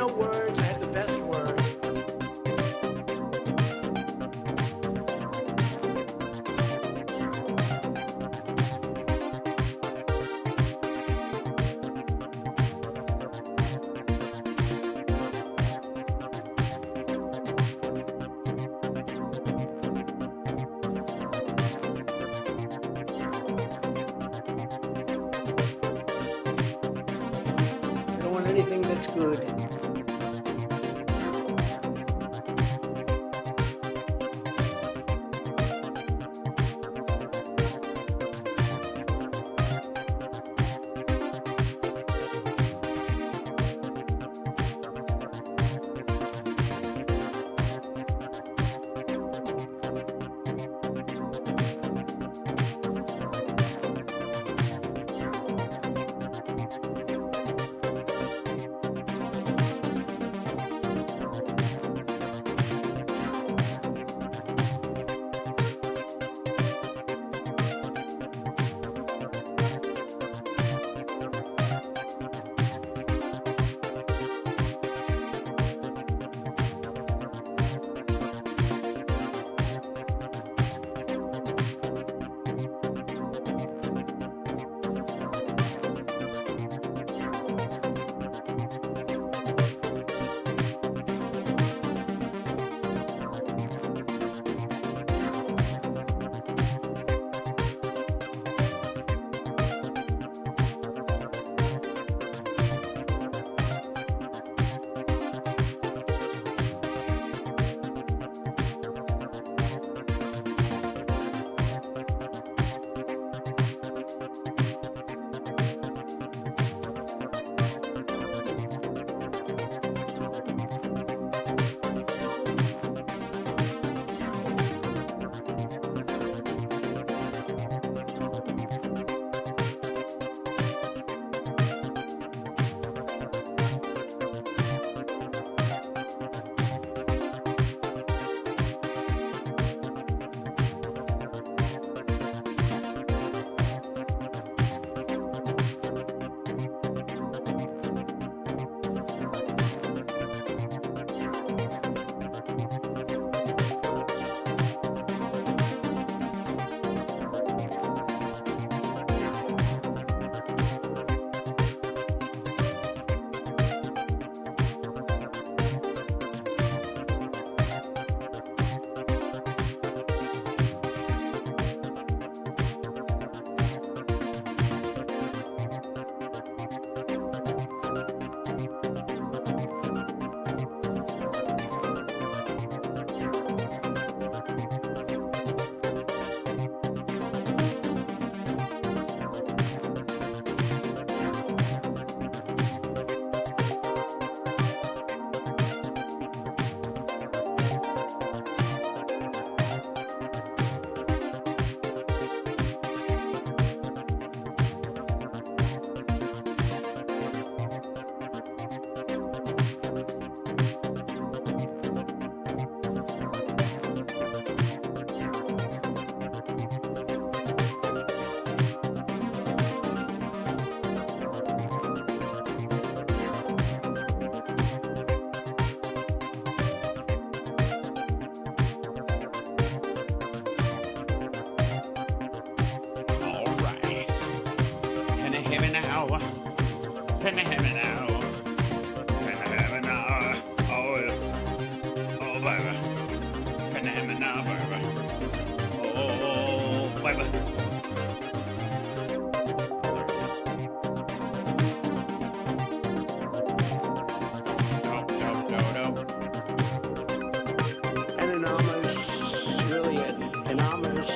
no words. I have the best words. I don't want anything that's good. Can you hear me now? Can you hear me now? Oh, baby. Can you hear me now, baby? Oh, baby. An enormous, really an enormous.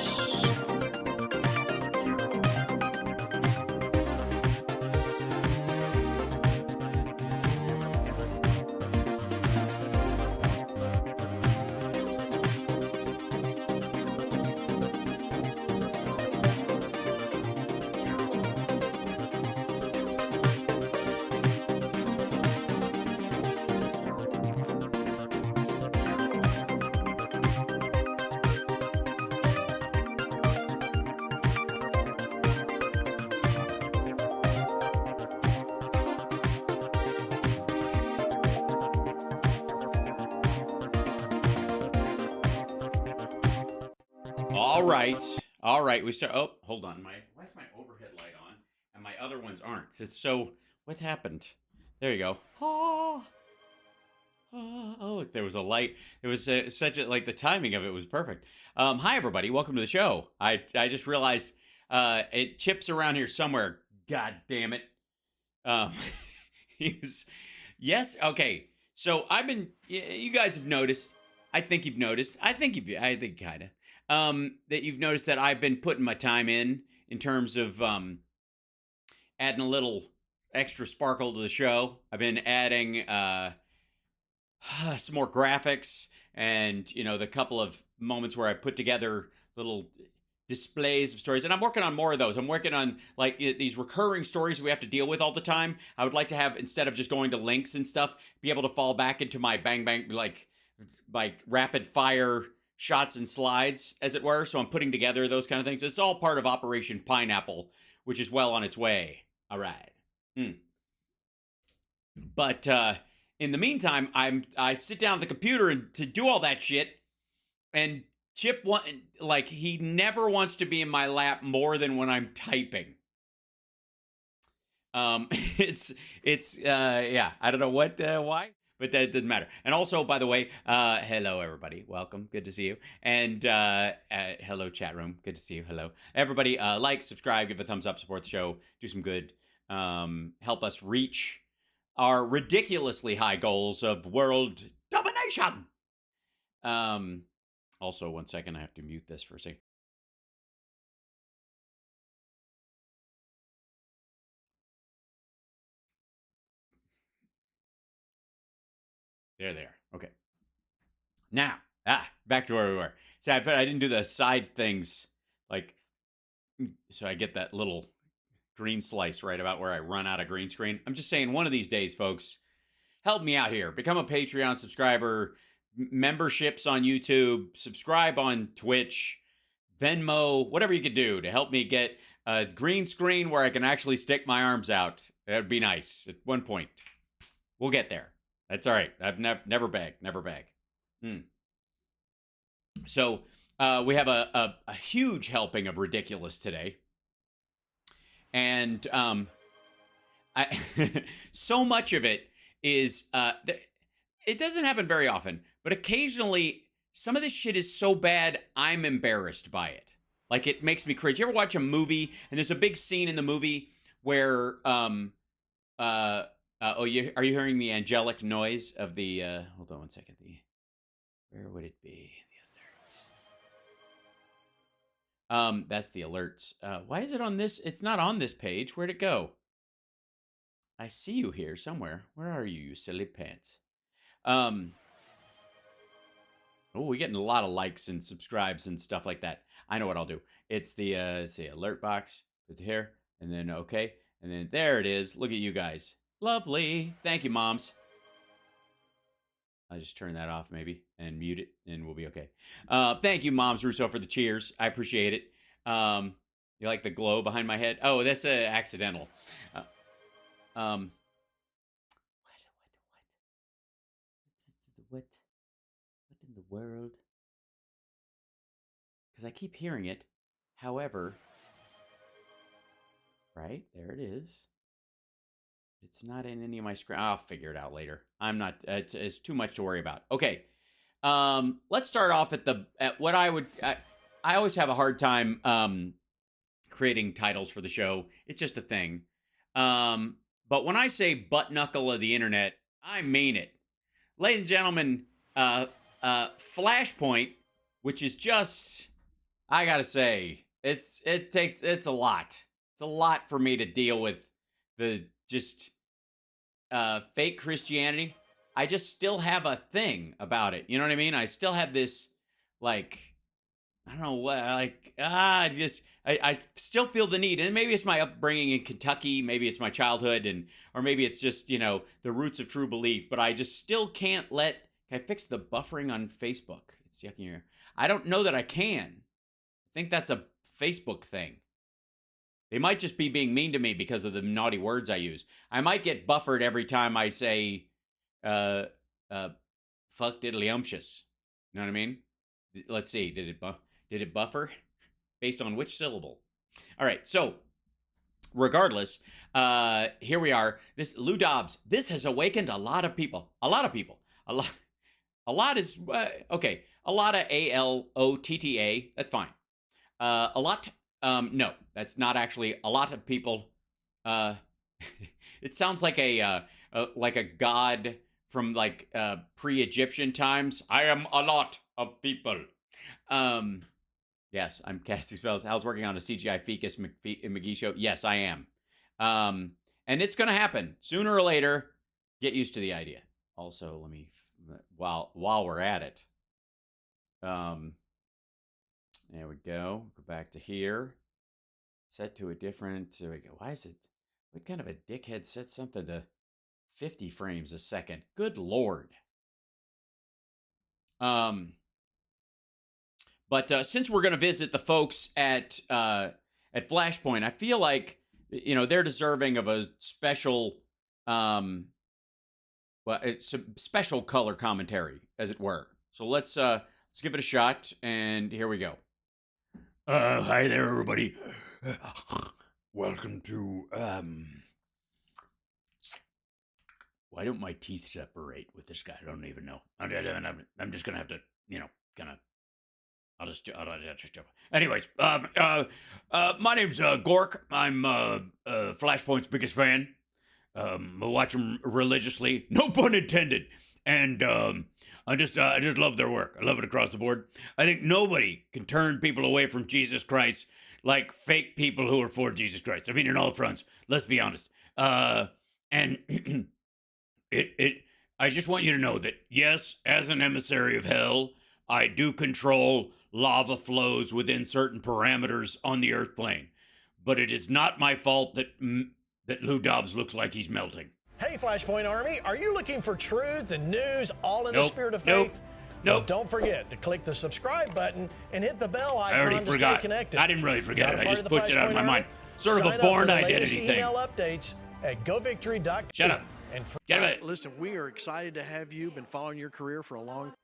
All right. All right. We start. Oh, hold on. Why is my overhead light on and my other ones aren't? It's so. What happened? There you go. Oh, look, there was a light. It was such a like the timing of it was perfect. Hi everybody. Welcome to the show. I just realized it chips around here somewhere. God damn it. Um, he's yes. Okay. So I've been. You guys have noticed. I think you've noticed. I think kind of. That you've noticed that I've been putting my time in terms of adding a little extra sparkle to the show. I've been adding some more graphics and the couple of moments where I put together little displays of stories, and I'm working on more of those. I'm working on like these recurring stories we have to deal with all the time. I would like to have, instead of just going to links and stuff, be able to fall back into my bang bang like rapid fire shots and slides, as it were. So I'm putting together those kind of things. It's all part of Operation Pineapple, which is well on its way. All right. But in the meantime, I sit down at the computer and to do all that shit, and Chip he never wants to be in my lap more than when I'm typing. It's yeah, I don't know why, but that doesn't matter. And also, by the way, hello everybody, welcome, good to see you. And hello chat room, good to see you. Hello everybody. Like, subscribe, give a thumbs up, support the show, do some good. Help us reach our ridiculously high goals of world domination. Also, 1 second, I have to mute this for a second. There. Okay. Now, back to where we were. See, I didn't do the side things, so I get that little green slice right about where I run out of green screen. I'm just saying, one of these days, folks, help me out here. Become a Patreon subscriber, memberships on YouTube, subscribe on Twitch, Venmo, whatever you could do to help me get a green screen where I can actually stick my arms out. That would be nice at one point. We'll get there. That's all right. I've never beg. So we have a huge helping of ridiculous today. And I so much of it is it doesn't happen very often, but occasionally some of this shit is so bad I'm embarrassed by it. Like, it makes me cringe. You ever watch a movie and there's a big scene in the movie where are you hearing the angelic noise of the hold on 1 second. Where would it be? The alerts. That's the alerts. Why is it on this? It's not on this page. Where'd it go? I see you here somewhere. Where are you, you silly pants? Oh, we're getting a lot of likes and subscribes and stuff like that. I know what I'll do. It's the let's see, alert box. Put here, and then okay, and then there it is. Look at you guys. Lovely. Thank you, moms. I'll just turn that off maybe and mute it, and we'll be okay. Thank you, Moms Russo, for the cheers. I appreciate it. You like the glow behind my head? Oh, that's accidental. What in the world? Because I keep hearing it. However, right there it is. It's not in any of my screen. I'll figure it out later. I'm not. It's too much to worry about. Okay. Let's start off at what I would. I always have a hard time creating titles for the show. It's just a thing. But when I say butt knuckle of the internet, I mean it. Ladies and gentlemen, Flashpoint, which is just, I gotta say, it's a lot. It's a lot for me to deal with the just fake Christianity. I just still have a thing about it. You know what I mean? I still have this, like, I don't know what, like, I still feel the need. And maybe it's my upbringing in Kentucky. Maybe it's my childhood, or maybe it's just, the roots of true belief. But I just still can't can I fix the buffering on Facebook? It's yucking your ear. I don't know that I can. I think that's a Facebook thing. They might just be being mean to me because of the naughty words I use. I might get buffered every time I say, fuck diddlyumptious. You know what I mean? Let's see. Did it buff? Did it buffer? Based on which syllable? All right, so regardless, here we are. This Lou Dobbs. This has awakened a lot of people. A lot of people. A lot is okay. A lot of ALOTTA. That's fine. A lot. No, that's not actually a lot of people. It sounds like a god from like pre-Egyptian times. I am a lot of people. Yes, I'm casting spells. I was working on a CGI Ficus McGee show. Yes, I am. And it's gonna happen sooner or later. Get used to the idea. Also, let me while we're at it. There we go. Go back to here. Set to a different. There we go. Why is it? What kind of a dickhead set something to 50 frames a second? Good lord. But since we're gonna visit the folks at Flashpoint, I feel like they're deserving of a special it's a special color commentary, as it were. So let's give it a shot, and here we go. Hi there, everybody. Welcome to Why don't my teeth separate with this guy? I don't even know. I'm just gonna have to, kind of. I'll just anyways, my name's Gork. I'm Flashpoint's biggest fan. I watch them religiously, no pun intended. And I just love their work. I love it across the board. I think nobody can turn people away from Jesus Christ like fake people who are for Jesus Christ. I mean, in all fronts. Let's be honest. And I just want you to know that yes, as an emissary of hell, I do control lava flows within certain parameters on the Earth plane, but it is not my fault that Lou Dobbs looks like he's melting. Hey, Flashpoint Army, are you looking for truth and news all in the spirit of faith? Nope. Well, don't forget to click the subscribe button and hit the bell icon to stay connected. I didn't really forget it. I just pushed it out of my mind. Sort of a born identity thing. Email updates at govictory.com. Shut up. Get it. Listen, we are excited to have you. Been following your career for a long time.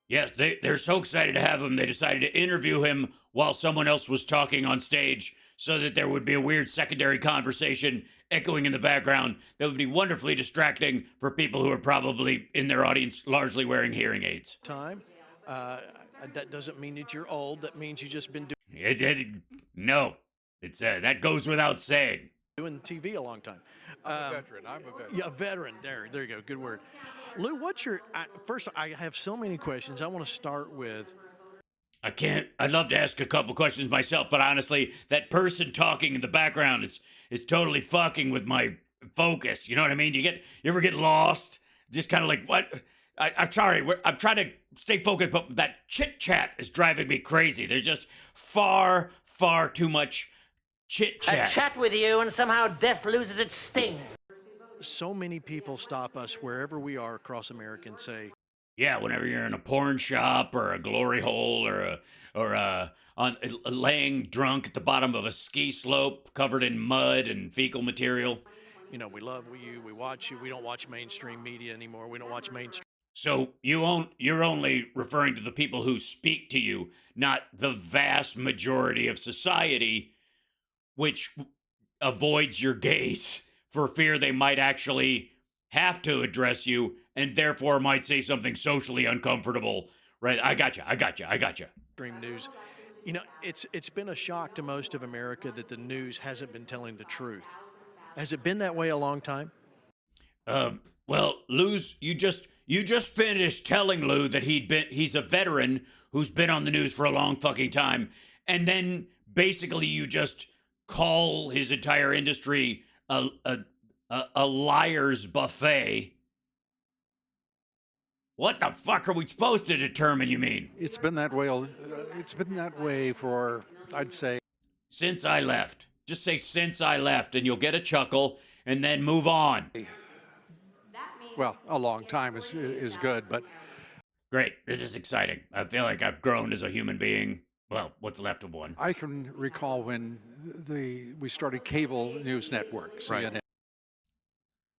Yes, they're so excited to have him, they decided to interview him while someone else was talking on stage so that there would be a weird secondary conversation echoing in the background that would be wonderfully distracting for people who are probably in their audience largely wearing hearing aids. That doesn't mean that you're old. That means you've just been No, it's that goes without saying. Doing TV a long time. I'm a veteran. Yeah, a veteran. There you go. Good word. Lou, first, I have so many questions. I want to start with. I'd love to ask a couple questions myself, but honestly, that person talking in the background is totally fucking with my focus. You know what I mean? You ever get lost? Just kind of like, what? I'm sorry. I'm trying to stay focused, but that chit chat is driving me crazy. There's just far, far too much chit chat. I chat with you, and somehow death loses its sting. So many people stop us wherever we are across America and say, yeah, whenever you're in a porn shop or a glory hole or laying drunk at the bottom of a ski slope covered in mud and fecal material. We love you, we watch you, we don't watch mainstream media anymore. We don't watch mainstream. So you're only referring to the people who speak to you, not the vast majority of society, which avoids your gaze for fear they might actually have to address you and therefore might say something socially uncomfortable. Right? I gotcha. Stream news. It's been a shock to most of America that the news hasn't been telling the truth. Has it been that way a long time? Well, Lou's, you just finished telling Lou that he's a veteran who's been on the news for a long fucking time, and then basically you just call his entire industry a liar's buffet. What the fuck are we supposed to determine, you mean? It's been that way. It's been that way for, I'd say, since I left. Just say since I left, and you'll get a chuckle, and then move on. well, a long time is good, but Great. This is exciting. I feel like I've grown as a human being. Well, what's left of one. I can recall when we started cable news networks. Right. CNN.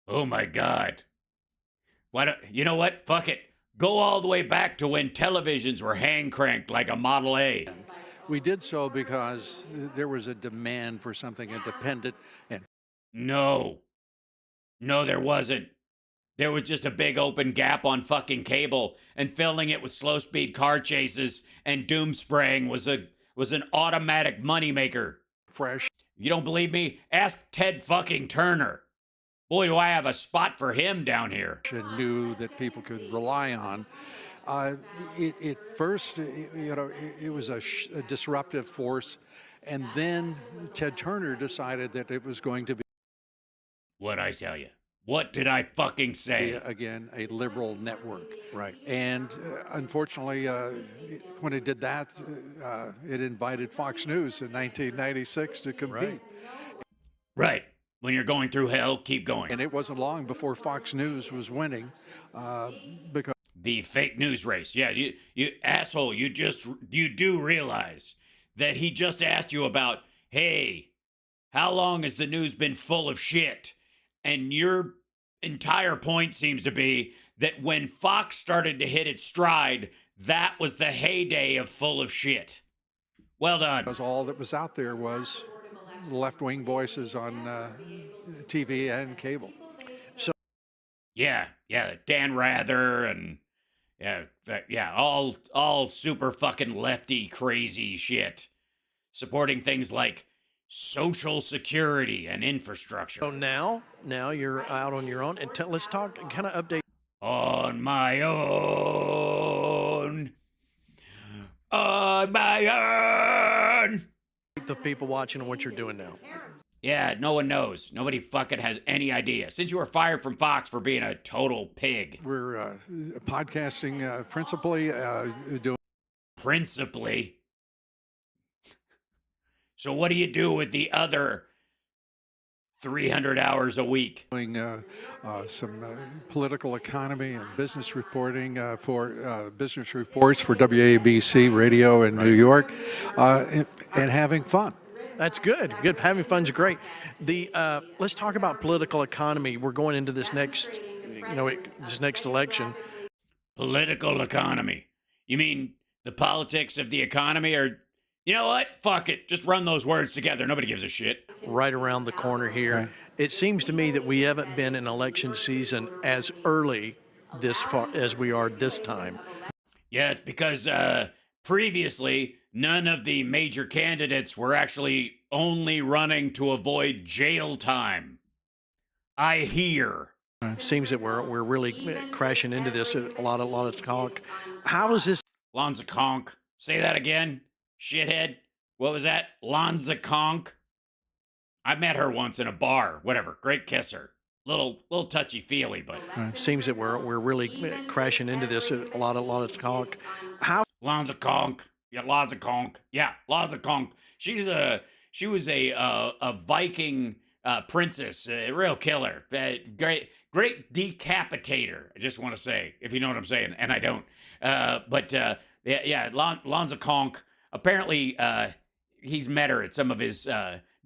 Oh my God. You know what? Fuck it. Go all the way back to when televisions were hand cranked like a Model A. We did so because there was a demand for something independent and No. No, there wasn't. There was just a big open gap on fucking cable, and filling it with slow speed car chases and doom spraying was an automatic moneymaker. fresh. You don't believe me? Ask Ted fucking Turner. Boy, do I have a spot for him down here. And knew that people could rely on. It first, it was a disruptive force, and then Ted Turner decided that it was going to be What'd I tell you? What did I fucking say? again a liberal network. Right. And unfortunately, when it did that, it invited Fox News in 1996 to compete. Right. Right. When you're going through hell, keep going. And it wasn't long before Fox News was winning because The fake news race. Yeah, you asshole, you do realize that he just asked you about, hey, how long has the news been full of shit? And your entire point seems to be that when Fox started to hit its stride, that was the heyday of full of shit. Well done. all that was out there was left-wing voices on TV and cable. Yeah, Dan Rather and all super fucking lefty crazy shit. Supporting things like Social Security and infrastructure. So now you're out on your own, and let's talk, kind of update. On my own. On my own. The people watching and what you're doing now. Yeah, no one knows. Nobody fucking has any idea. Since you were fired from Fox for being a total pig. We're podcasting principally, doing Principally. So what do you do with the other 300 hours a week? some political economy and business reporting for business reports for WABC radio in New York, and having fun. That's good. Good. Having fun's great. Let's talk about political economy. We're going into this next election. Political economy. You mean the politics of the economy? Or, you know what? Fuck it. Just run those words together. Nobody gives a shit. Right around the corner here. Right. It seems to me that we haven't been in election season as early this far as we are this time. Yeah, it's because previously none of the major candidates were actually only running to avoid jail time. I hear. Seems that we're really crashing into this. A lot of talk. How does this? Lonza Conk. Say that again, shithead. What was that? Lonza Conk. I met her once in a bar. Whatever. Great kisser. Little touchy feely, but Seems that we're really crashing into this. A lot of talk. How? Lonza Conk. Yeah, Lonza Conk. Yeah, Lonza Conk. She was a Viking princess, a real killer. Great decapitator. I just want to say, if you know what I'm saying, and I don't. Lonza Conk. Apparently, he's met her at some of his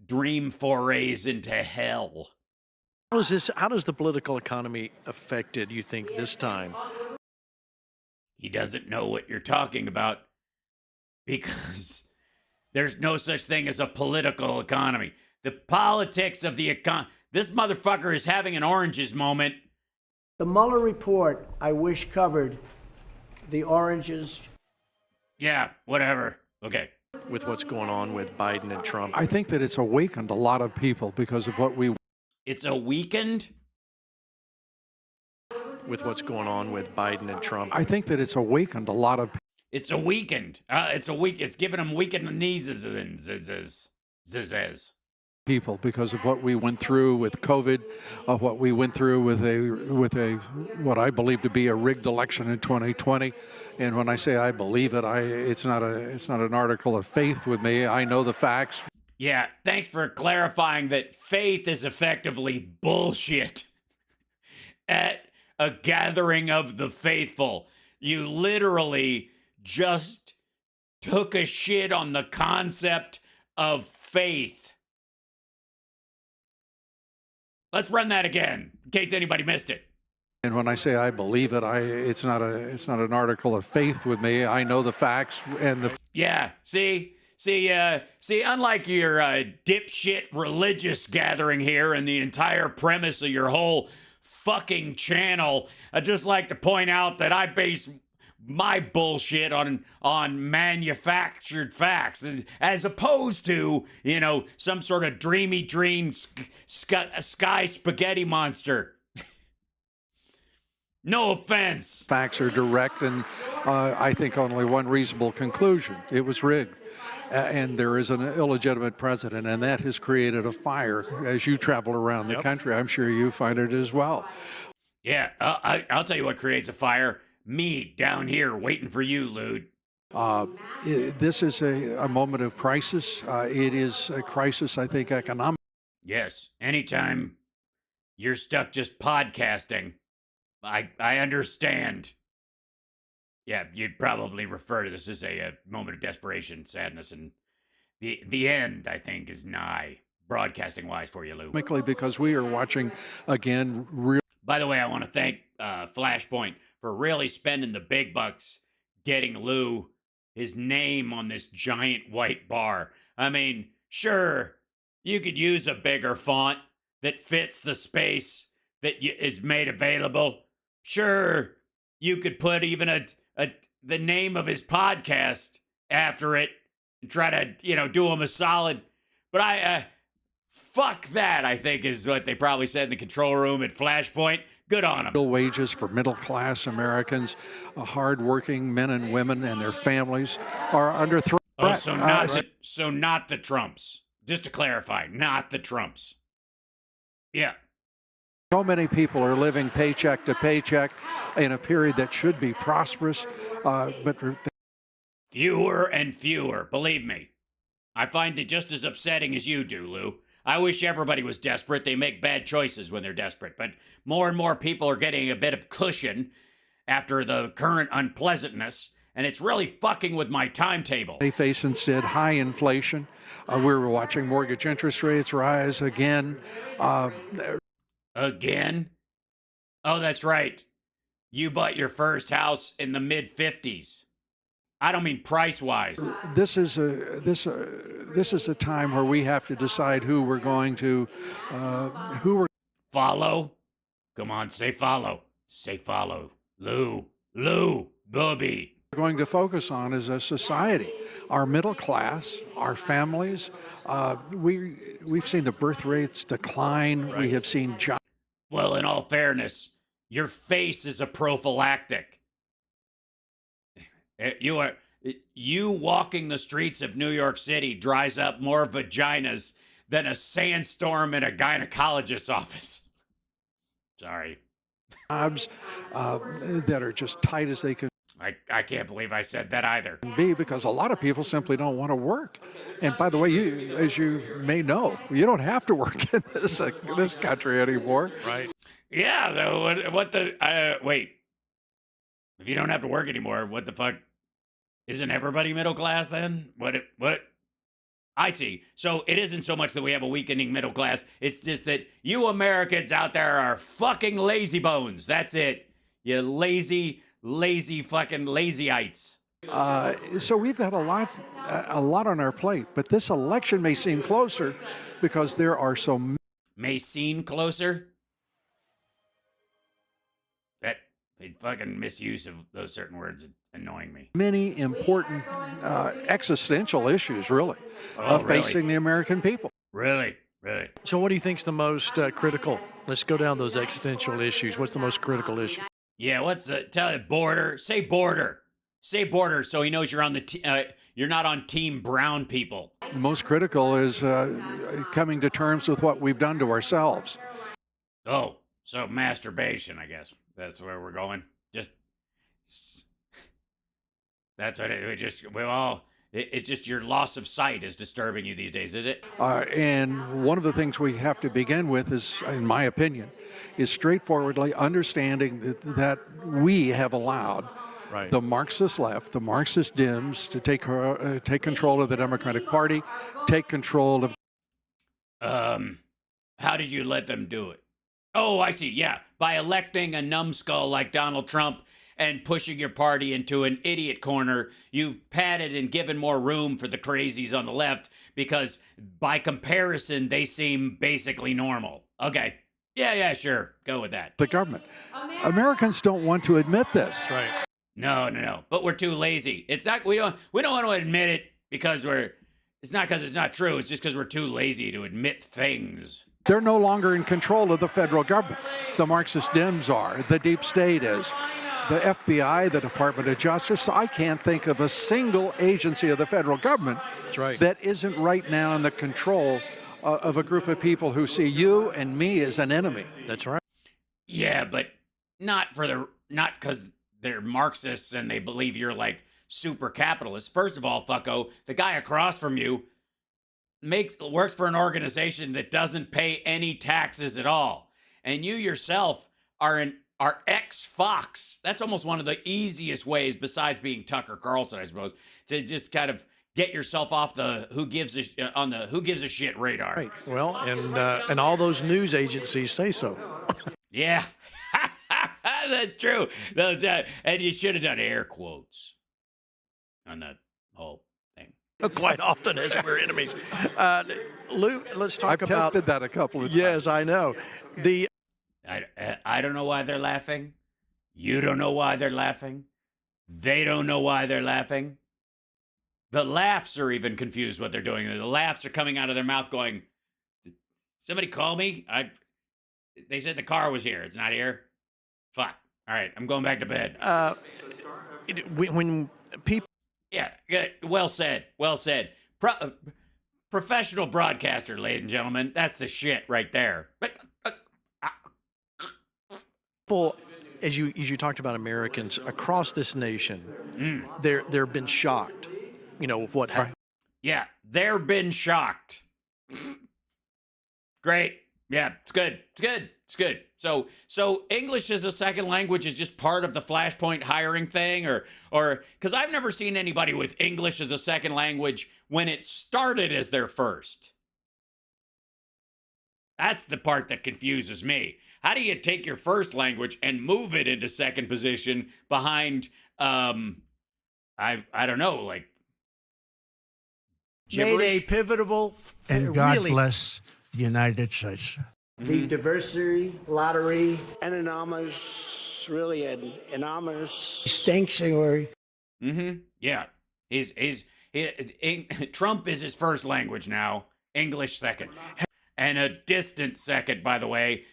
dream forays into hell. How does the political economy affected, you think, this time? He doesn't know what you're talking about because there's no such thing as a political economy. The politics of the economy. This motherfucker is having an oranges moment. The Mueller report, I wish, covered the oranges. Yeah, whatever. Okay. With what's going on with Biden and Trump. I think that it's awakened a lot of people because of what we. It's a weekend? With what's going on with Biden and Trump. I think that it's awakened a lot of. It's a weekend. It's giving them weekend sneezes. People because of what we went through with COVID, of what we went through with a what I believe to be a rigged election in 2020. And when I say I believe it, it's not an article of faith with me. I know the facts. Yeah, thanks for clarifying that faith is effectively bullshit. At a gathering of the faithful, you literally just took a shit on the concept of faith. Let's run that again, in case anybody missed it. And when I say I believe it, it's not an article of faith with me. I know the facts and the. Yeah, see, See, unlike your dipshit religious gathering here and the entire premise of your whole fucking channel, I'd just like to point out that I base my bullshit on manufactured facts, as opposed to, you know, some sort of dreamy dream sky spaghetti monster. No offense. Facts are direct, and I think only one reasonable conclusion: it was rigged. And there is an illegitimate president, and that has created a fire. As you travel around the country, I'm sure you find it as well. Yeah, I'll tell you what creates a fire. Me down here waiting for you, Lude. This is a moment of crisis. It is a crisis, I think, economic. Yes, anytime you're stuck just podcasting, I understand. Yeah, you'd probably refer to this as a moment of desperation, sadness, and the end, I think, is nigh, broadcasting-wise for you, Lou. Because we are watching, again, real. By the way, I want to thank Flashpoint for really spending the big bucks getting Lou his name on this giant white bar. I mean, sure, you could use a bigger font that fits the space that is made available. Sure, you could put even the name of his podcast after it and try to, you know, do him a solid. But fuck that, I think is what they probably said in the control room at Flashpoint. Good on them. Real wages for middle-class Americans, hard-working men and women and their families are under threat. Oh, so not the Trumps. Just to clarify, not the Trumps. Yeah. So many people are living paycheck to paycheck in a period that should be prosperous, but fewer and fewer, believe me. I find it just as upsetting as you do, Lou. I wish everybody was desperate. They make bad choices when they're desperate, but more and more people are getting a bit of cushion after the current unpleasantness, and it's really fucking with my timetable. They face instead high inflation. We're watching mortgage interest rates rise again. Again? Oh, that's right. You bought your first house in the mid-50s. I don't mean price-wise. This is a time where we have to decide who we're going to follow. Come on, say follow. Say follow. Lou, Bubby. We're going to focus on as a society, our middle class, our families. We've seen the birth rates decline. Right. We have seen jobs. Well, in all fairness, your face is a prophylactic. You walking the streets of New York City dries up more vaginas than a sandstorm in a gynecologist's office. Sorry. Jobs that are just tight as they can. I can't believe I said that either. Be because a lot of people simply don't want to work. And by the way, as you may know, you don't have to work in this country anymore. Right. Yeah. Though. Wait. If you don't have to work anymore, what the fuck? Isn't everybody middle class then? What? I see. So it isn't so much that we have a weakening middle class. It's just that you Americans out there are fucking lazy bones. That's it. You lazy fucking lazyites. So we've got a lot on our plate, but this election may seem closer because there are so may seem closer. That fucking misuse of those certain words is annoying me. Many important existential issues, really, facing the American people. Really. So what do you think's the most critical? Let's go down those existential issues. What's the most critical issue? Yeah, tell it border. Say border. Say border so he knows you're on you're not on team brown people. The most critical is coming to terms with what we've done to ourselves. Oh, so masturbation, I guess. That's where we're going. That's what it's just your loss of sight is disturbing you these days, is it? And one of the things we have to begin with is, in my opinion, is straightforwardly understanding that we have allowed the Marxist left, the Marxist Dems, to take control of the Democratic Party, take control of. How did you let them do it? Oh, I see. Yeah, by electing a numbskull like Donald Trump and pushing your party into an idiot corner. You've padded and given more room for the crazies on the left because by comparison, they seem basically normal. Okay. Yeah, sure. Go with that. The government. Americans don't want to admit this. That's right. No. But we're too lazy. It's not, we don't want to admit it because it's not because it's not true. It's just because we're too lazy to admit things. They're no longer in control of the federal government. The Marxist Dems are. The deep state is. The FBI, the Department of Justice. I can't think of a single agency of the federal government That's right. that isn't right now in the control of a group of people who see you and me as an enemy. That's right. Yeah, but not because they're Marxists and they believe you're like super capitalist. First of all, fucko, the guy across from you works for an organization that doesn't pay any taxes at all. And you yourself are ex-Fox. That's almost one of the easiest ways, besides being Tucker Carlson, I suppose, to just kind of get yourself off the who gives a shit radar. Right. Well, and all those news agencies say so. Yeah. That's true. Those and you should have done air quotes on that whole thing. Quite often as we're enemies. Lou, let's talk I've about. tested that a couple of times. Yes, I know. I don't know why they're laughing. You don't know why they're laughing. They don't know why they're laughing. The laughs are even confused what they're doing. The laughs are coming out of their mouth going, somebody call me? They said the car was here. It's not here. Fuck. All right, I'm going back to bed. When people. Yeah, good. Well said. Professional broadcaster, ladies and gentlemen. That's the shit right there. As you talked about Americans across this nation, they've been shocked, of what happened. Yeah, they've been shocked. Great. Yeah, it's good. So English as a second language is just part of the Flashpoint hiring thing, or because I've never seen anybody with English as a second language when it started as their first. That's the part that confuses me. How do you take your first language and move it into second position behind, I don't know, like gibberish? Made a pivotal, And God really, bless the United States. the diversity lottery really an anonymous. stinks, or Yeah. Trump is his first language now. English second. And a distant second, by the way.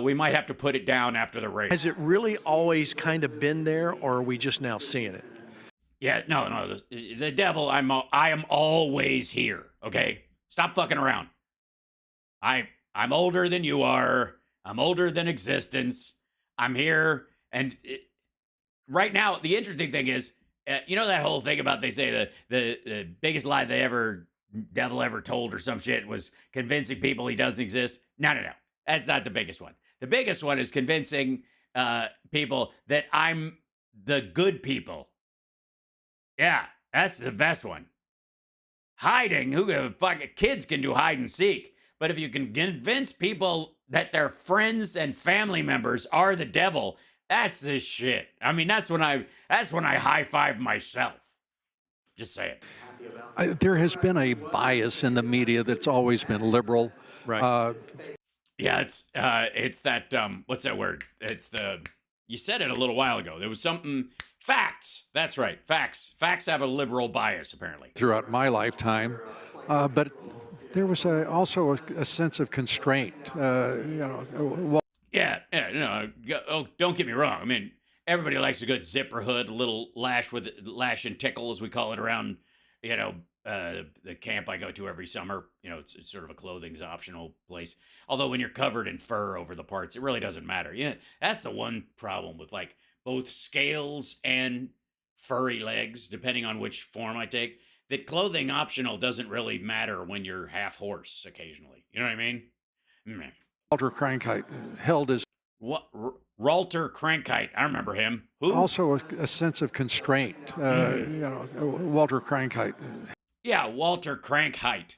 We might have to put it down after the race. Has it really always kind of been there, or are we just now seeing it? Yeah, no. The devil, I am always here, okay? Stop fucking around. I'm older than you are. I'm older than existence. I'm here. And right now, the interesting thing is, that whole thing about they say the biggest lie devil ever told or some shit was convincing people he doesn't exist. No. That's not the biggest one. The biggest one is convincing people that I'm the good people. Yeah, that's the best one. Hiding, kids can do hide and seek. But if you can convince people that their friends and family members are the devil, that's the shit. I mean, that's when I high five myself. Just say it. There has been a bias in the media that's always been liberal. Right. Yeah, it's that what's that word? You said it a little while ago. There was something facts. That's right. Facts have a liberal bias apparently. Throughout my lifetime, but there was also a sense of constraint. Yeah, don't get me wrong. I mean, everybody likes a good zipper hood, a little lash and tickle, as we call it around, the camp I go to every summer. It's sort of a clothing's optional place. Although when you're covered in fur over the parts, it really doesn't matter. Yeah, that's the one problem with like both scales and furry legs, depending on which form I take. That clothing optional doesn't really matter when you're half horse occasionally. You know what I mean? Walter Cronkite held his. What? Walter Cronkite. I remember him. Who? Also a sense of constraint. Walter Cronkite. Yeah, Walter Cronkite.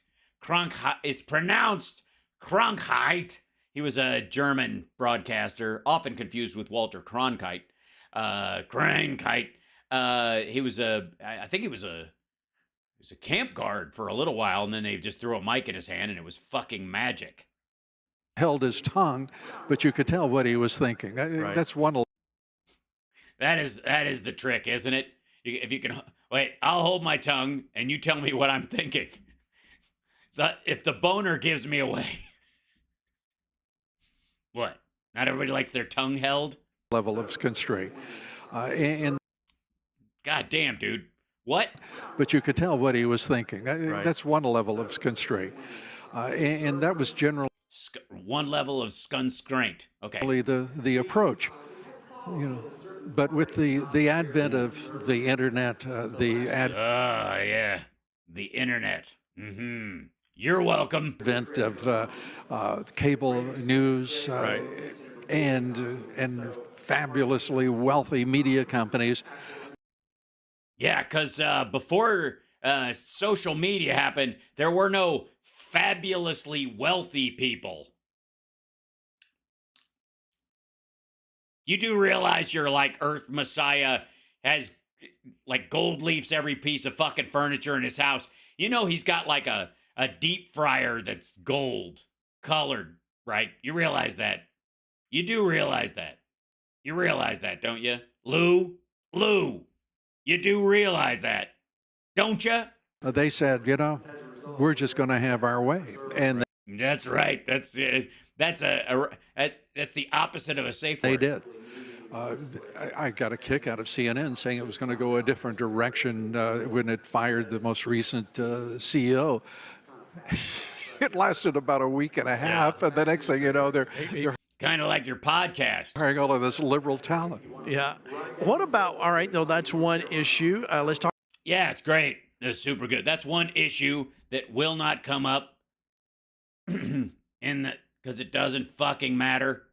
It's pronounced Cronkite. He was a German broadcaster, often confused with Walter Cronkite. Krankheit. He was I think he was a camp guard for a little while, and then they just threw a mic in his hand, and it was fucking magic. Held his tongue, but you could tell what he was thinking. Right. That's one. That is the trick, isn't it? If you can wait, I'll hold my tongue, and you tell me what I'm thinking. If the boner gives me away, what? Not everybody likes their tongue held. Level of constraint, and God damn, dude. What? but you could tell what he was thinking. Right. That's one level of constraint, and that was generally One level of constraint. Okay. the approach. You know, but with the advent of the internet, Yeah, the internet. Mm-hmm. You're welcome. advent of cable news, and fabulously wealthy media companies. Yeah, because before social media happened, there were no fabulously wealthy people. You do realize your like Earth Messiah has like gold leafs every piece of fucking furniture in his house. You know he's got like a deep fryer that's gold colored, right? You realize that. You do realize that. You realize that, don't you? Lou? You do realize that, don't you? They said, you know, we're just going to have our way, and That's right. That's the opposite of a safe they word. did. I got a kick out of CNN saying it was going to go a different direction when it fired the most recent CEO. It lasted about a week and a half, and the next thing you know, they're Kind of like your podcast. hiring all of this liberal talent. Yeah. What about, all right, though, that's one issue. Let's talk Yeah, it's great. It's super good. That's one issue that will not come up because it doesn't fucking matter.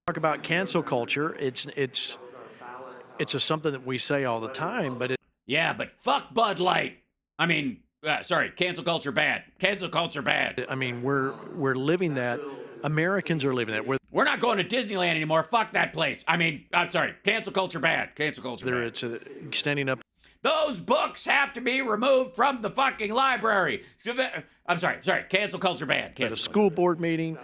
about cancel culture. It's something that we say all the time, but Yeah, but fuck Bud Light. I mean, sorry, cancel culture bad. Cancel culture bad. I mean, we're living that. Americans are living that. We're not going to Disneyland anymore. Fuck that place. I mean, I'm sorry. Cancel culture bad. Cancel culture Whether bad. it's extending up. Those books have to be removed from the fucking library. I'm sorry. Cancel culture bad. At Cancel a school board meeting,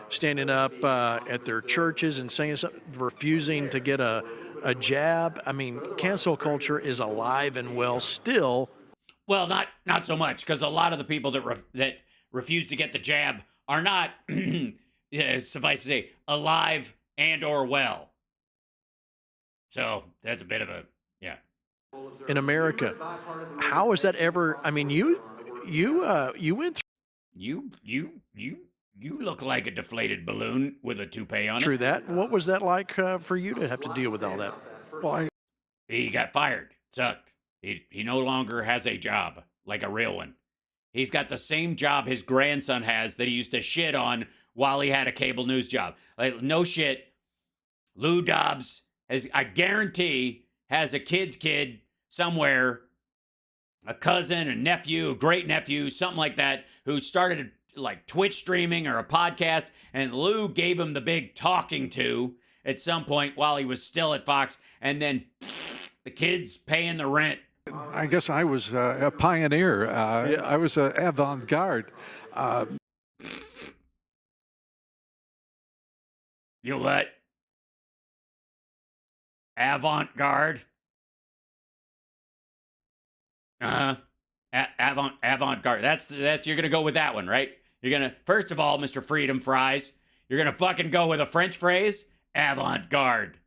standing up at their churches and saying something, refusing to get a jab. I mean, cancel culture is alive and well still. Well, not so much, because a lot of the people that refuse to get the jab are not, suffice to say, alive and or well. So that's a bit of a In America, how is that ever? I mean, you went You look like a deflated balloon with a toupee on through it. that. What was that like for you to have to deal with all that? Well, He got fired. Sucked. He no longer has a job, like a real one. He's got the same job his grandson has that he used to shit on while he had a cable news job. Like, no shit. Lou Dobbs has, I guarantee, has a kid's kid somewhere, a cousin, a nephew, a great nephew, something like that, who started like Twitch streaming or a podcast, and Lou gave him the big talking to at some point while he was still at Fox, and then the kid's paying the rent. I guess I was a pioneer. I was an avant-garde. You what? Avant-garde? Avant-garde. That's you're gonna go with that one, right? You're gonna, first of all, Mr. Freedom Fries, you're gonna fucking go with a French phrase? Avant-garde.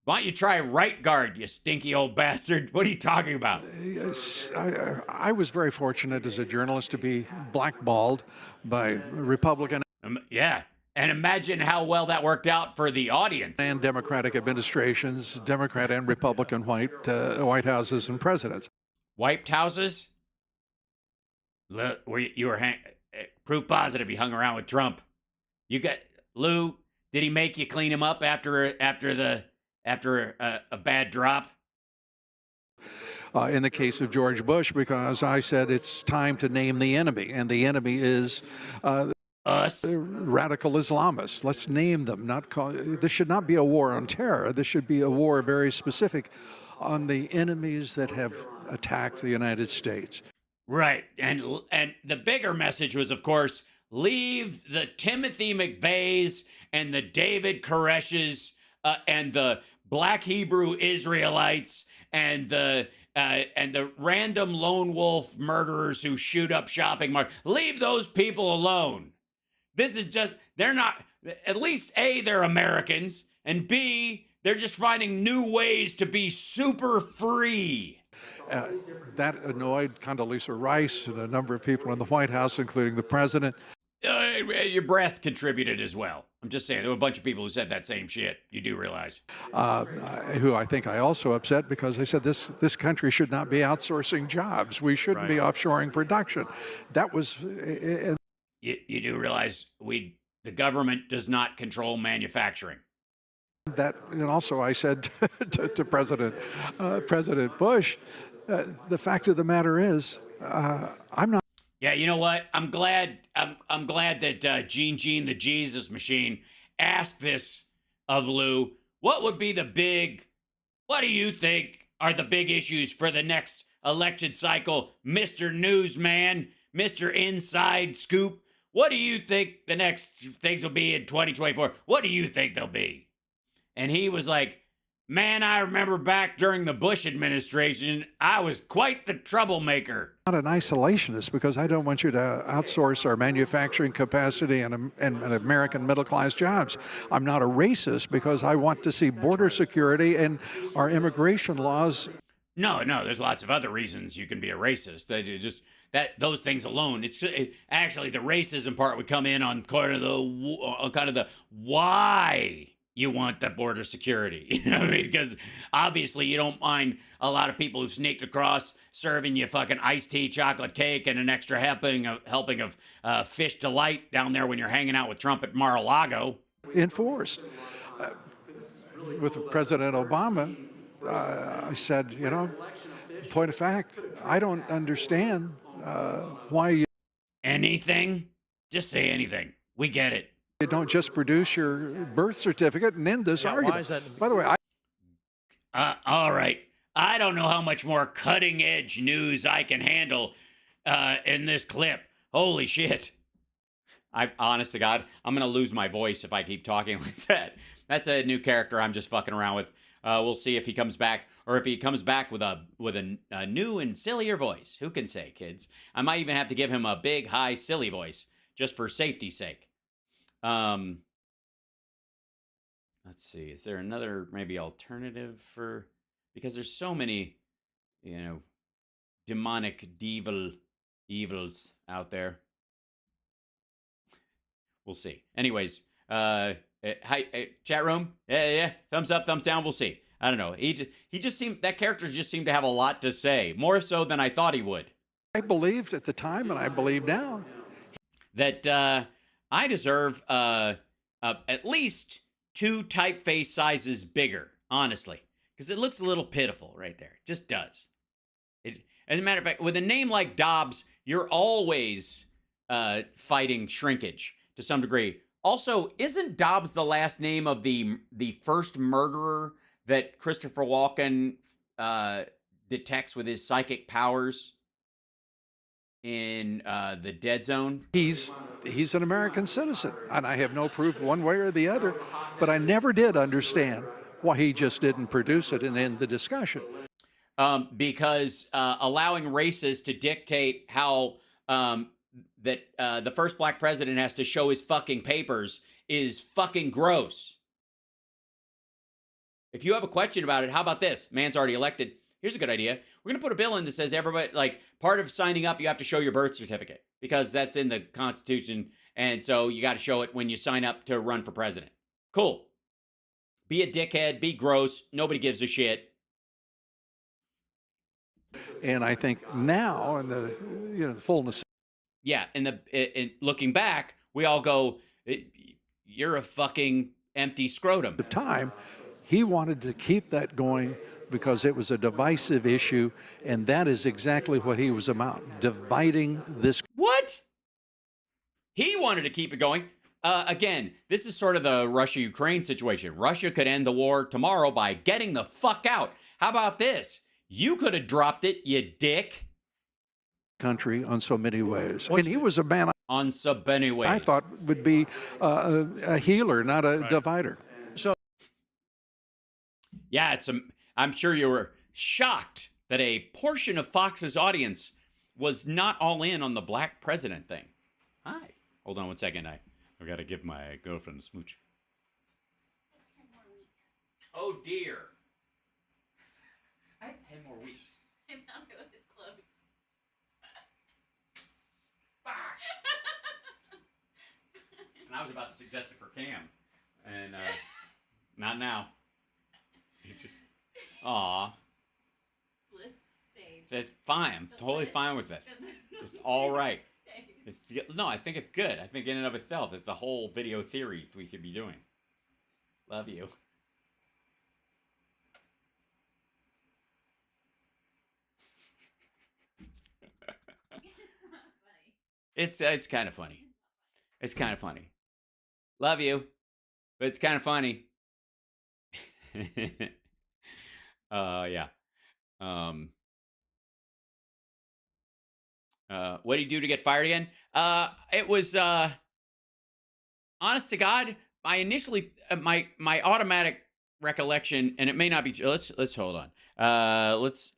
Why don't you try right guard, you stinky old bastard? What are you talking about? Yes, I was very fortunate as a journalist to be blackballed by Republican Yeah. And imagine how well that worked out for the audience. and Democratic administrations, Democrat and Republican White Houses and presidents. Wiped houses? You were proof positive you hung around with Trump. You got Lou, did he make you clean him up after a bad drop? In the case of George Bush, because I said it's time to name the enemy, and the enemy is Us? Radical Islamists. Let's name them. This should not be a war on terror. This should be a war very specific on the enemies that have attacked the United States. Right. And the bigger message was, of course, leave the Timothy McVeighs and the David Koreshes and the Black Hebrew Israelites and the random lone wolf murderers who shoot up shopping markets. Leave those people alone. This is just, they're not, at least A, they're Americans, and B, they're just finding new ways to be super free. That annoyed Condoleezza Rice and a number of people in the White House, including the president. Your breath contributed as well. I'm just saying, there were a bunch of people who said that same shit. You do realize. Who I think I also upset because they said this country should not be outsourcing jobs. We shouldn't be offshoring production. That was... You do realize the government does not control manufacturing. That, and also I said to President Bush, the fact of the matter is, I'm not. Yeah, you know what? I'm glad that Gene the Jesus Machine asked this of Lou. What do you think are the big issues for the next election cycle, Mr. Newsman, Mr. Inside Scoop? What do you think the next things will be in 2024? What do you think they'll be? And he was like, man, I remember back during the Bush administration, I was quite the troublemaker. Not an isolationist because I don't want you to outsource our manufacturing capacity and American middle-class jobs. I'm not a racist because I want to see border security and our immigration laws. No, there's lots of other reasons you can be a racist. Those things alone. Actually the racism part would come in on kind of the why you want that border security. You know what I mean? Because obviously you don't mind a lot of people who sneaked across serving you fucking iced tea, chocolate cake, and an extra helping of fish delight down there when you're hanging out with Trump at Mar-a-Lago. Enforced. With President Obama, I said, point of fact, I don't understand why you... Anything? Just say anything. We get it. You don't just produce your birth certificate and end this argument. Why is that? By the way, all right. I don't know how much more cutting edge news I can handle in this clip. Holy shit. Honest to God, I'm going to lose my voice if I keep talking like that. That's a new character I'm just fucking around with. We'll see if he comes back, or if he comes back with a new and sillier voice. Who can say, kids? I might even have to give him a big, high, silly voice just for safety's sake. Let's see. Is there another maybe alternative for, because there's so many, demonic evils out there. We'll see. Anyways, hi, chat room. Yeah. Thumbs up, thumbs down. We'll see. I don't know. He just seemed, that character just seemed to have a lot to say, more so than I thought he would. I believed at the time, and I believe now, that I deserve at least 2 typeface sizes bigger, honestly, because it looks a little pitiful right there. It just does. As a matter of fact, with a name like Dobbs, you're always fighting shrinkage to some degree. Also, isn't Dobbs the last name of the first murderer that Christopher Walken detects with his psychic powers in the Dead Zone? he's an American citizen, and I have no proof one way or the other, but I never did understand why he just didn't produce it and end the discussion. Because allowing racists to dictate how the first black president has to show his fucking papers is fucking gross. If you have a question about it, how about this? Man's already elected. Here's a good idea. We're going to put a bill in that says everybody, like, part of signing up, you have to show your birth certificate because that's in the Constitution. And so you got to show it when you sign up to run for president. Cool. Be a dickhead, be gross. Nobody gives a shit. And I think now, in the the fullness. Yeah, in looking back, we all go, you're a fucking empty scrotum. Of time, he wanted to keep that going because it was a divisive issue, and that is exactly what he was about, dividing this. What? He wanted to keep it going. Again, this is sort of the Russia-Ukraine situation. Russia could end the war tomorrow by getting the fuck out. How about this? You could have dropped it, you dick. Country on so many ways. And he was a man On so many ways. I thought would be a healer, not a divider. So, yeah, I'm sure you were shocked that a portion of Fox's audience was not all in on the black president thing. Hi. Hold on 1 second. I've got to give my girlfriend a smooch. Oh, dear. I have 10 more weeks. And now it was close. And I was about to suggest it for Cam. And not now. He just, aw. List saved. That's fine. I'm totally fine with this. It's all right. No, I think it's good. I think in and of itself, it's the whole video theory we should be doing. Love you. It's kind of funny. It's kind of funny. Love you, but it's kind of funny. Yeah. What did he do to get fired again? It was honest to God, I initially my automatic recollection, and it may not be. Let's hold on. Let's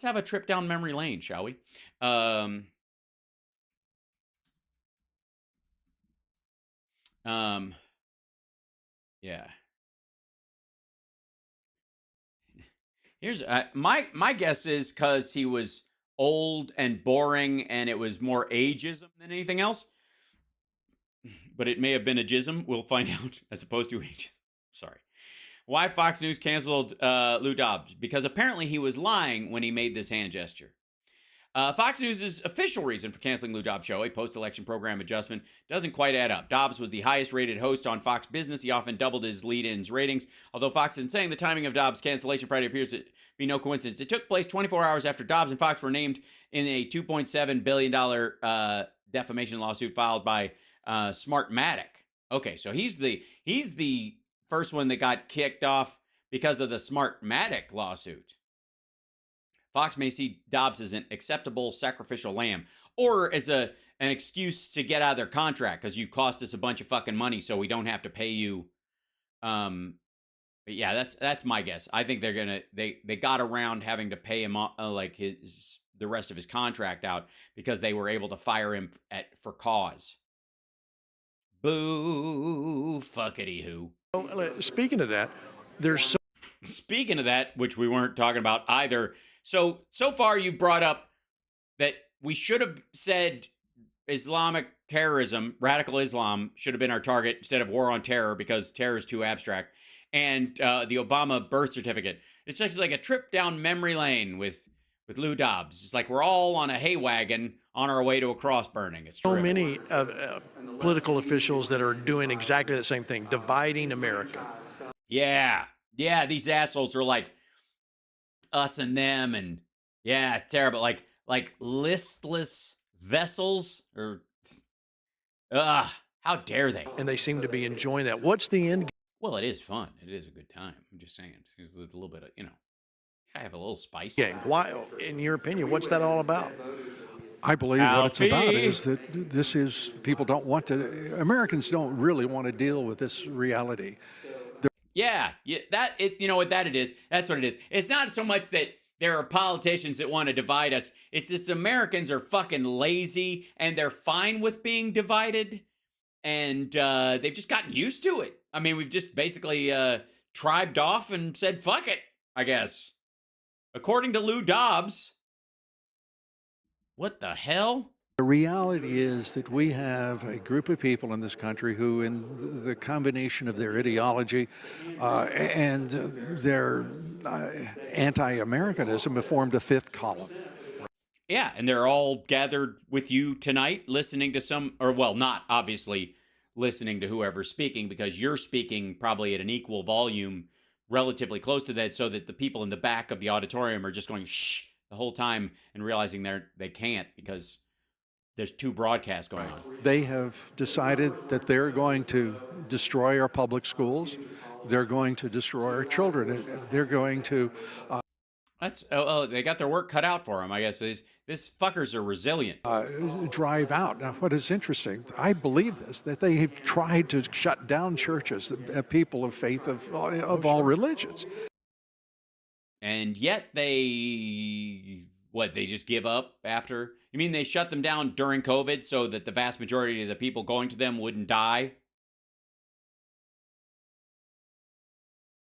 have a trip down memory lane, shall we? Yeah. Here's my guess is because he was old and boring, and it was more ageism than anything else. But it may have been a jism. We'll find out, as opposed to ageism. Sorry. Why Fox News canceled Lou Dobbs? Because apparently he was lying when he made this hand gesture. Fox News' official reason for canceling Lou Dobbs' show, a post-election program adjustment, doesn't quite add up. Dobbs was the highest-rated host on Fox Business. He often doubled his lead-ins ratings. Although Fox isn't saying the timing of Dobbs' cancellation Friday appears to be no coincidence. It took place 24 hours after Dobbs and Fox were named in a $2.7 billion defamation lawsuit filed by Smartmatic. Okay, so he's the first one that got kicked off because of the Smartmatic lawsuit. Fox may see Dobbs as an acceptable sacrificial lamb, or as an excuse to get out of their contract because you cost us a bunch of fucking money, so we don't have to pay you. But yeah, that's my guess. I think they got around having to pay him like the rest of his contract out because they were able to fire him for cause. Boo, fuckity who. speaking of that, Speaking of that, which we weren't talking about either. So far you brought up that we should have said Islamic terrorism, radical Islam should have been our target instead of war on terror because terror is too abstract. And the Obama birth certificate. It's just like a trip down memory lane with Lou Dobbs. It's like we're all on a hay wagon on our way to a cross burning. It's so true. many political officials that are doing exactly the same thing, dividing America. Yeah, these assholes are like us and them, and yeah, terrible. Like listless vessels, or how dare they? And they seem to be enjoying that. What's the end? Well, it is fun. It is a good time. I'm just saying, it's a little bit of, I have a little spice. Game? Why, in your opinion, what's that all about? I believe what it's about Alfie. is that people don't want to, Americans don't really want to deal with this reality. Yeah, you know what that it is. That's what it is. It's not so much that there are politicians that want to divide us. It's just Americans are fucking lazy and they're fine with being divided, and they've just gotten used to it. I mean, we've just basically tribed off and said fuck it, I guess. According to Lou Dobbs. What the hell? The reality is that we have a group of people in this country who, in the combination of their ideology and their anti-Americanism, have formed a fifth column. Yeah, and they're all gathered with you tonight listening to not obviously listening to whoever's speaking, because you're speaking probably at an equal volume, relatively close to that, so that the people in the back of the auditorium are just going shh the whole time and realizing they can't because there's two broadcasts going on. They have decided that they're going to destroy our public schools. They're going to destroy our children. They're going to They got their work cut out for them, I guess. These fuckers are resilient. drive out. Now, what is interesting, I believe this, that they have tried to shut down churches, people of faith of all religions. And yet they just give up after? You mean they shut them down during COVID so that the vast majority of the people going to them wouldn't die?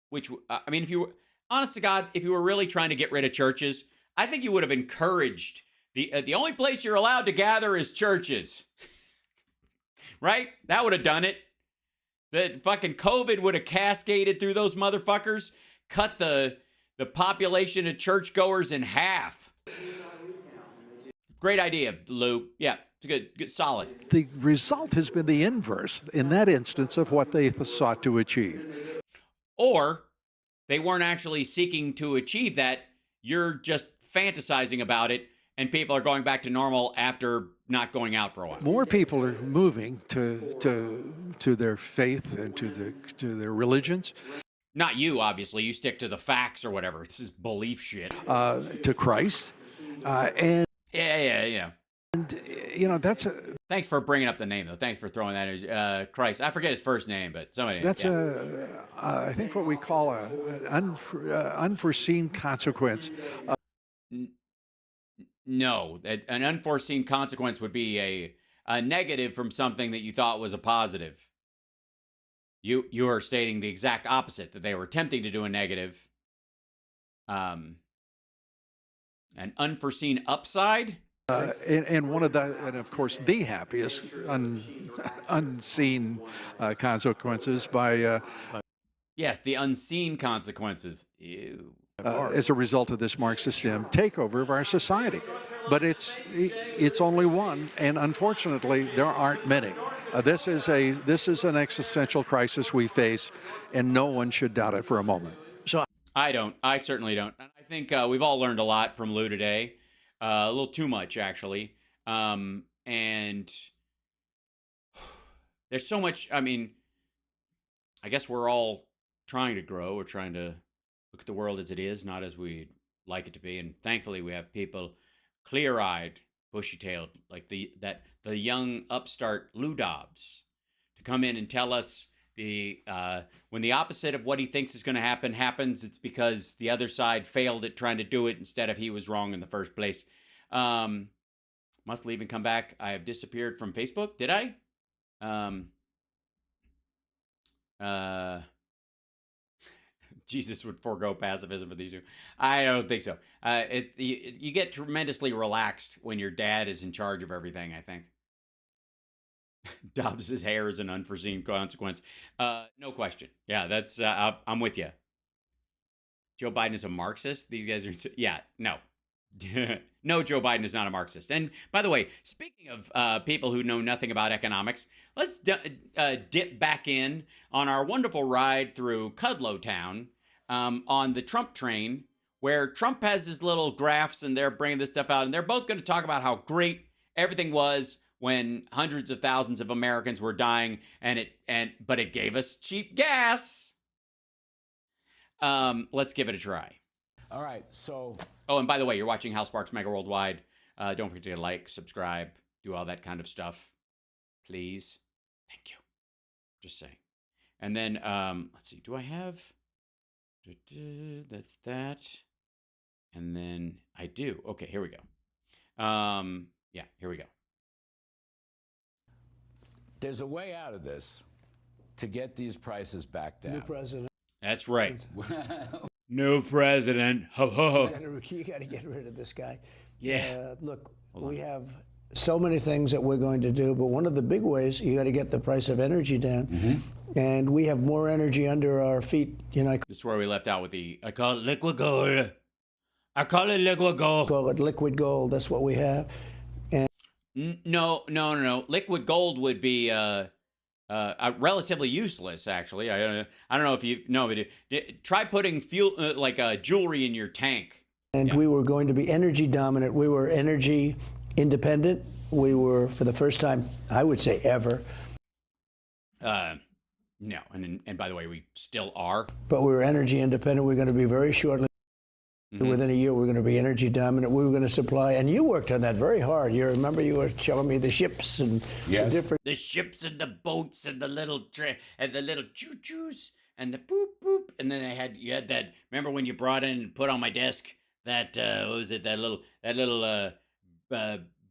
Which, I mean, if you were, honest to God, if you were really trying to get rid of churches, I think you would have encouraged the only place you're allowed to gather is churches. Right? That would have done it. The fucking COVID would have cascaded through those motherfuckers, cut the population of churchgoers in half. Great idea, Lou. Yeah, it's good, solid. The result has been the inverse in that instance of what they sought to achieve. Or they weren't actually seeking to achieve that. You're just fantasizing about it, and people are going back to normal after not going out for a while. More people are moving to their faith and to their religions. Not you, obviously. You stick to the facts or whatever. This is belief shit. To Christ, and Yeah. and that's Thanks for bringing up the name, though. Thanks for throwing that in. Christ. I forget his first name, but somebody. that's I think what we call an unforeseen consequence. No, an unforeseen consequence would be a negative from something that you thought was a positive. You are stating the exact opposite, that they were attempting to do a negative. An unforeseen upside. And one of the, and of course, the happiest unseen consequences by Yes, the unseen consequences. Ew. as a result of this Marxist takeover of our society. But it's only one, and unfortunately, there aren't many. This is an existential crisis we face, and no one should doubt it for a moment. So I don't. I certainly don't. I think we've all learned a lot from Lou today. A little too much, actually. And there's so much. I mean, I guess we're all trying to grow. We're trying to look at the world as it is, not as we'd like it to be. And thankfully, we have people clear-eyed, bushy-tailed, like the young upstart Lou Dobbs, to come in and tell us when the opposite of what he thinks is going to happen happens, it's because the other side failed at trying to do it instead of he was wrong in the first place. Must leave and come back. I have disappeared from Facebook. Did I? Jesus would forego pacifism for these two. I don't think so. You get tremendously relaxed when your dad is in charge of everything, I think. Dobbs's hair is an unforeseen consequence. No question. Yeah, that's I'm with you. Joe Biden is a Marxist. These guys are no. No, Joe Biden is not a Marxist. And by the way, speaking of people who know nothing about economics, let's dip back in on our wonderful ride through Kudlow Town on the Trump train, where Trump has his little graphs and they're bringing this stuff out, and they're both going to talk about how great everything was when hundreds of thousands of Americans were dying, but it gave us cheap gas. Let's give it a try. All right, so... Oh, and by the way, you're watching Hal Sparks Megaworldwide. Don't forget to like, subscribe, do all that kind of stuff. Please. Thank you. Just saying. And then, let's see. Do I have... That's that. And then I do. Okay, here we go. Yeah, here we go. There's a way out of this to get these prices back down. New president. That's right. No president. Ho, ho, ho. You got to get rid of this guy. Yeah. Look, we have so many things that we're going to do, but one of the big ways, you got to get the price of energy down. Mm-hmm. And we have more energy under our feet. You know, this is where we left out with I call it liquid gold. I call it liquid gold. Call it liquid gold. That's what we have. And no. Liquid gold would be relatively useless, actually. I don't know if you know, but try putting fuel like jewelry in your tank. And we were going to be energy dominant. We were energy independent, we were, for the first time, I would say ever. No, and by the way, we still are. But we were energy independent. We're going to be very shortly. Within a year, we're going to be energy dominant. We were going to supply, and you worked on that very hard. You remember you were showing me the ships and the different. The ships and the boats and the little choo-choos and the boop boop, and then you had that. Remember when you brought in and put on my desk that what was it, that little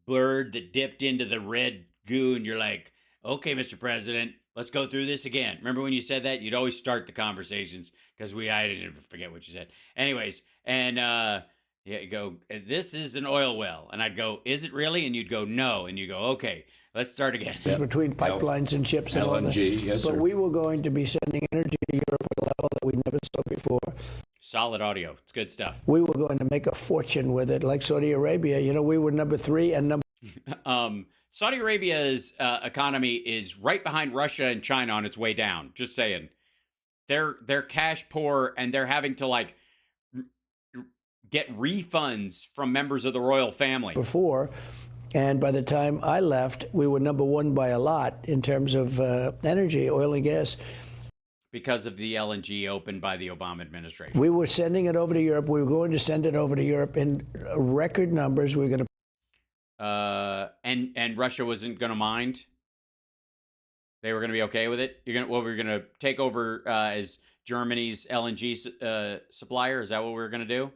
bird that dipped into the red goo, and you're like, okay, Mr. President, let's go through this again. Remember when you said that? You'd always start the conversations because I didn't forget what you said. Anyways, and you go, this is an oil well, and I'd go, is it really? And you'd go, no, and you go, okay, let's start again. Between pipelines and ships and all that. LNG, yes, sir. But we were going to be sending energy to Europe at a level that we never saw before. Solid audio. It's good stuff. We were going to make a fortune with it, like Saudi Arabia. You know, we were number 3 and number. Saudi Arabia's economy is right behind Russia and China on its way down. Just saying. They're cash poor, and they're having to like get refunds from members of the royal family. Before, and by the time I left, we were number 1 by a lot in terms of energy, oil and gas. Because of the LNG opened by the Obama administration. We were sending it over to Europe. We were going to send it over to Europe in record numbers. We were going to. And Russia wasn't going to mind. They were going to be okay with it. We're going to take over as Germany's LNG supplier. Is that what we were going to do?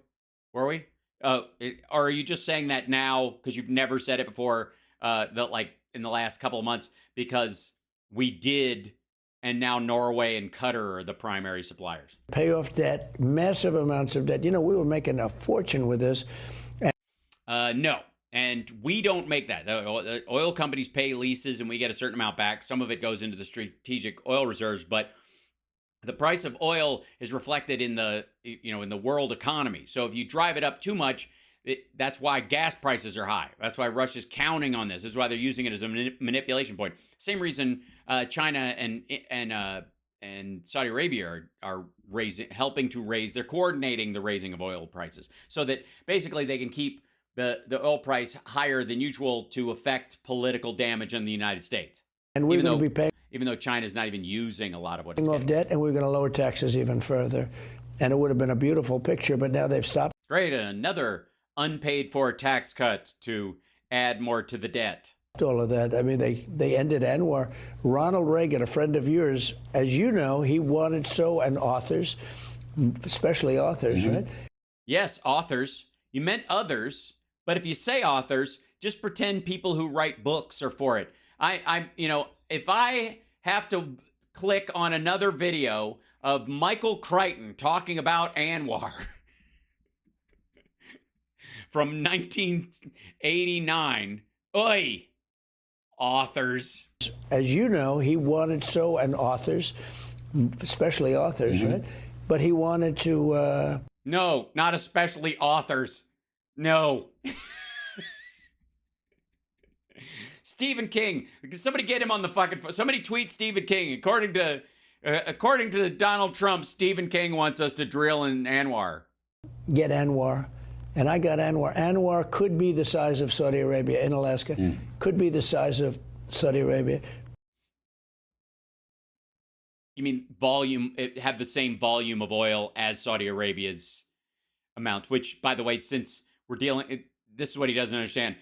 Were we? Or are you just saying that now because you've never said it before? Like in the last couple of months, because we did, and now Norway and Qatar are the primary suppliers. Pay off debt, massive amounts of debt. You know, we were making a fortune with this. No. And we don't make that. The oil companies pay leases, and we get a certain amount back. Some of it goes into the strategic oil reserves, but the price of oil is reflected in the world economy. So if you drive it up too much, that's why gas prices are high. That's why Russia's counting on this. This is why they're using it as a manipulation point. Same reason China and Saudi Arabia are helping to raise. They're coordinating the raising of oil prices so that basically they can keep the oil price higher than usual to affect political damage in the United States. And we're going to be paying. Even though China's not even using a lot of what it's off getting. Debt, and we're going to lower taxes even further. And it would have been a beautiful picture, but now they've stopped. Great, another unpaid for tax cut to add more to the debt. All of that. I mean, they ended Anwar. Ronald Reagan, a friend of yours, as you know, he wanted and authors, especially authors, right? Yes, authors. You meant others. But if you say authors, just pretend people who write books are for it. If I have to click on another video of Michael Crichton talking about Anwar from 1989, oi, authors. As you know, he wanted and authors, especially authors, right? But he wanted to. No, not especially authors. No. Stephen King. Somebody get him on the fucking phone. Somebody tweet Stephen King. According to Donald Trump, Stephen King wants us to drill in Anwar. Get Anwar. And I got Anwar. Anwar could be the size of Saudi Arabia in Alaska. Could be the size of Saudi Arabia. You mean volume, have the same volume of oil as Saudi Arabia's amount, which, by the way, since we're dealing, this is what he doesn't understand.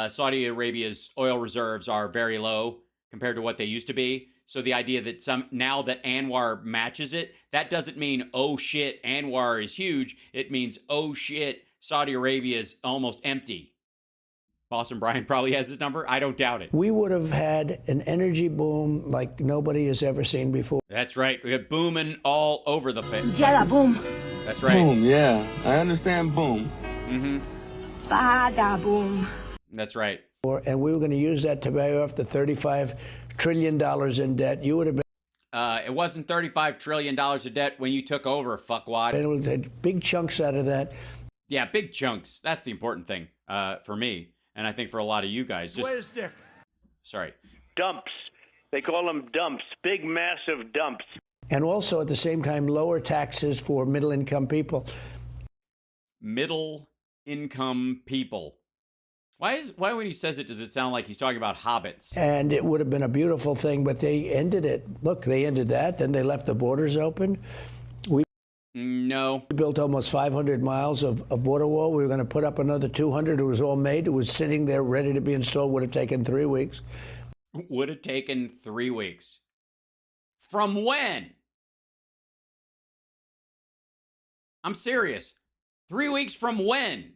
Saudi Arabia's oil reserves are very low compared to what they used to be. So the idea that now that Anwar matches it, that doesn't mean, oh shit, Anwar is huge. It means, oh shit, Saudi Arabia is almost empty. Boston Brian probably has his number. I don't doubt it. We would have had an energy boom like nobody has ever seen before. That's right. We had booming all over the place. Yeah, boom. That's right. Boom, yeah. I understand boom. Bada boom. That's right. And we were going to use that to pay off the $35 trillion in debt. You would have been. It wasn't $35 trillion of debt when you took over, fuckwad. It was big chunks out of that. Yeah, big chunks. That's the important thing for me. And I think for a lot of you guys. Where's Dick? Sorry. Dumps. They call them dumps. Big, massive dumps. And also at the same time, lower taxes for middle-income people. Middle-income people. Why when he says it does it sound like he's talking about hobbits? And it would have been a beautiful thing, but they ended it. Look, they ended that. Then they left the borders open. No. We built almost 500 miles of border wall. We were going to put up another 200. It was all made. It was sitting there ready to be installed. Would have taken 3 weeks. Would have taken 3 weeks. From when? I'm serious. 3 weeks from when?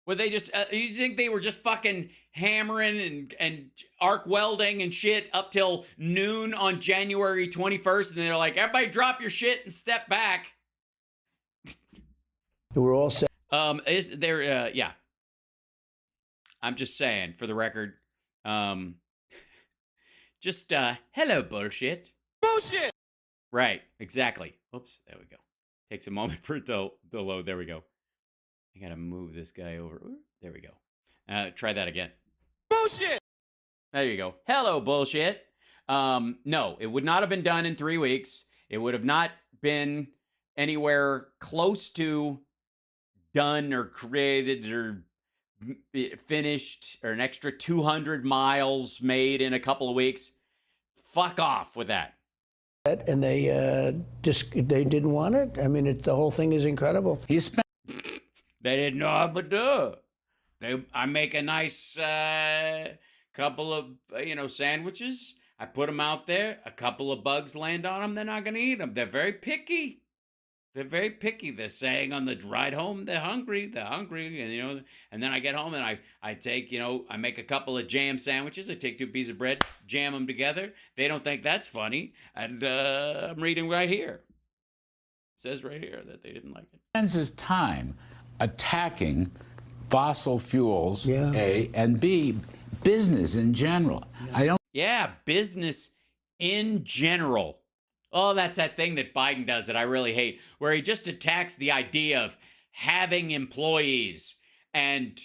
Were they just, you think they were just fucking hammering and arc welding and shit up till noon on January 21st? And they're like, everybody drop your shit and step back. We're all set. Is there, yeah. I'm just saying, for the record, just, hello, bullshit. Bullshit! Right, exactly. Oops, there we go. Takes a moment for it to load. There we go. I gotta move this guy over. Ooh, there we go. Try that again. Bullshit! There you go. Hello, bullshit. No, it would not have been done in 3 weeks. It would have not been anywhere close to done or created or finished or an extra 200 miles made in a couple of weeks. Fuck off with that. And they they didn't want it. I mean, the whole thing is incredible. They didn't know how to do it. I make a nice couple of sandwiches. I put them out there. A couple of bugs land on them. They're not gonna eat them. They're very picky. They're very picky. They're saying on the ride home they're hungry. They're hungry, and then I get home and I take I make a couple of jam sandwiches. I take 2 pieces of bread, jam them together. They don't think that's funny, and I'm reading right here. It says right here that they didn't like it. Spends his time attacking fossil fuels, A, and B, business in general. Yeah, business in general. Oh, that's that thing that Biden does that I really hate, where he just attacks the idea of having employees and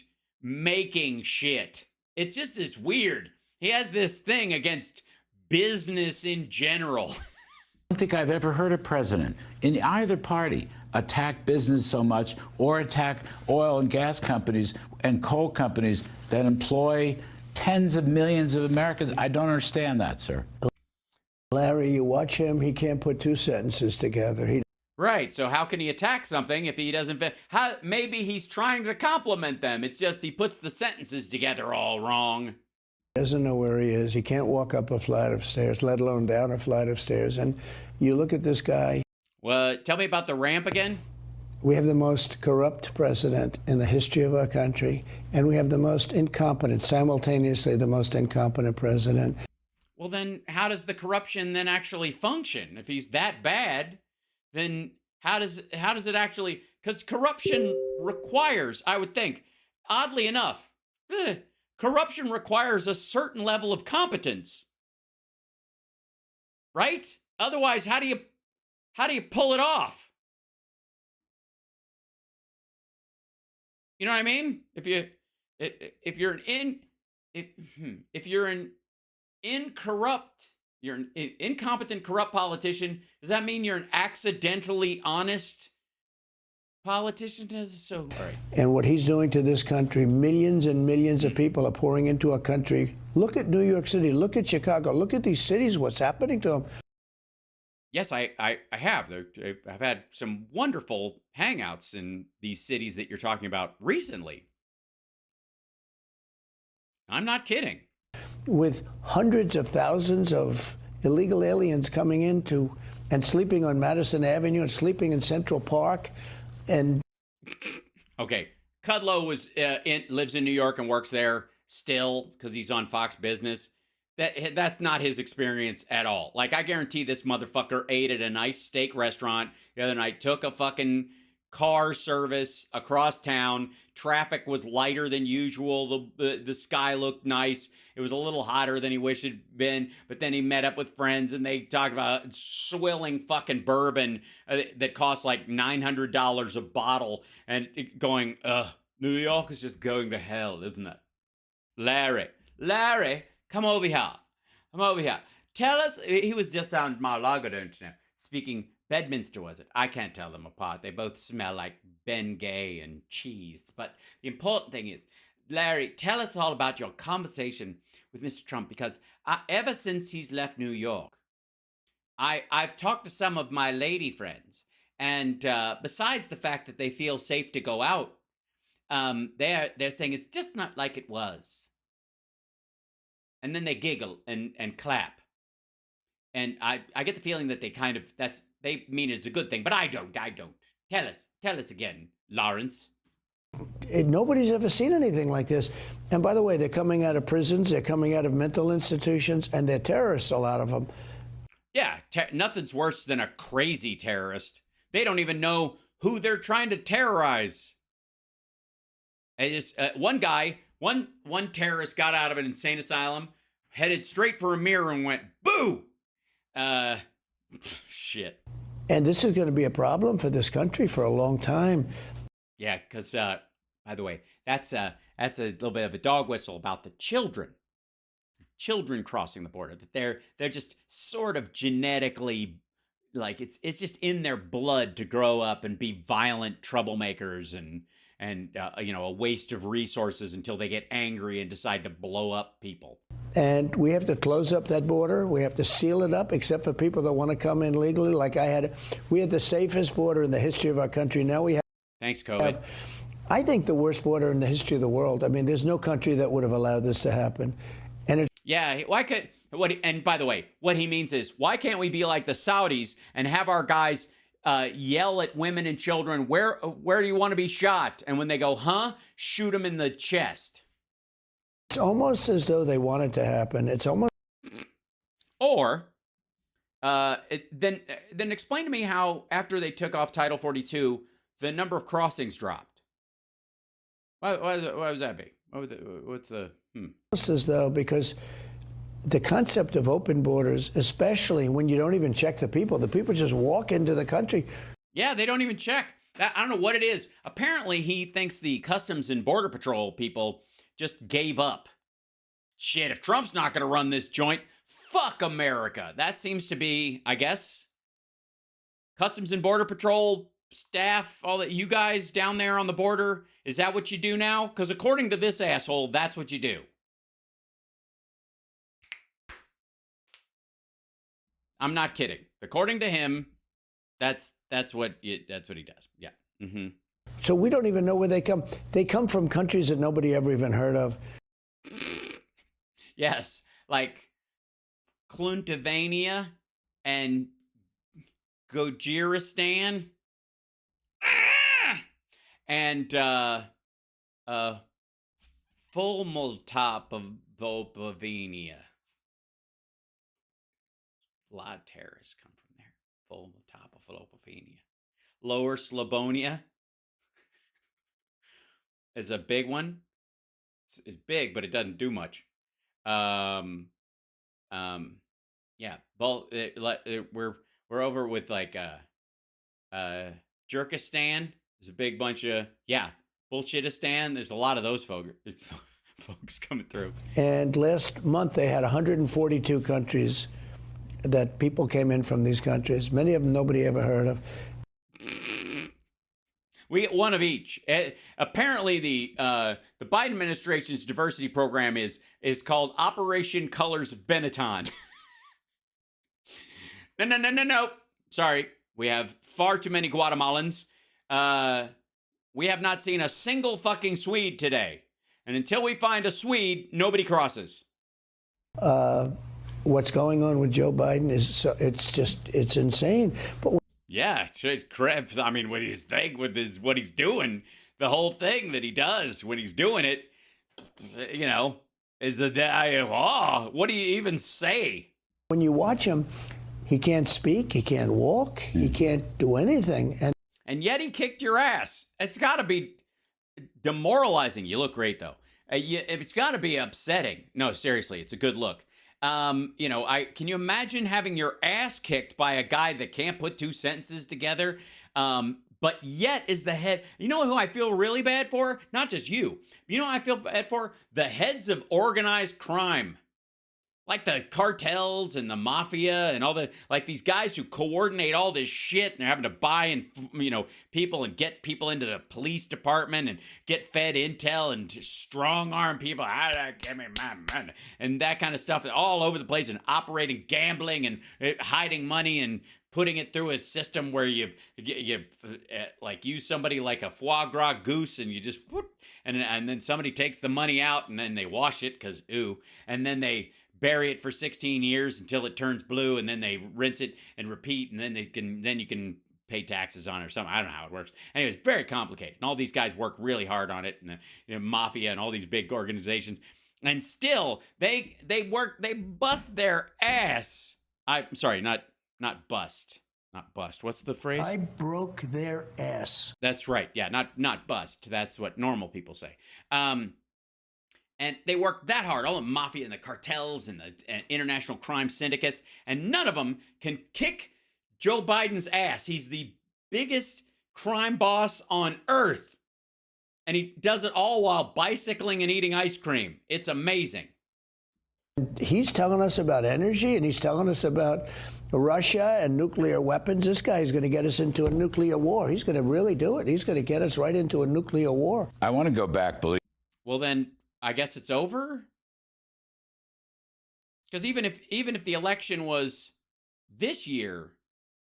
making shit. It's just this weird. He has this thing against business in general. I don't think I've ever heard a president in either party attack business so much or attack oil and gas companies and coal companies that employ tens of millions of Americans. I don't understand that, sir. Larry, you watch him, he can't put 2 sentences together. Right, so how can he attack something if he doesn't fit? Maybe he's trying to compliment them. It's just he puts the sentences together all wrong. He doesn't know where he is. He can't walk up a flight of stairs, let alone down a flight of stairs. And you look at this guy. Well, tell me about the ramp again. We have the most corrupt president in the history of our country, and we have the most incompetent, simultaneously the most incompetent president. Well, then how does the corruption then actually function? If he's that bad, then how does it actually? Because corruption requires, I would think, oddly enough, corruption requires a certain level of competence, right? Otherwise, how do you pull it off? You know what I mean? If you're an incompetent, corrupt politician, does that mean you're an accidentally honest politician? All right. And what he's doing to this country, millions and millions of people are pouring into our country. Look at New York City. Look at Chicago. Look at these cities, what's happening to them. Yes, I have. I've had some wonderful hangouts in these cities that you're talking about recently. I'm not kidding. With hundreds of thousands of illegal aliens coming into and sleeping on Madison Avenue and sleeping in Central Park. And okay, Kudlow lives in New York and works there still because he's on Fox Business. That's not his experience at all. Like, I guarantee this motherfucker ate at a nice steak restaurant the other night, took a fucking car service across town. Traffic was lighter than usual. The sky looked nice. It was a little hotter than he wished it'd been. But then he met up with friends and they talked about swilling fucking bourbon that costs like $900 a bottle, and going, New York is just going to hell, isn't it? Larry, come over here. Come over here. Tell us, he was just on Mar-a-Lago, don't you know? Speaking Bedminster, was it? I can't tell them apart. They both smell like Ben Gay and cheese. But the important thing is, Larry, tell us all about your conversation with Mr. Trump, because ever since he's left New York, I've talked to some of my lady friends, and besides the fact that they feel safe to go out, they're saying it's just not like it was. And then they giggle and clap. And I get the feeling that they mean it's a good thing, but I don't. Tell us again, Lawrence. Nobody's ever seen anything like this. And by the way, they're coming out of prisons, they're coming out of mental institutions, and they're terrorists, a lot of them. Yeah, nothing's worse than a crazy terrorist. They don't even know who they're trying to terrorize. And just one terrorist got out of an insane asylum, headed straight for a mirror and went, boo! Shit. And this is going to be a problem for this country for a long time. Yeah, because, by the way, that's a little bit of a dog whistle about the children crossing the border, that they're just sort of genetically, like, it's just in their blood to grow up and be violent troublemakers and a waste of resources until they get angry and decide to blow up people. And we have to close up that border. We have to seal it up, except for people that want to come in legally. We had the safest border in the history of our country. Now we have. Thanks, COVID. I think the worst border in the history of the world. I mean, there's no country that would have allowed this to happen. Yeah, and by the way, what he means is, why can't we be like the Saudis and have our guys yell at women and children, where do you want to be shot? And when they go, shoot them in the chest. It's almost as though they want it to happen. It's almost. Or, then explain to me how, after they took off Title 42, the number of crossings dropped. Why was that big? What's the... Almost as though, because the concept of open borders, especially when you don't even check the people just walk into the country. Yeah, they don't even check. I don't know what it is. Apparently, he thinks the Customs and Border Patrol people just gave up. Shit, if Trump's not going to run this joint, fuck America. That seems to be, I guess, Customs and Border Patrol staff, all that, you guys down there on the border, is that what you do now? Because according to this asshole, that's what you do. I'm not kidding. According to him, that's what he does. Yeah. Mm-hmm. So we don't even know where they come. They come from countries that nobody ever even heard of. Yes, like Kluntavania and Gojiristan. And Fulmultop of Volpovenia. A lot of terrorists come from there. Fulmultop of Volpovenia. Lower Slavonia is a big one. It's big, but it doesn't do much. Yeah. We're over with like Jerkistan. There's a big bunch of, bullshitistan. There's a lot of those folks coming through. And last month they had 142 countries that people came in from these countries. Many of them nobody ever heard of. We get one of each. Apparently, the Biden administration's diversity program is called Operation Colors of Benetton. No. Sorry, we have far too many Guatemalans. We have not seen a single fucking Swede today. And until we find a Swede, nobody crosses. What's going on with Joe Biden it's insane. But yeah, it's crap. I mean, what he's doing, the whole thing that he does when he's doing it, is what do you even say? When you watch him, he can't speak, he can't walk, he can't do anything. And yet he kicked your ass. It's got to be demoralizing. You look great, though. It's got to be upsetting. No, seriously, it's a good look. Can you imagine having your ass kicked by a guy that can't put two sentences together, but yet is the head? You know who I feel really bad for? Not just you. You know who I feel bad for? The heads of organized crime. like the cartels and the mafia and all the, like these guys who coordinate all this shit, and they're having to buy and, you know, people and get people into the police department and get fed intel and strong arm people. Give me my money and that kind of stuff all over the place, and operating gambling and hiding money and putting it through a system where you like use somebody like a foie gras goose, and you just and then somebody takes the money out and then they wash it because and then they bury it for 16 years until it turns blue, and then they rinse it and repeat, and then you can pay taxes on it or something. I don't know how it works. Anyway, it's very complicated, and all these guys work really hard on it, and the mafia and all these big organizations, and still they bust their ass. I'm sorry, not bust. Not bust. What's the phrase? I broke their ass. That's right. Yeah, not bust. That's what normal people say. And they work that hard, all the mafia and the cartels and the international crime syndicates, and none of them can kick Joe Biden's ass. He's the biggest crime boss on earth, and he does it all while bicycling and eating ice cream. It's amazing. He's telling us about energy, and he's telling us about Russia and nuclear weapons. This guy is going to get us into a nuclear war. He's going to really do it. He's going to get us right into a nuclear war. I want to go back, Well, then I guess it's over? Because even if the election was this year,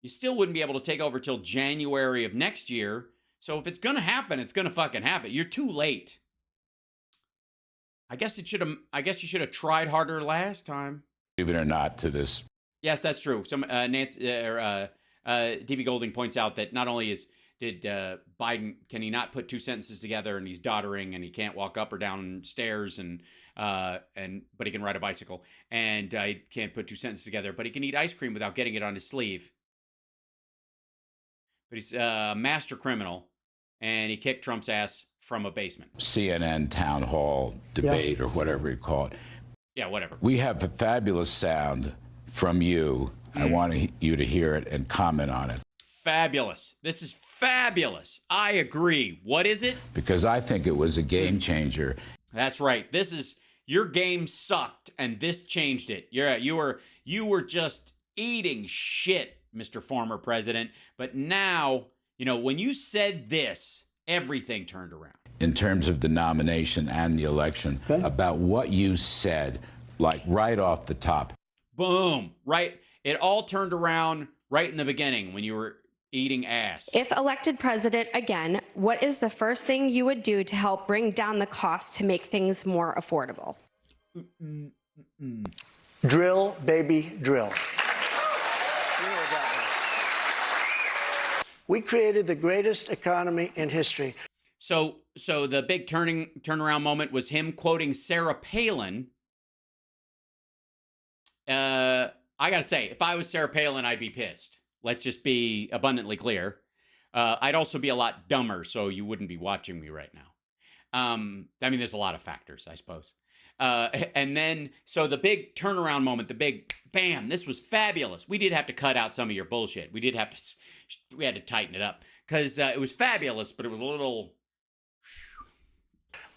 you still wouldn't be able to take over till January of next year. So if it's going to happen, it's going to fucking happen. You're too late. I guess you should have tried harder last time. believe it or not, to this. Yes, that's true. Some DB Golding points out that not only did Biden, can he not put two sentences together, and he's doddering and he can't walk up or down stairs, but he can ride a bicycle, and he can't put two sentences together, but he can eat ice cream without getting it on his sleeve. But he's a master criminal, and he kicked Trump's ass from a basement. CNN town hall debate, or whatever you call it. Yeah, whatever. We have a fabulous sound from you. I want you to hear it and comment on it. Fabulous. This is fabulous. I agree. What is it? Because I think it was a game changer. That's right. Your game sucked, and this changed it. You were just eating shit, Mr. Former President. But now, when you said this, everything turned around. In terms of the nomination and the election, about what you said, like right off the top. Boom. Right. It all turned around right in the beginning when you were eating ass. If elected president again, what is the first thing you would do to help bring down the cost to make things more affordable? Drill, baby, drill. We created the greatest economy in history. So the big turnaround moment was him quoting Sarah Palin. I gotta say, if I was Sarah Palin, I'd be pissed. Let's just be abundantly clear. I'd also be a lot dumber, so you wouldn't be watching me right now. There's a lot of factors, I suppose. And then, so the big turnaround moment, the big bam, this was fabulous. We did have to cut out some of your bullshit. We had to tighten it up because it was fabulous, but it was a little.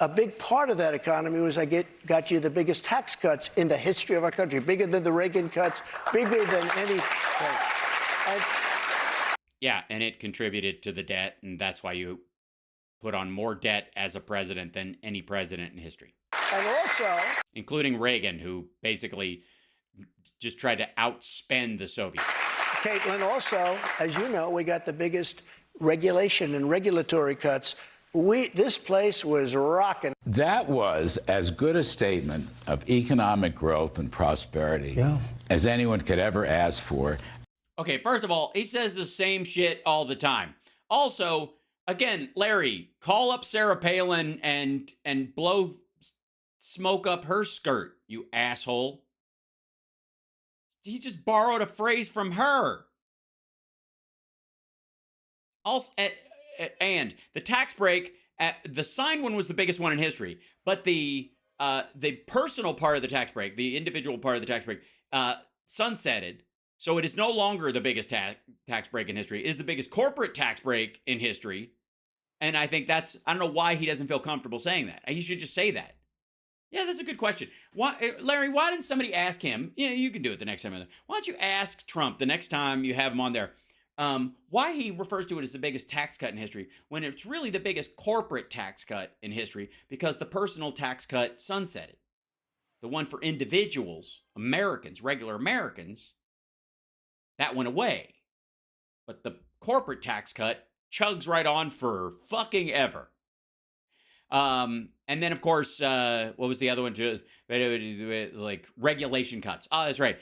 A big part of that economy was got you the biggest tax cuts in the history of our country, bigger than the Reagan cuts, bigger than any. Yeah, and it contributed to the debt, and that's why you put on more debt as a president than any president in history. And also, including Reagan, who basically just tried to outspend the Soviets. Caitlin, also, as you know, we got the biggest regulation and regulatory cuts. This place was rocking. That was as good a statement of economic growth and prosperity as anyone could ever ask for. Okay, first of all, he says the same shit all the time. Also, again, Larry, call up Sarah Palin and blow smoke up her skirt, you asshole. He just borrowed a phrase from her. Also, and the tax break, the signed one was the biggest one in history, but the personal part of the tax break, the individual part of the tax break, sunsetted. So it is no longer the biggest tax break in history. It is the biggest corporate tax break in history. And I think I don't know why he doesn't feel comfortable saying that. He should just say that. Yeah, that's a good question. Larry, why didn't somebody ask him? You can do it the next time. Why don't you ask Trump the next time you have him on there why he refers to it as the biggest tax cut in history when it's really the biggest corporate tax cut in history because the personal tax cut sunsetted. The one for individuals, Americans, regular Americans, that went away. But the corporate tax cut chugs right on for fucking ever. And then, of course, what was the other one? Like regulation cuts. Oh, that's right.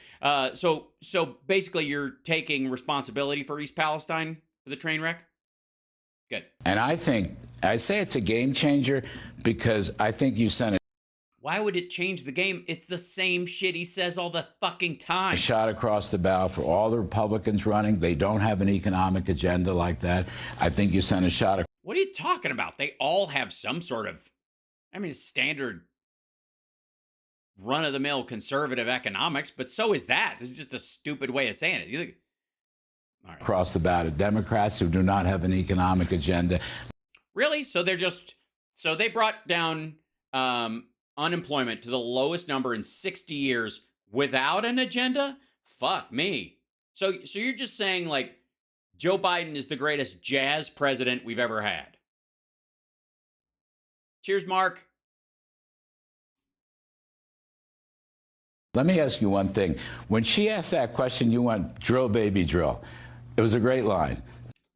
So basically, you're taking responsibility for East Palestine for the train wreck. Good. And I say it's a game changer because I think you sent Why would it change the game? It's the same shit he says all the fucking time. a shot across the bow for all the Republicans running. They don't have an economic agenda like that. I think you sent a shot. What are you talking about? They all have some sort of, standard run-of-the-mill conservative economics, but so is that. This is just a stupid way of saying it. You think, all right. Across the bow to Democrats who do not have an economic agenda. Really? So they brought down unemployment to the lowest number in 60 years without an agenda? Fuck me. So you're just saying, like, Joe Biden is the greatest jazz president we've ever had. Cheers, Mark. Let me ask you one thing. When she asked that question, you went, drill, baby, drill. It was a great line.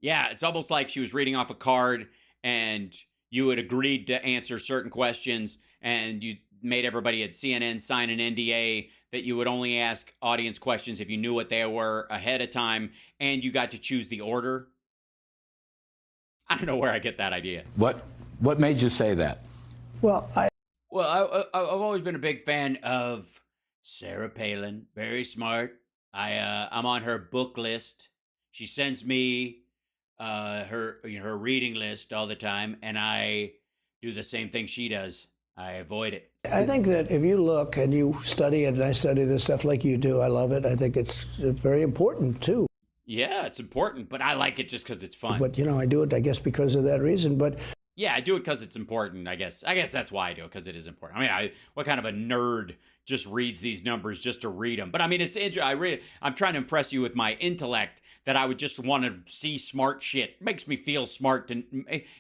Yeah, it's almost like she was reading off a card and you had agreed to answer certain questions and you made everybody at CNN sign an NDA that you would only ask audience questions if you knew what they were ahead of time and you got to choose the order. I don't know where I get that idea. What made you say that? Well, I've always been a big fan of Sarah Palin, very smart. I'm on her book list. She sends me her reading list all the time, and I do the same thing she does. I avoid it. I think that if you look and you study it, and I study this stuff like you do, I love it. I think it's very important, too. Yeah, it's important, but I like it just because it's fun. But, I do it, I guess, because of that reason. But yeah, I do it because it's important, I guess. I guess that's why I do it, because it is important. What kind of a nerd just reads these numbers just to read them? But it's interesting. I'm trying to impress you with my intellect that I would just want to see smart shit. It makes me feel smart. You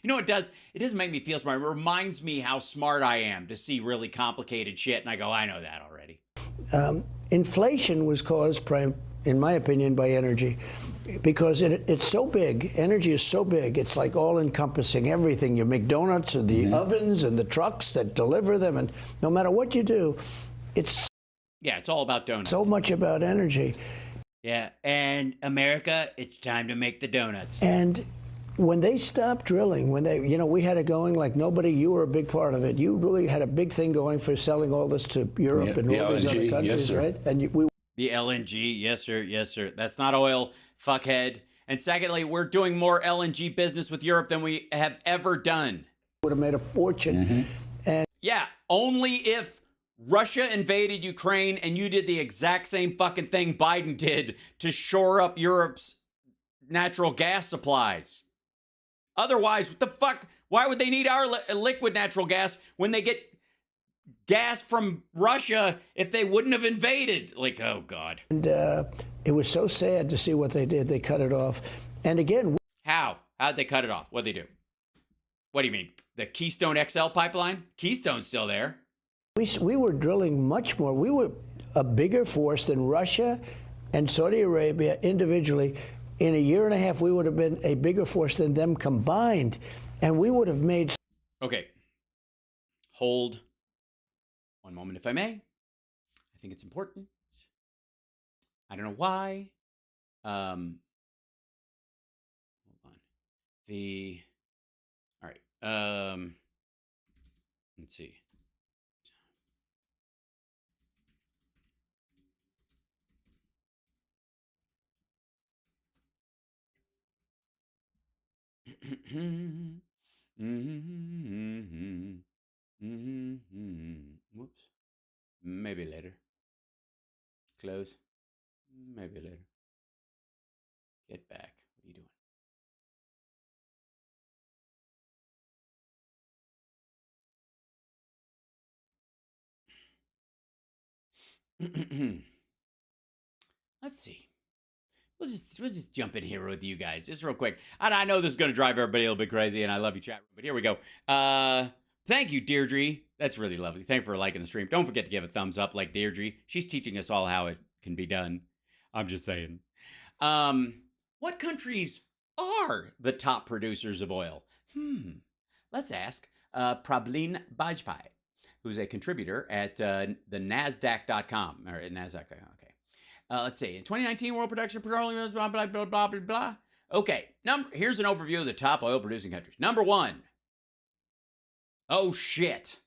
know what it does? It doesn't make me feel smart. It reminds me how smart I am to see really complicated shit. And I go, I know that already. Inflation was caused, in my opinion, by energy. Because it's so big, energy is so big, it's like all-encompassing everything. You make donuts and the ovens and the trucks that deliver them, and no matter what you do, it's all about donuts. So much about energy. Yeah, and America, it's time to make the donuts. And when they stopped drilling, when they, we had it going like nobody, you were a big part of it. You really had a big thing going for selling all this to Europe and all these other countries, right? And the LNG, yes, sir, yes, sir. That's not oil, fuckhead. And secondly, we're doing more LNG business with Europe than we have ever done. Would have made a fortune. And yeah, only if Russia invaded Ukraine and you did the exact same fucking thing Biden did to shore up Europe's natural gas supplies. Otherwise, what the fuck? Why would they need our liquid natural gas when they get gas from Russia if they wouldn't have invaded? Like, oh, God. And it was so sad to see what they did. They cut it off. And again... How? How'd they cut it off? What'd they do? What do you mean? The Keystone XL pipeline? Keystone's still there. We were drilling much more. We were a bigger force than Russia and Saudi Arabia individually. In a year and a half, we would have been a bigger force than them combined. And we would have made... Okay. Hold one moment, if I may. I think it's important. I don't know why. Hold on. All right. Let's see. Whoops. Maybe later. Close. Maybe later. Get back. What are you doing? Let's see. We'll just jump in here with you guys just real quick. I know this is going to drive everybody a little bit crazy, and I love you, chat room, but here we go. Thank you, Deirdre. That's really lovely. Thank you for liking the stream. Don't forget to give a thumbs up like Deirdre. She's teaching us all how it can be done. I'm just saying. What countries are the top producers of oil? Let's ask Prablin Bajpai, who's a contributor at the NASDAQ.com, or at NASDAQ.com. Okay. Let's see. In 2019, world production of petroleum, blah, blah, blah, blah, blah, blah. Okay. Here's an overview of the top oil producing countries. Number 1. Oh, shit.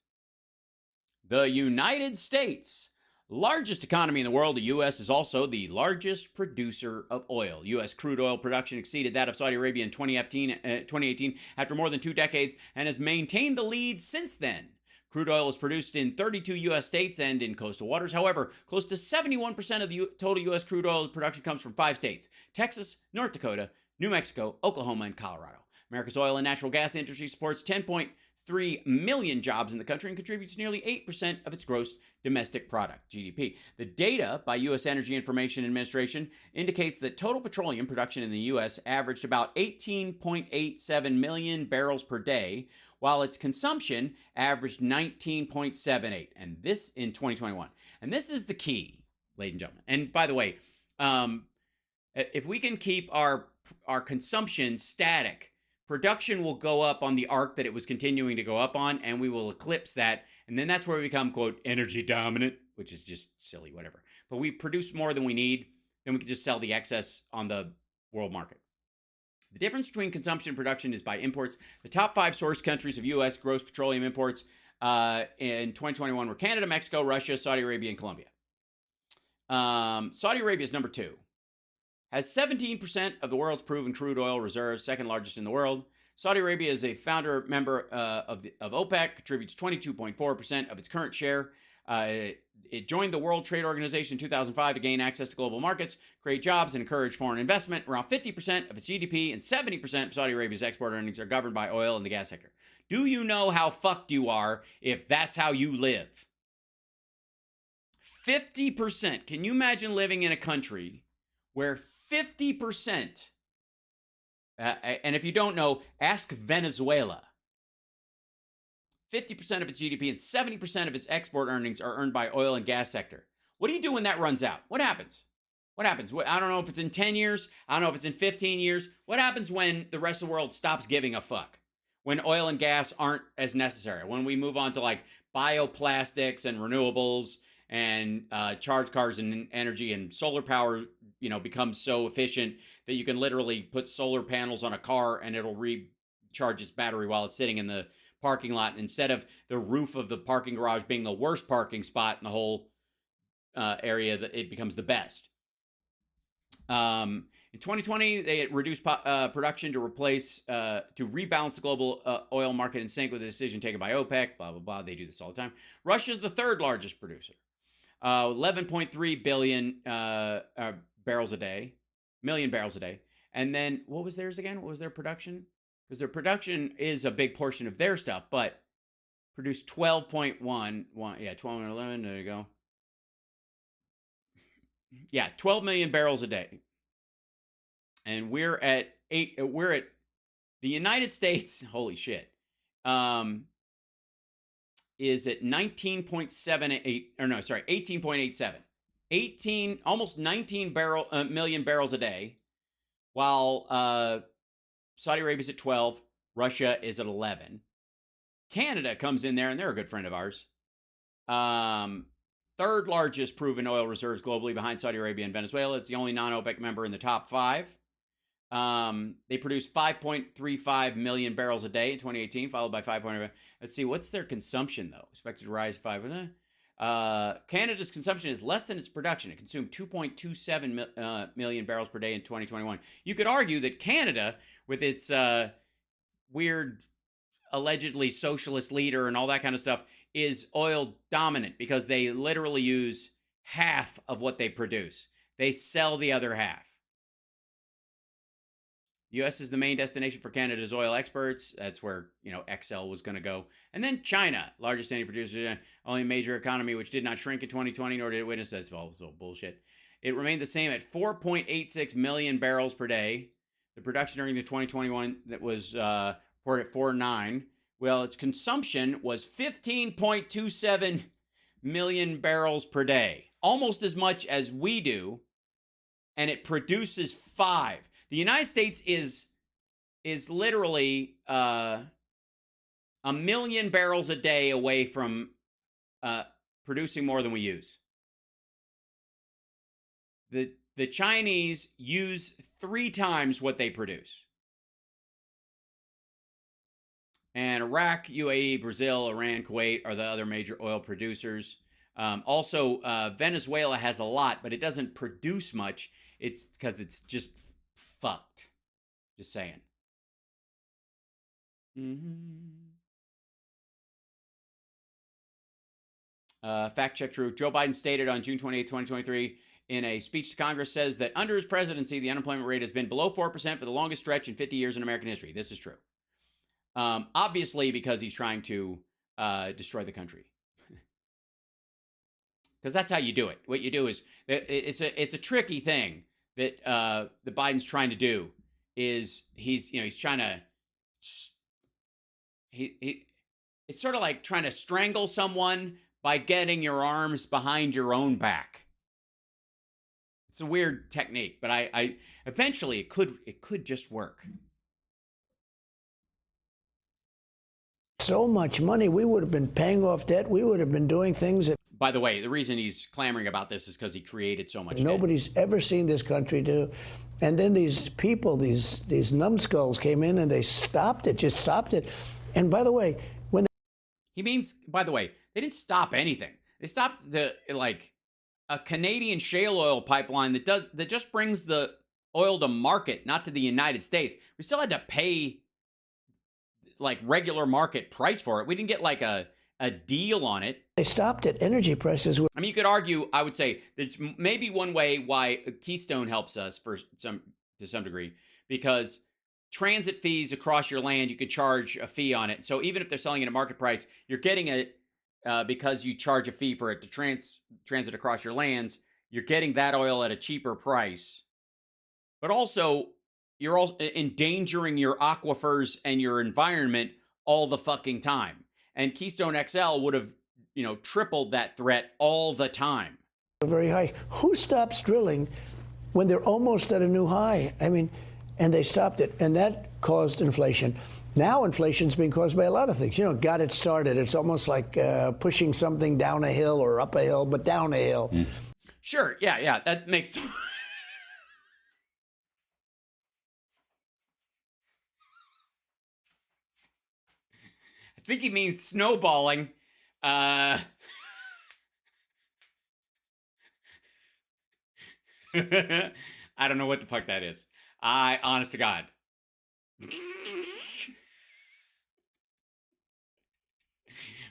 The United States. Largest economy in the world, the U.S. is also the largest producer of oil. U.S. crude oil production exceeded that of Saudi Arabia in 2018 after more than 2 decades and has maintained the lead since then. Crude oil is produced in 32 U.S. states and in coastal waters. However, close to 71% of the total U.S. crude oil production comes from 5 states: Texas, North Dakota, New Mexico, Oklahoma, and Colorado. America's oil and natural gas industry supports 10.3 million jobs in the country and contributes nearly 8% of its gross domestic product, GDP. The data by U.S. Energy Information Administration indicates that total petroleum production in the U.S. averaged about 18.87 million barrels per day, while its consumption averaged 19.78, and this in 2021. And this is the key, ladies and gentlemen. And by the way, if we can keep our consumption static, production will go up on the arc that it was continuing to go up on, and we will eclipse that. And then that's where we become, quote, energy dominant, which is just silly, whatever. But we produce more than we need, then we can just sell the excess on the world market. The difference between consumption and production is by imports. The top 5 source countries of U.S. gross petroleum imports in 2021 were Canada, Mexico, Russia, Saudi Arabia, and Colombia. Saudi Arabia is number 2. Has 17% of the world's proven crude oil reserves, second largest in the world. Saudi Arabia is a founder member of OPEC, contributes 22.4% of its current share. It joined the World Trade Organization in 2005 to gain access to global markets, create jobs, and encourage foreign investment. Around 50% of its GDP and 70% of Saudi Arabia's export earnings are governed by oil and the gas sector. Do you know how fucked you are if that's how you live? 50%. Can you imagine living in a country where 50%, and if you don't know, ask Venezuela, 50% of its GDP and 70% of its export earnings are earned by oil and gas sector. What do you do when that runs out? What happens? What happens? I don't know if it's in 10 years. I don't know if it's in 15 years. What happens when the rest of the world stops giving a fuck? When oil and gas aren't as necessary? When we move on to like bioplastics and renewables and charge cars and energy, and solar power, becomes so efficient that you can literally put solar panels on a car and it'll recharge its battery while it's sitting in the parking lot, instead of the roof of the parking garage being the worst parking spot in the whole area, that it becomes the best. In 2020, they reduced production to rebalance the global oil market in sync with a decision taken by OPEC. Blah blah blah. They do this all the time. Russia's the 3rd largest producer, 11.3 billion barrels a day, million barrels a day. And then what was theirs again? What was their production? Because their production is a big portion of their stuff, but produced 12.1, yeah, 12 and 11, there you go. Yeah, 12 million barrels a day. And we're at the United States, holy shit, is at 18.87. Almost 19 million barrels a day, while Saudi Arabia's at 12, Russia is at 11. Canada comes in there, and they're a good friend of ours. 3rd largest proven oil reserves globally, behind Saudi Arabia and Venezuela. It's the only non-OPEC member in the top 5. They produced 5.35 million barrels a day in 2018, followed by 5. Let's see, what's their consumption, though? Expected to rise 5. Canada's consumption is less than its production. It consumed 2.27 million barrels per day in 2021. You could argue that Canada, with its weird, allegedly socialist leader and all that kind of stuff, is oil dominant because they literally use half of what they produce. They sell the other half. The U.S. is the main destination for Canada's oil exports. That's where, XL was going to go. And then China, largest energy producer, only major economy which did not shrink in 2020, nor did it witness that's also bullshit. It remained the same at 4.86 million barrels per day. The production during the 2021 that was reported at 4.9. Well, its consumption was 15.27 million barrels per day, almost as much as we do, and it produces 5. The United States is literally 1 million barrels a day away from producing more than we use. The Chinese use 3 times what they produce. And Iraq, UAE, Brazil, Iran, Kuwait are the other major oil producers. Also, Venezuela has a lot, but it doesn't produce much. It's because it's just fucked. Just saying. Fact check true. Joe Biden stated on June 28, 2023, in a speech to Congress, says that under his presidency, the unemployment rate has been below 4% for the longest stretch in 50 years in American history. This is true. Obviously, because he's trying to destroy the country. Because that's how you do it. What you do is, it's a tricky thing that the Biden's trying to do. Is he's trying to it's sort of like trying to strangle someone by getting your arms behind your own back. It's a weird technique, but I eventually it could just work. So much money, we would have been paying off debt. We would have been doing things that. By the way, the reason he's clamoring about this is because he created so much nobody's debt. ever seen this country do. And then these people, these numbskulls came in and they stopped it, just stopped it. And by the way, when he means, by the way, they didn't stop anything. They stopped a Canadian shale oil pipeline that just brings the oil to market, not to the United States. We still had to pay regular market price for it. We didn't get a deal on it. They stopped it. Energy prices were. I mean, you could argue, I would say, there's maybe one way why Keystone helps us to some degree, because transit fees across your land, you could charge a fee on it. So even if they're selling it at market price, you're getting it because you charge a fee for it to transit across your lands. You're getting that oil at a cheaper price. But also, you're also endangering your aquifers and your environment all the fucking time. And Keystone XL would have, tripled that threat all the time. Very high. Who stops drilling when they're almost at a new high? I mean, and they stopped it, and that caused inflation. Now inflation's being caused by a lot of things. Got it started. It's almost like pushing something down a hill or up a hill, but down a hill. Sure. Yeah. That makes. I think he means snowballing. I don't know what the fuck that is. Honest to God.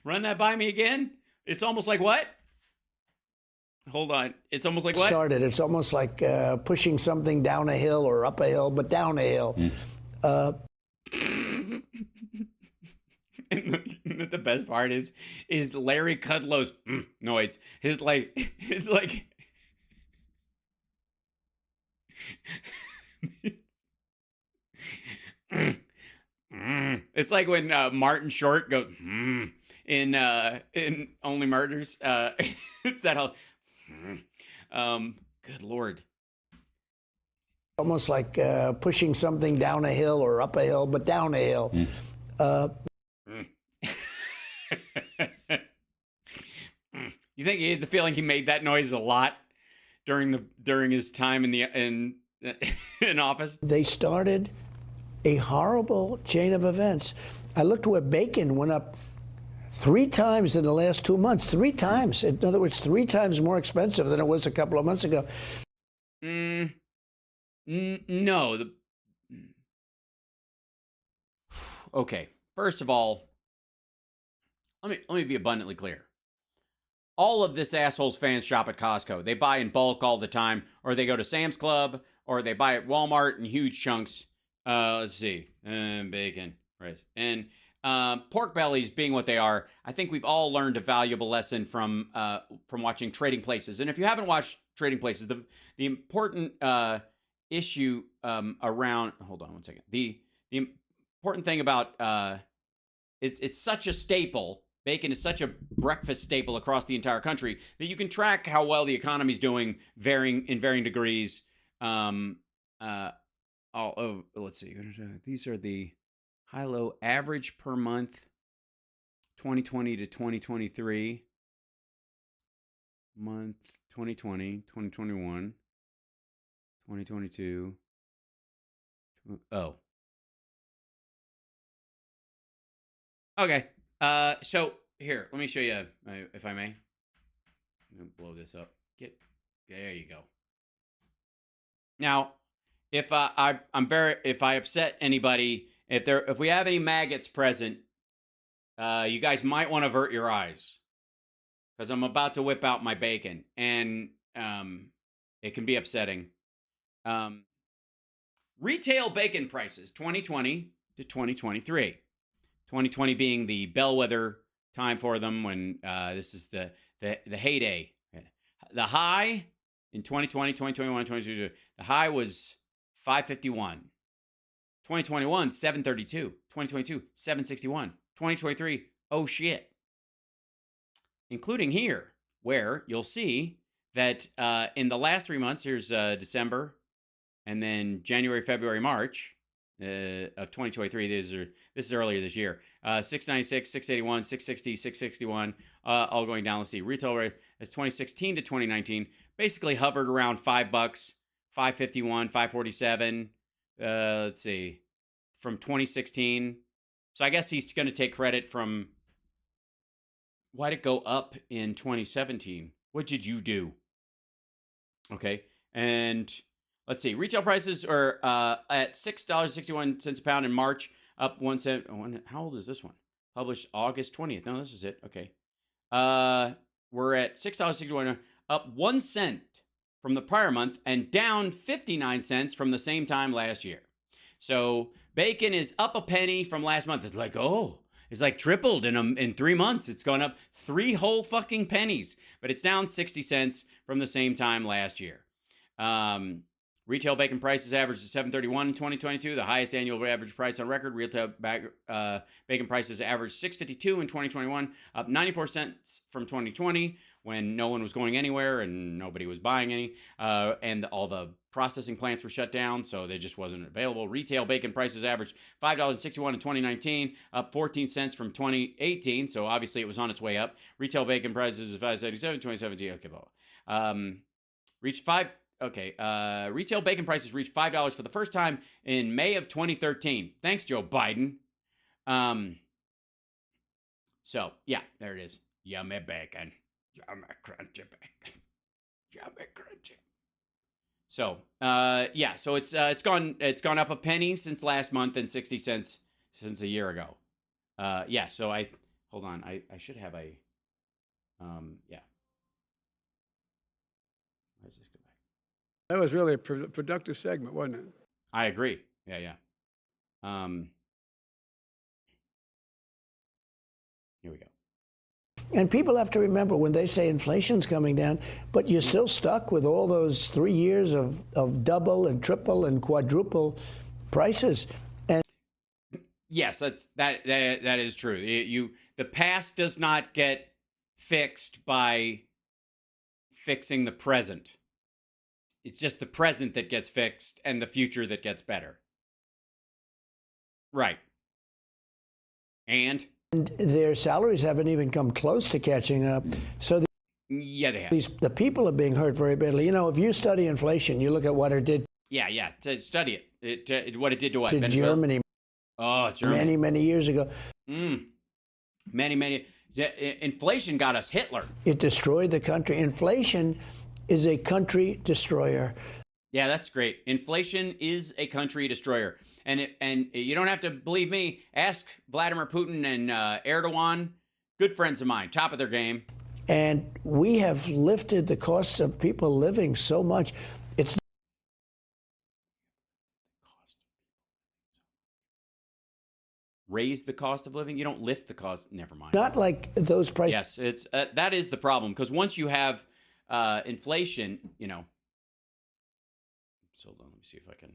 Run that by me again. It's almost like what? Hold on. It's almost like what? Started. It's almost like pushing something down a hill or up a hill, but down a hill. And the best part is Larry Kudlow's noise. His like it's like when Martin Short goes in Only Murders. It's that whole good Lord. Almost like pushing something down a hill or up a hill, but down a hill. You think he had the feeling he made that noise a lot during his time in office? They started a horrible chain of events. I looked where bacon went up 3 times in the last 2 months. 3 times. In other words, 3 times more expensive than it was a couple of months ago. No. Okay. First of all, let me be abundantly clear. All of this asshole's fans shop at Costco. They buy in bulk all the time, or they go to Sam's Club, or they buy at Walmart in huge chunks. Let's see. Bacon, right. And pork bellies being what they are, I think we've all learned a valuable lesson from watching Trading Places. And if you haven't watched Trading Places, the important issue around, hold on one second. The important thing about it's such a staple. Bacon is such a breakfast staple across the entire country that you can track how well the economy's doing, in varying degrees. Let's see. These are the high-low average per month, 2020 to 2023. Month 2020, 2021, 2022. Oh. Okay. So here, let me show you, if I may. Blow this up. There you go. Now, if I upset anybody, if we have any maggots present, you guys might want to avert your eyes, because I'm about to whip out my bacon, and it can be upsetting. Retail bacon prices, 2020 to 2023. 2020 being the bellwether time for them, when this is the heyday. The high in 2020, 2021, 2022, the high was $5.51. 2021, $7.32. 2022, $7.61. 2023, oh shit. Including here, where you'll see that in the last 3 months, here's December, and then January, February, March of 2023. This is earlier this year. 696, 681, 660, 661, all going down. Let's see. Retail rate is 2016 to 2019, basically hovered around $5, 551, 547. Let's see. From 2016. So I guess he's going to take credit from, why'd it go up in 2017? What did you do? Okay. And let's see. Retail prices are at $6.61 a pound in March, up 1 cent. How old is this one? Published August 20th. No, this is it. Okay. We're at $6.61, up 1 cent from the prior month and down 59 cents from the same time last year. So bacon is up a penny from last month. It's like, oh, it's like tripled in 3 months. It's gone up 3 whole fucking pennies, but it's down 60 cents from the same time last year. Retail bacon prices averaged $7.31 in 2022, the highest annual average price on record. Retail bacon prices averaged $6.52 in 2021, up 94 cents from 2020, when no one was going anywhere and nobody was buying any, and all the processing plants were shut down, so they just wasn't available. Retail bacon prices averaged $5.61 in 2019, up 14 cents from 2018, so obviously it was on its way up. Retail bacon prices is $5.77 in 2017. Okay, reached $5. Okay, retail bacon prices reached $5 for the first time in May of 2013. Thanks, Joe Biden. So, yeah, there it is. Yummy bacon. Yummy crunchy bacon. Yummy crunchy. So, yeah, so it's gone up a penny since last month and 60 cents since a year ago. Yeah, so hold on, I should have a, yeah. Where's this go back? That was really a productive segment, wasn't it? I agree. Yeah. Here we go. And people have to remember when they say inflation's coming down, but you're still stuck with all those 3 years of double and triple and quadruple prices. And yes, that is true. The past does not get fixed by fixing the present. It's just the present that gets fixed and the future that gets better. Right. And their salaries haven't even come close to catching up. So yeah, they have. The people are being hurt very badly. You know, if you study inflation, you look at what it did. Yeah. To study it. What it did to what? To Germany. Oh, Germany. Many years ago. Many. Inflation got us Hitler. It destroyed the country. Inflation is a country destroyer. Yeah, that's great. Inflation is a country destroyer. And you don't have to believe me. Ask Vladimir Putin and Erdogan, good friends of mine, top of their game. And we have lifted the costs of people living so much. It's raise the cost of living. You don't lift the cost. Never mind. Not like those prices. Yes, it's that is the problem, because once you have inflation, you know. So hold on, let me see if I can.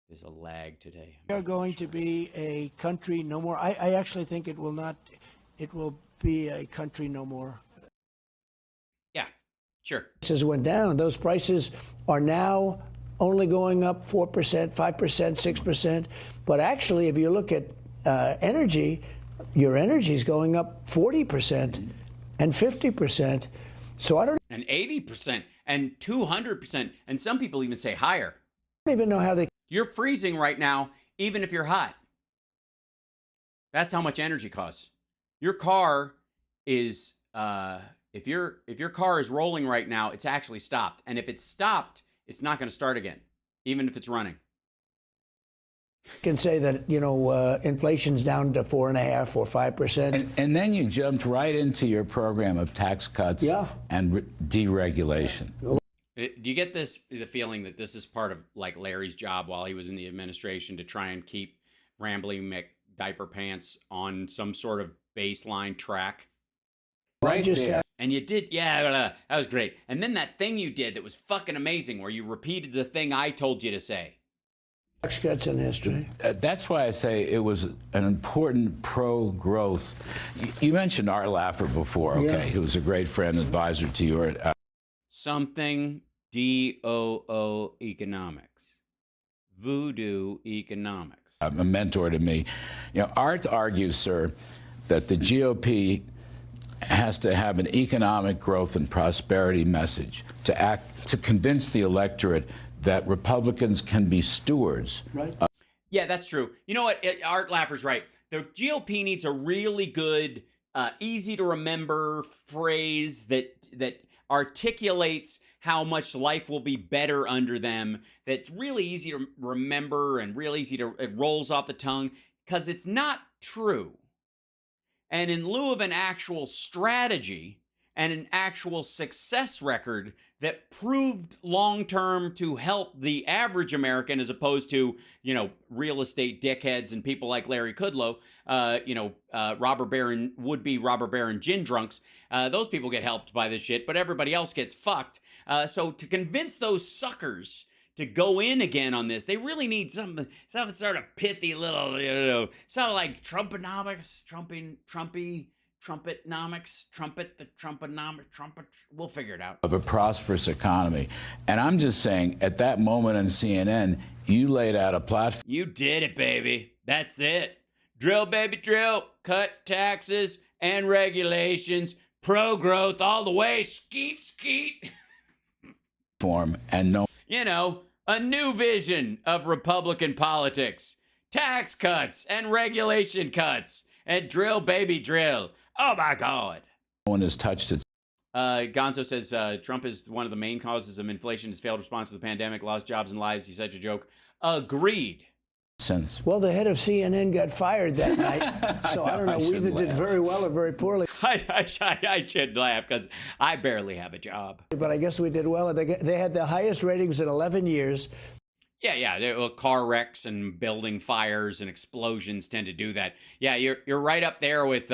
There's a lag today. We are going to be a country no more. I actually think it will not. It will be a country no more. Yeah, sure. Prices went down. Those prices are now only going up 4%, 5%, 6%. But actually, if you look at energy, your energy is going up 40% and 50%. So I don't. And 80% and 200%, and some people even say higher. I don't even know how they. You're freezing right now, even if you're hot. That's how much energy costs. Your car is, if your car is rolling right now, it's actually stopped. And if it's stopped, it's not going to start again, even if it's running. Can say that, you know, inflation's down to 4.5% or 5%. And then you jumped right into your program of tax cuts and deregulation. Do you get the feeling that this is part of like Larry's job while he was in the administration to try and keep Rambling McDiaper Pants on some sort of baseline track? Right there. And you did, yeah, that was great. And then that thing you did that was fucking amazing, where you repeated the thing I told you to say. Tax cuts in history. That's why I say it was an important pro-growth. You mentioned Art Laffer before, okay? Who was a great friend, advisor to your... Something DOO economics. Voodoo economics. A mentor to me. You know, Art argues, sir, that the GOP has to have an economic growth and prosperity message to convince the electorate that Republicans can be stewards. Right. Yeah, that's true. You know what? Art Laffer's right. The GOP needs a really good, easy to remember phrase that articulates how much life will be better under them. That's really easy to remember and real easy to, it rolls off the tongue, because it's not true. And in lieu of an actual strategy and an actual success record that proved long-term to help the average American, as opposed to, you know, real estate dickheads and people like Larry Kudlow, would-be robber baron gin drunks, those people get helped by this shit, but everybody else gets fucked. So to convince those suckers to go in again on this, they really need some sort of pithy little, you know, sort of like Trumponomics, we'll figure it out. Of a prosperous economy. And I'm just saying, at that moment on CNN, you laid out a platform. You did it, baby. That's it. Drill, baby, drill. Cut taxes and regulations. Pro-growth all the way. Skeet, skeet. And no. You know, a new vision of Republican politics. Tax cuts and regulation cuts. And drill, baby, drill. Oh, my God. No one has touched it. Gonzo says Trump is one of the main causes of inflation. His failed response to the pandemic, lost jobs and lives. He's such a joke. Agreed. Well, the head of CNN got fired that night, so I don't know. We either did very well or very poorly. I should laugh because I barely have a job. But I guess we did well. They had the highest ratings in 11 years. Yeah. Car wrecks and building fires and explosions tend to do that. Yeah, you're right up there with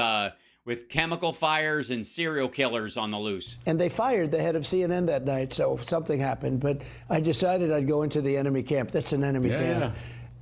chemical fires and serial killers on the loose. And they fired the head of CNN that night, so something happened. But I decided I'd go into the enemy camp. That's an enemy camp.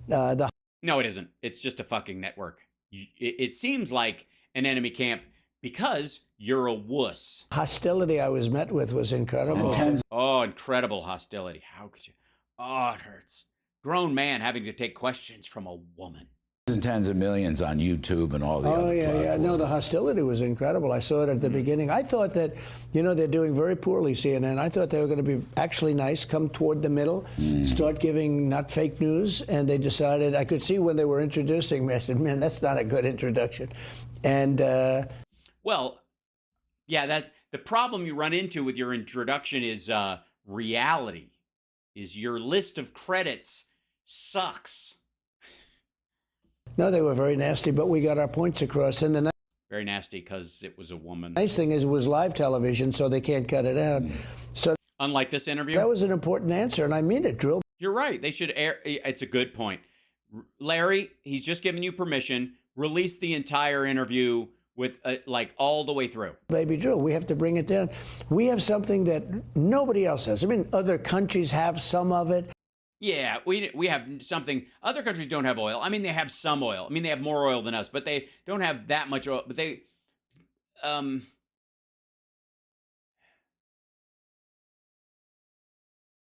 No, it isn't. It's just a fucking network. It seems like an enemy camp because you're a wuss. Hostility I was met with was incredible. Oh, incredible hostility. How could you? Oh, it hurts. Grown man having to take questions from a woman. And tens of millions on YouTube and all the other yeah. No, the hostility was incredible. I saw it at the beginning. I thought that, you know, they're doing very poorly, CNN. I thought they were going to be actually nice, come toward the middle, start giving not fake news. And they decided, I could see when they were introducing me, I said, man, that's not a good introduction. And well, yeah, that the problem you run into with your introduction is reality. Is your list of credits sucks. No, they were very nasty, but we got our points across. And the very nasty because it was a woman. Nice thing is it was live television, so they can't cut it out. So unlike this interview, that was an important answer, and I mean it, Drill. You're right. They should air. It's a good point. Larry, he's just given you permission. Release the entire interview with like all the way through. Baby drill. We have to bring it down. We have something that nobody else has. I mean, other countries have some of it. Yeah, we have something. Other countries don't have oil. I mean, they have some oil. I mean, they have more oil than us, but they don't have that much oil. But they,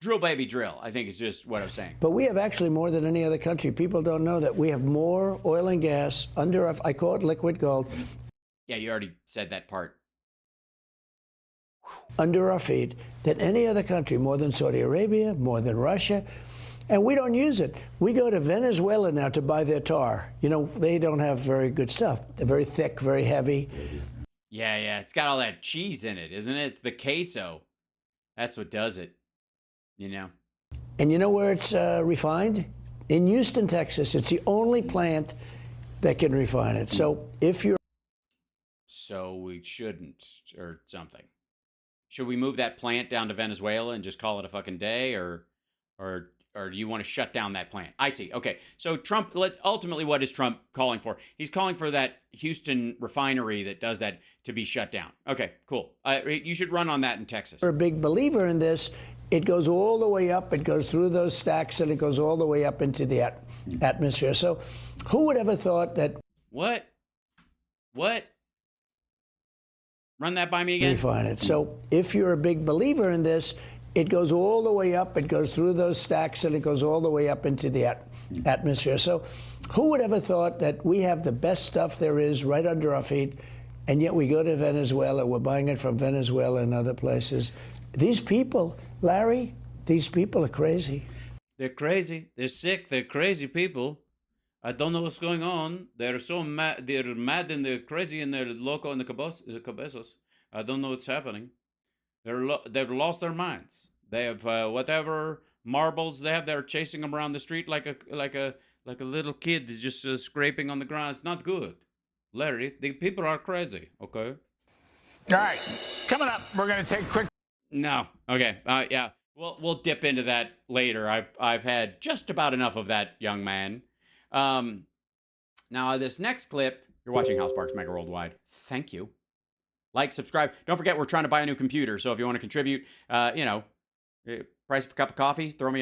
drill, baby, drill, I think is just what I was saying. But we have actually more than any other country. People don't know that we have more oil and gas under, I call it liquid gold. Yeah, you already said that part. Under our feet than any other country, more than Saudi Arabia, more than Russia. And we don't use it. We go to Venezuela now to buy their tar. You know, they don't have very good stuff. They're very thick, very heavy. Yeah, it's got all that cheese in it, isn't it? It's the queso. That's what does it, you know. And you know where it's refined? In Houston, Texas. It's the only plant that can refine it. So if you're... So we shouldn't, or something. Should we move that plant down to Venezuela and just call it a fucking day, or do you want to shut down that plant? I see. Okay. So Trump, ultimately, what is Trump calling for? He's calling for that Houston refinery that does that to be shut down. Okay, cool. You should run on that in Texas. We're a big believer in this. It goes all the way up. It goes through those stacks, and it goes all the way up into the atmosphere. So who would ever thought that... What? Run that by me again. Refine it. So if you're a big believer in this, it goes all the way up. It goes through those stacks, and it goes all the way up into the atmosphere. So who would ever thought that we have the best stuff there is right under our feet, and yet we go to Venezuela, we're buying it from Venezuela and other places. These people, Larry, these people are crazy. They're crazy. They're sick. They're crazy people. I don't know what's going on. They're so mad. They're mad and they're crazy and they're loco in the cabezas. I don't know what's happening. They've lost their minds. They have whatever marbles they have. They're chasing them around the street like a little kid just scraping on the ground. It's not good, Larry. The people are crazy. Okay. All right, coming up, we're going to take a quick. No. Okay. Yeah. We'll dip into that later. I've had just about enough of that, young man. Now this next clip, you're watching House Sparks Mega Worldwide. Thank you. Like, subscribe. Don't forget, we're trying to buy a new computer. So if you want to contribute, price of a cup of coffee, throw me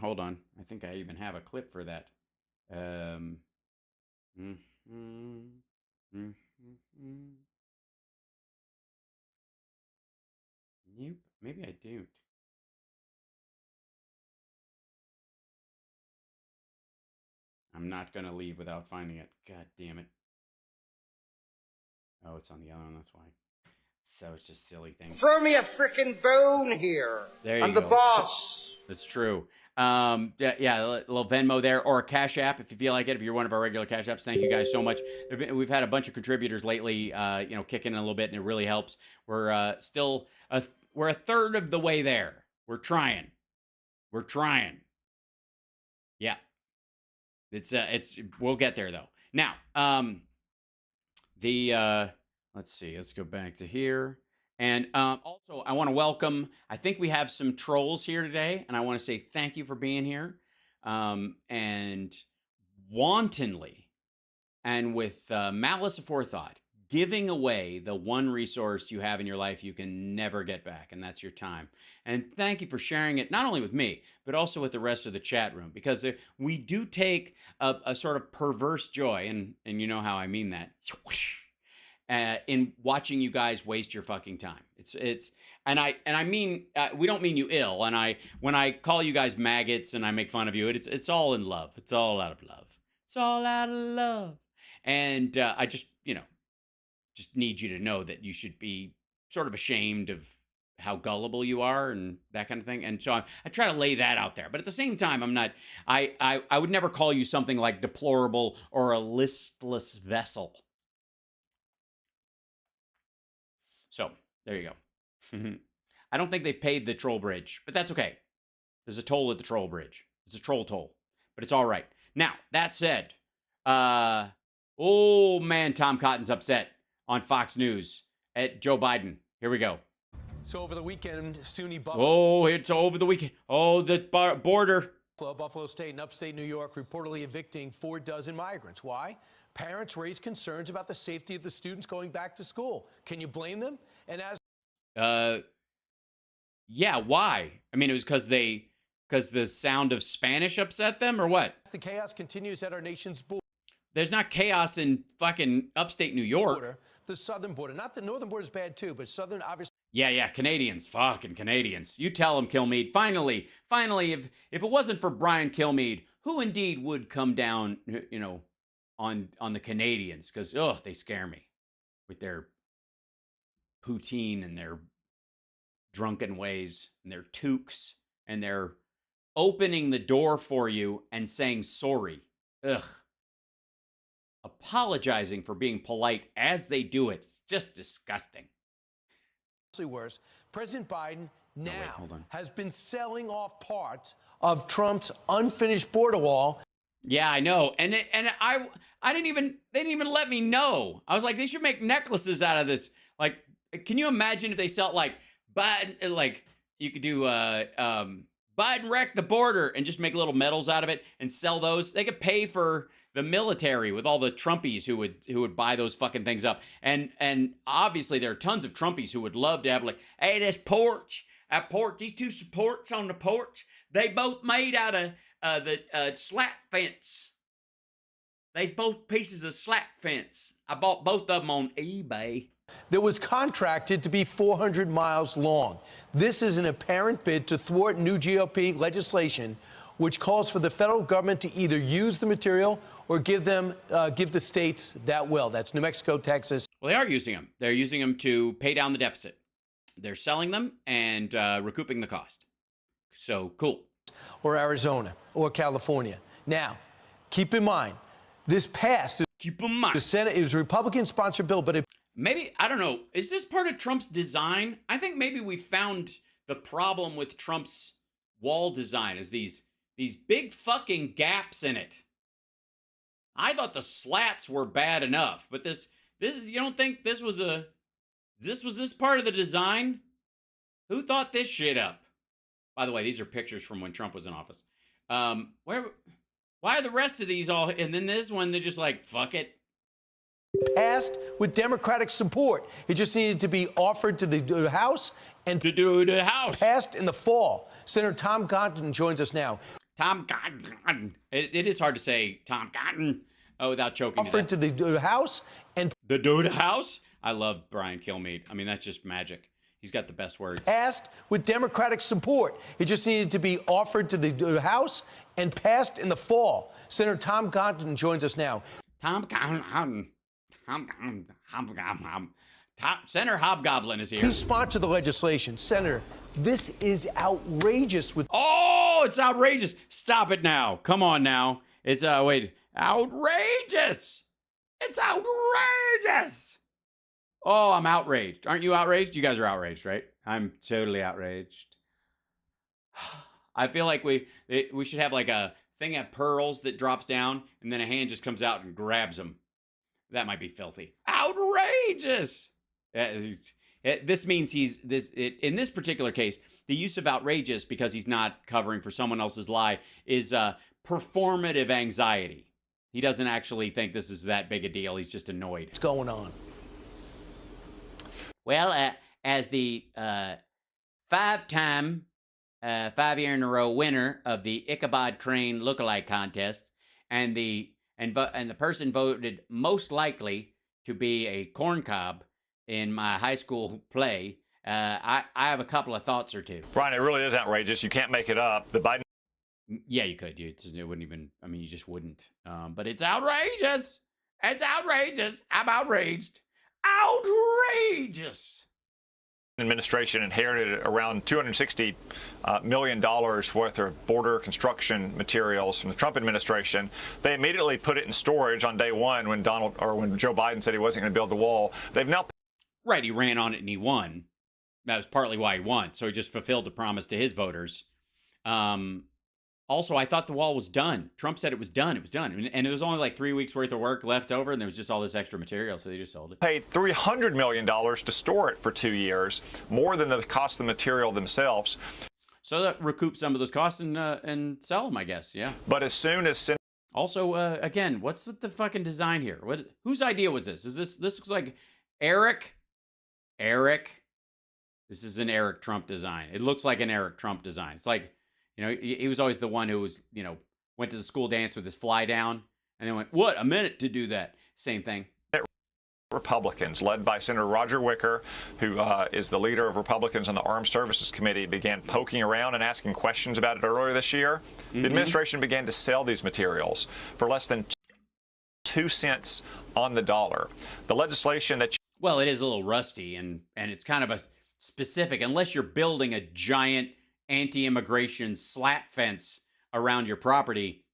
hold on. I think I even have a clip for that. Nope, maybe I do. I'm not going to leave without finding it. God damn it. Oh, it's on the other one, that's why. So it's just a silly thing. Throw me a frickin' bone here. There you I'm go. the boss. That's true. Yeah, a little Venmo there, or a Cash App if you feel like it. If you're one of our regular Cash Apps, thank you guys so much. We've had a bunch of contributors lately, kicking in a little bit, and it really helps. We're still we're a third of the way there. We're trying. Yeah, it's we'll get there though. Now, let's see. Let's go back to here. And also, I want to welcome, I think we have some trolls here today, and I want to say thank you for being here. And wantonly, and with malice aforethought, giving away the one resource you have in your life you can never get back, and that's your time. And thank you for sharing it, not only with me, but also with the rest of the chat room, because we do take a sort of perverse joy, and you know how I mean that, in watching you guys waste your fucking time. And I mean, we don't mean you ill. And when I call you guys maggots and I make fun of you, it's all in love. It's all out of love. It's all out of love. And I just need you to know that you should be sort of ashamed of how gullible you are and that kind of thing. And so I try to lay that out there. But at the same time, I'm not. I would never call you something like deplorable or a listless vessel. So, there you go. I don't think they've paid the troll bridge, but that's okay. There's a toll at the troll bridge. It's a troll toll, but it's all right. Now, that said, oh man, Tom Cotton's upset on Fox News at Joe Biden. Here we go. So over the weekend, SUNY Buffalo. Oh, it's over the weekend. Oh, the border. Buffalo State and upstate New York reportedly evicting 4 dozen migrants. Why? Parents raise concerns about the safety of the students going back to school. Can you blame them? And as yeah, why? I mean, it was because the sound of Spanish upset them, or what? the chaos continues at our nation's border, There's not chaos in fucking upstate New York. the southern border, not the northern border is bad too, but southern obviously. Yeah, Canadians, fucking Canadians. You tell them, Kilmeade. Finally, if it wasn't for Brian Kilmeade, who indeed would come down, you know, on the Canadians? Because they scare me with their poutine and their drunken ways and their toques and their opening the door for you and saying sorry. Ugh. Apologizing for being polite as they do it. Just disgusting. Worse, President Biden now has been selling off parts of Trump's unfinished border wall. Yeah, I know, and I didn't even they didn't even let me know. I was like, they should make necklaces out of this. Like, can you imagine if they sell like Biden, like you could do Biden wrecked the border and just make little medals out of it and sell those? They could pay for the military with all the Trumpies who would buy those fucking things up. And obviously there are tons of Trumpies who would love to have like, hey, this porch, these 2 supports on the porch, they both made out of the slat fence. They's both pieces of slat fence. I bought both of them on eBay. That was contracted to be 400 miles long. This is an apparent bid to thwart new GOP legislation, which calls for the federal government to either use the material or give the states that will. That's New Mexico, Texas. Well, they are using them. They're using them to pay down the deficit. They're selling them and recouping the cost. So cool. Or Arizona or California. Now, keep in mind, this passed. Keep in mind. The Senate, it was a Republican-sponsored bill, but it... Maybe, I don't know, is this part of Trump's design? I think maybe we found the problem with Trump's wall design is these big fucking gaps in it. I thought the slats were bad enough, but this you don't think this was this part of the design? Who thought this shit up? By the way, these are pictures from when Trump was in office. Why are the rest of these all, and then this one, they're just like, fuck it. Passed with Democratic support. It just needed to be offered to the House and the House. Passed in the fall. Senator Tom Cotton joins us now. Tom Cotton. It is hard to say Tom Cotton without choking. Offered to the House and the House. I love Brian Kilmeade. I mean, that's just magic. He's got the best words. Passed with Democratic support. It just needed to be offered to the House and passed in the fall. Senator Tom Cotton joins us now. Tom Cotton. Senator Hobgoblin is here. He sponsored the legislation. Senator, this is outrageous. Oh, it's outrageous. Stop it now. Come on now. It's, outrageous. It's outrageous. Oh, I'm outraged. Aren't you outraged? You guys are outraged, right? I'm totally outraged. I feel like we should have like a thing of pearls that drops down and then a hand just comes out and grabs them. That might be filthy. Outrageous. This means in this particular case, the use of outrageous because he's not covering for someone else's lie is performative anxiety. He doesn't actually think this is that big a deal. He's just annoyed. What's going on? Well, as the 5-time, 5-year-in-a-row winner of the Ichabod Crane lookalike contest, and the person voted most likely to be a corncob in my high school play, I have a couple of thoughts or two. Brian, it really is outrageous. You can't make it up. The Biden. Yeah, you could. It wouldn't even. I mean, you just wouldn't. But it's outrageous. It's outrageous. I'm outraged. Outrageous. Administration inherited around $260 million worth of border construction materials from the Trump administration. They immediately put it in storage on day one when when Joe Biden said he wasn't going to build the wall. They've now. Right, he ran on it and he won. That was partly why he won. So he just fulfilled the promise to his voters. Also, I thought the wall was done. Trump said it was done. It was done. And it was only like 3 weeks worth of work left over, and there was just all this extra material, so they just sold it. Paid $300 million to store it for 2 years, more than the cost of the material themselves. So that recoup some of those costs and sell them, I guess. Yeah. But as soon as also, again, what's with the fucking design here? Whose idea was this? This looks like Eric? This is an Eric Trump design. It looks like an Eric Trump design. It's like, you know, he was always the one who was, you know, went to the school dance with his fly down and then went, what, a minute to do that. Same thing. Republicans, led by Senator Roger Wicker, who is the leader of Republicans on the Armed Services Committee, began poking around and asking questions about it earlier this year. The administration began to sell these materials for less than 2 cents on the dollar. The legislation that... Well, it is a little rusty, and it's kind of a specific, unless you're building a giant anti-immigration slat fence around your property,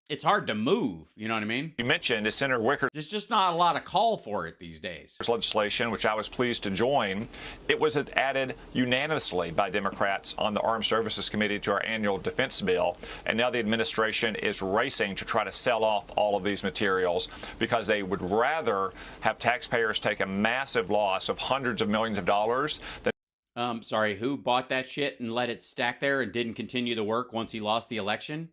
it's hard to move, you know what I mean? You mentioned is Senator Wicker. There's just not a lot of call for it these days. Legislation, which I was pleased to join, it was added unanimously by Democrats on the Armed Services Committee to our annual defense bill. And now the administration is racing to try to sell off all of these materials because they would rather have taxpayers take a massive loss of hundreds of millions of dollars than... Sorry, who bought that shit and let it stack there and didn't continue the work once he lost the election?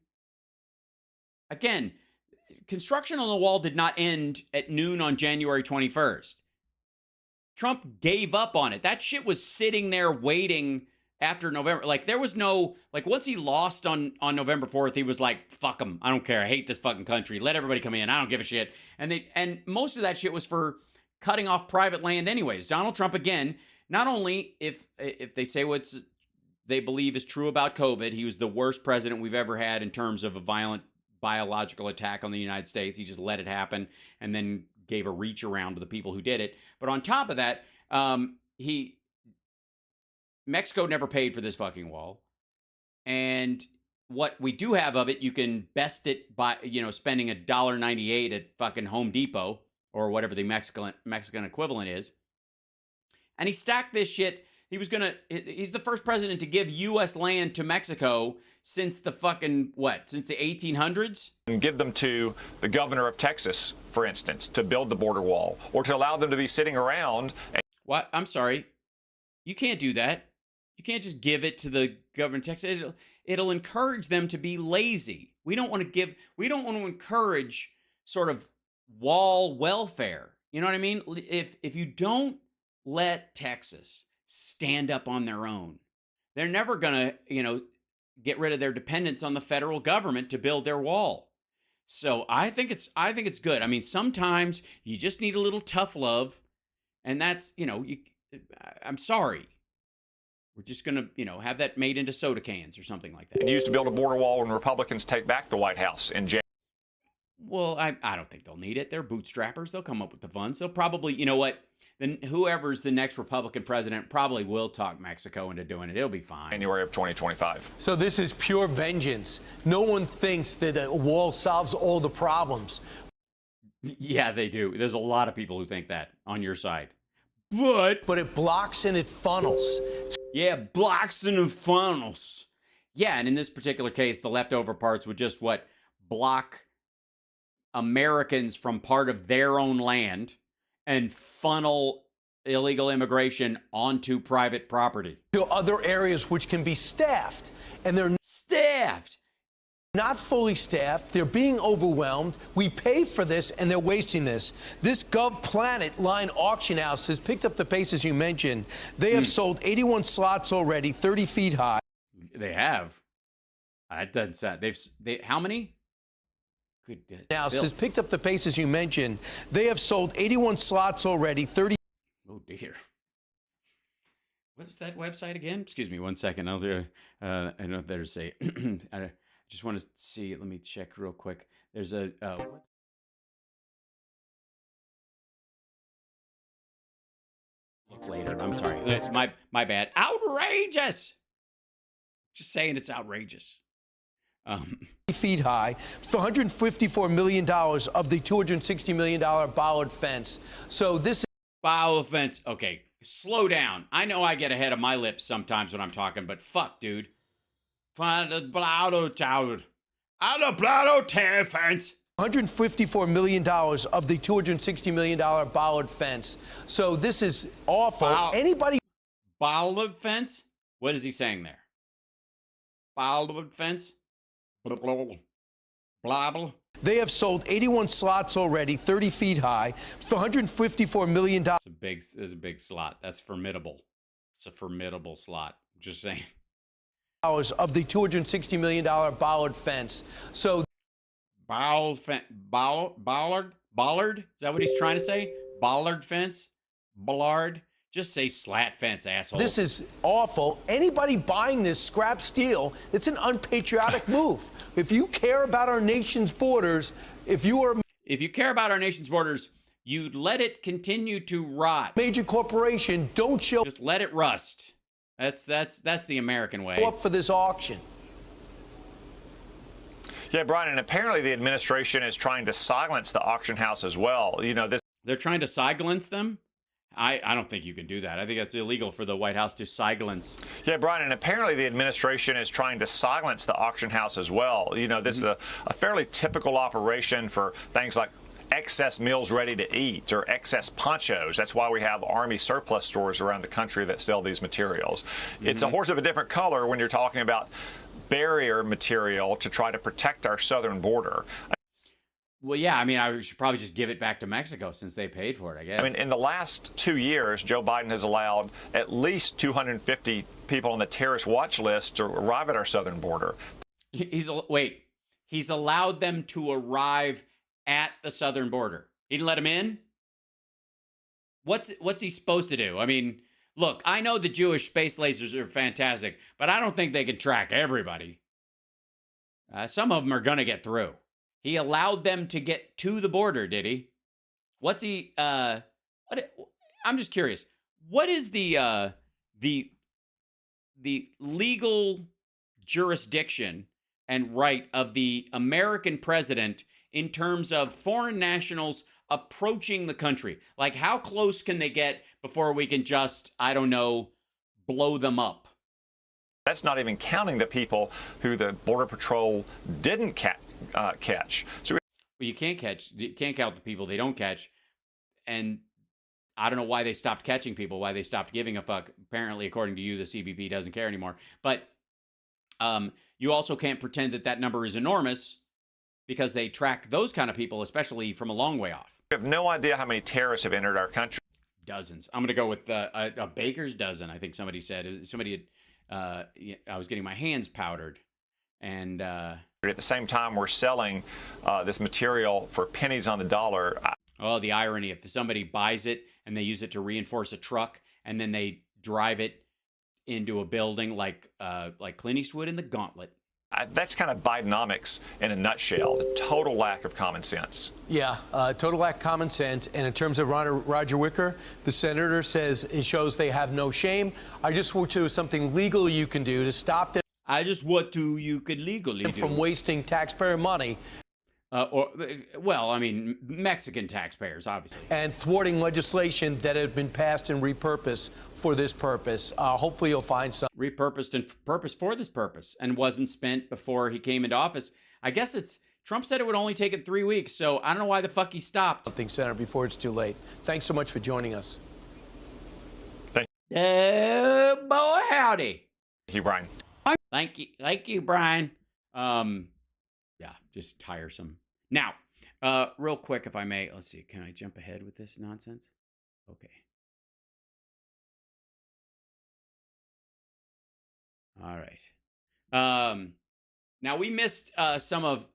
Again, construction on the wall did not end at noon on January 21st. Trump gave up on it. That shit was sitting there waiting after November. Like, there was no, like, once he lost on November 4th, he was like, fuck him. I don't care. I hate this fucking country. Let everybody come in. I don't give a shit. And most of that shit was for cutting off private land anyways. Donald Trump, again, not only if they say what's they believe is true about COVID, he was the worst president we've ever had in terms of a violent biological attack on the United States. He just let it happen and then gave a reach around to the people who did it. But on top of that, Mexico never paid for this fucking wall. And what we do have of it, you can best it by, you know, spending $1.98 at fucking Home Depot or whatever the Mexican equivalent is. And he stacked this shit. He's the first president to give U.S. land to Mexico since the fucking, since the 1800s? And give them to the governor of Texas, for instance, to build the border wall, or to allow them to be sitting around. What? I'm sorry. You can't do that. You can't just give it to the governor of Texas. It'll encourage them to be lazy. We don't want to encourage sort of wall welfare. You know what I mean? If you don't let Texas stand up on their own, they're never going to, get rid of their dependence on the federal government to build their wall. So I think it's good. I mean, sometimes you just need a little tough love, and that's, I'm sorry. We're just going to, have that made into soda cans or something like that. And used to build a border wall when Republicans take back the White House in January. Well, I don't think they'll need it. They're bootstrappers. They'll come up with the funds. They'll probably, you know what? Then whoever's the next Republican president probably will talk Mexico into doing it. It'll be fine. January of 2025. So this is pure vengeance. No one thinks that a wall solves all the problems. Yeah, they do. There's a lot of people who think that on your side. But it blocks and it funnels. Yeah, blocks and it funnels. Yeah, and in this particular case, the leftover parts would just block Americans from part of their own land and funnel illegal immigration onto private property. To other areas which can be staffed. And they're staffed. Not fully staffed. They're being overwhelmed. We pay for this, and they're wasting this. This GovPlanet line auction house has picked up the pace, as you mentioned. They have sold 81 slots already, 30 feet high. They have. That doesn't sound. How many? Good. Now, has picked up the pace, as you mentioned. They have sold 81 slots already, 30. Oh, dear. What is that website again? Excuse me 1 second. I know there's a... I just want to see. Let me check real quick. There's a... Look later. I'm sorry. My bad. Outrageous! Just saying it's outrageous. Feet high, for $154 million of the $260 million bollard fence. So this is bollard fence. Okay, slow down. I know I get ahead of my lips sometimes when I'm talking, but fuck, dude. $154 million of the $260 million bollard fence. So this is awful. Anybody bollard fence? What is he saying there? Bollard fence. Blah, blah, blah, blah. They have sold 81 slots already, 30 feet high, for $154 million. It's a big slot. That's formidable. It's a formidable slot. Just saying. Of the $260 million Bollard fence. So Bollard? Is that what he's trying to say? Bollard fence? Bollard? Just say slat fence, asshole. this is awful. Anybody buying this scrap steel, it's an unpatriotic move. If you care about our nation's borders, if you care about our nation's borders, you'd let it continue to rot. Major corporation, don't show. Just let it rust. That's the American way. Up for this auction. Yeah, Brian, and apparently the administration is trying to silence the auction house as well. You know, they're trying to silence them? I don't think you can do that. I think that's illegal for the White House to silence. Yeah, Brian, and apparently the administration is trying to silence the auction house as well. You know, this is a fairly typical operation for things like excess meals ready to eat or excess ponchos. That's why we have Army surplus stores around the country that sell these materials. It's a horse of a different color when you're talking about barrier material to try to protect our southern border. Well, yeah, I mean, I should probably just give it back to Mexico since they paid for it, I guess. I mean, in the last 2 years, Joe Biden has allowed at least 250 people on the terrorist watch list to arrive at our southern border. He's allowed them to arrive at the southern border. He didn't let them in? What's he supposed to do? I mean, look, I know the Jewish space lasers are fantastic, but I don't think they can track everybody. Some of them are going to get through. He allowed them to get to the border, did he? I'm just curious. What is the legal jurisdiction and right of the American president in terms of foreign nationals approaching the country? Like, how close can they get before we can just, I don't know, blow them up? That's not even counting the people who the Border Patrol didn't catch. So you can't count the people they don't catch, and I don't know why they stopped catching people, why they stopped giving a fuck. Apparently, according to you, the CBP doesn't care anymore. But you also can't pretend that number is enormous because they track those kind of people, especially from a long way off. We have no idea how many terrorists have entered our country. Dozens. I'm going to go with a baker's dozen. I think somebody said. Somebody had. I was getting my hands powdered, and. At the same time, we're selling this material for pennies on the dollar. Oh, the irony. If somebody buys it and they use it to reinforce a truck and then they drive it into a building like Clint Eastwood in The Gauntlet. That's kind of Bidenomics in a nutshell, the total lack of common sense. Yeah, total lack of common sense. And in terms of Roger Wicker, the senator says it shows they have no shame. I just want to something legal you can do to stop them. You could legally do from wasting taxpayer money. Mexican taxpayers, obviously. And thwarting legislation that had been passed and repurposed for this purpose. Hopefully you'll find some. Repurposed and purposed for this purpose and wasn't spent before he came into office. I guess Trump said it would only take him 3 weeks, so I don't know why the fuck he stopped. Something, Senator, before it's too late. Thanks so much for joining us. Thank you. Boy, howdy. Thank you, Brian. Thank you, Brian. Yeah, just tiresome. Now, real quick, if I may, let's see. Can I jump ahead with this nonsense? Okay. All right. Now we missed some of.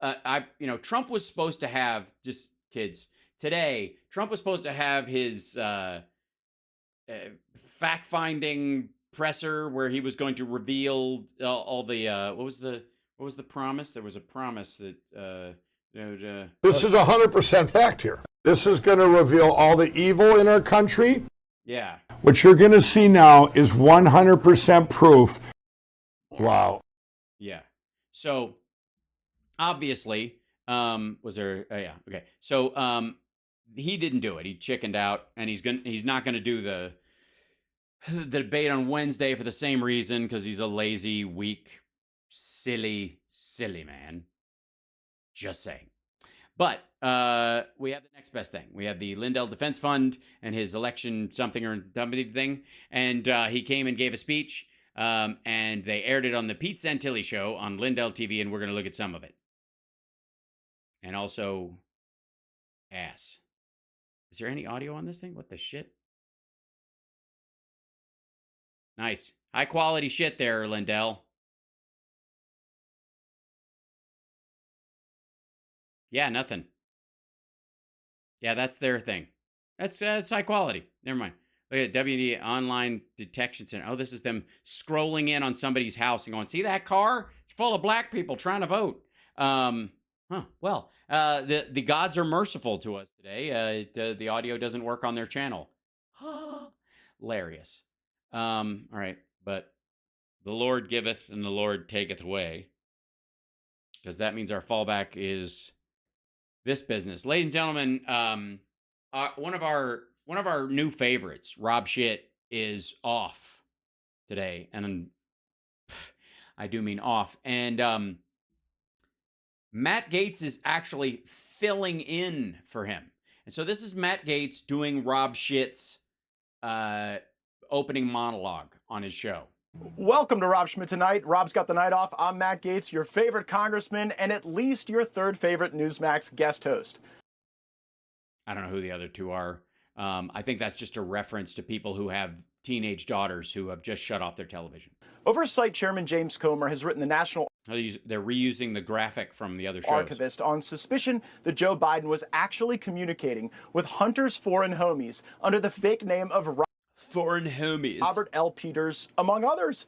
Trump was supposed to have just kids today. Trump was supposed to have his fact-finding presser where he was going to reveal all the what was the promise? There was a promise that this is 100% fact here. This is going to reveal all the evil in our country. Yeah. What you're going to see now is 100% proof. Wow. Yeah. So obviously, was there? Yeah. Okay. So he didn't do it. He chickened out, and he's not going to do the debate on Wednesday for the same reason, because he's a lazy, weak, silly man. Just saying. But we have the next best thing. We have the Lindell Defense Fund and his election something or somebody thing. And he came and gave a speech And they aired it on the Pete Santilli show on Lindell TV, and we're going to look at some of it. And also, ass. Is there any audio on this thing? What the shit? Nice. High quality shit there, Lindell. Yeah, nothing. Yeah, that's their thing. That's high quality. Never mind. Look at WD Online Detection Center. Oh, this is them scrolling in on somebody's house and going, see that car? It's full of black people trying to vote. Well, the gods are merciful to us today. The audio doesn't work on their channel. Hilarious. All right, but the Lord giveth and the Lord taketh away, because that means our fallback is this business. Ladies and gentlemen, one of our new favorites, Rob Shit, is off today, and I do mean off. And Matt Gaetz is actually filling in for him, and so this is Matt Gaetz doing Rob Shit's opening monologue on his show. Welcome to Rob Schmidt Tonight. Rob's got the night off. I'm Matt Gaetz, your favorite congressman, and at least your third favorite Newsmax guest host. I don't know who the other two are. I think that's just a reference to people who have teenage daughters who have just shut off their television. Oversight Chairman James Comer has written the National They're reusing the graphic from the other shows. Archivist on suspicion that Joe Biden was actually communicating with Hunter's foreign homies under the fake name of Foreign homies. Robert L. Peters, among others.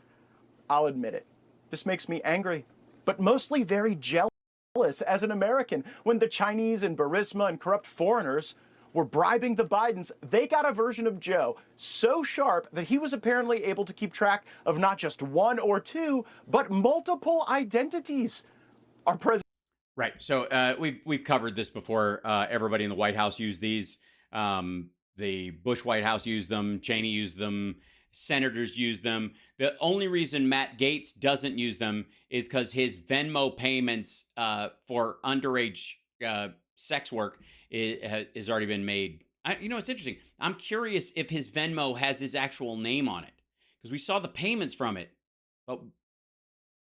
I'll admit it. This makes me angry, but mostly very jealous as an American. When the Chinese and Burisma and corrupt foreigners were bribing the Bidens, they got a version of Joe so sharp that he was apparently able to keep track of not just one or two, but multiple identities. Our president. Right. So we've covered this before. Everybody in the White House used these. The Bush White House used them. Cheney used them. Senators used them. The only reason Matt Gaetz doesn't use them is because his Venmo payments for underage sex work has already been made. It's interesting. I'm curious if his Venmo has his actual name on it, because we saw the payments from it, but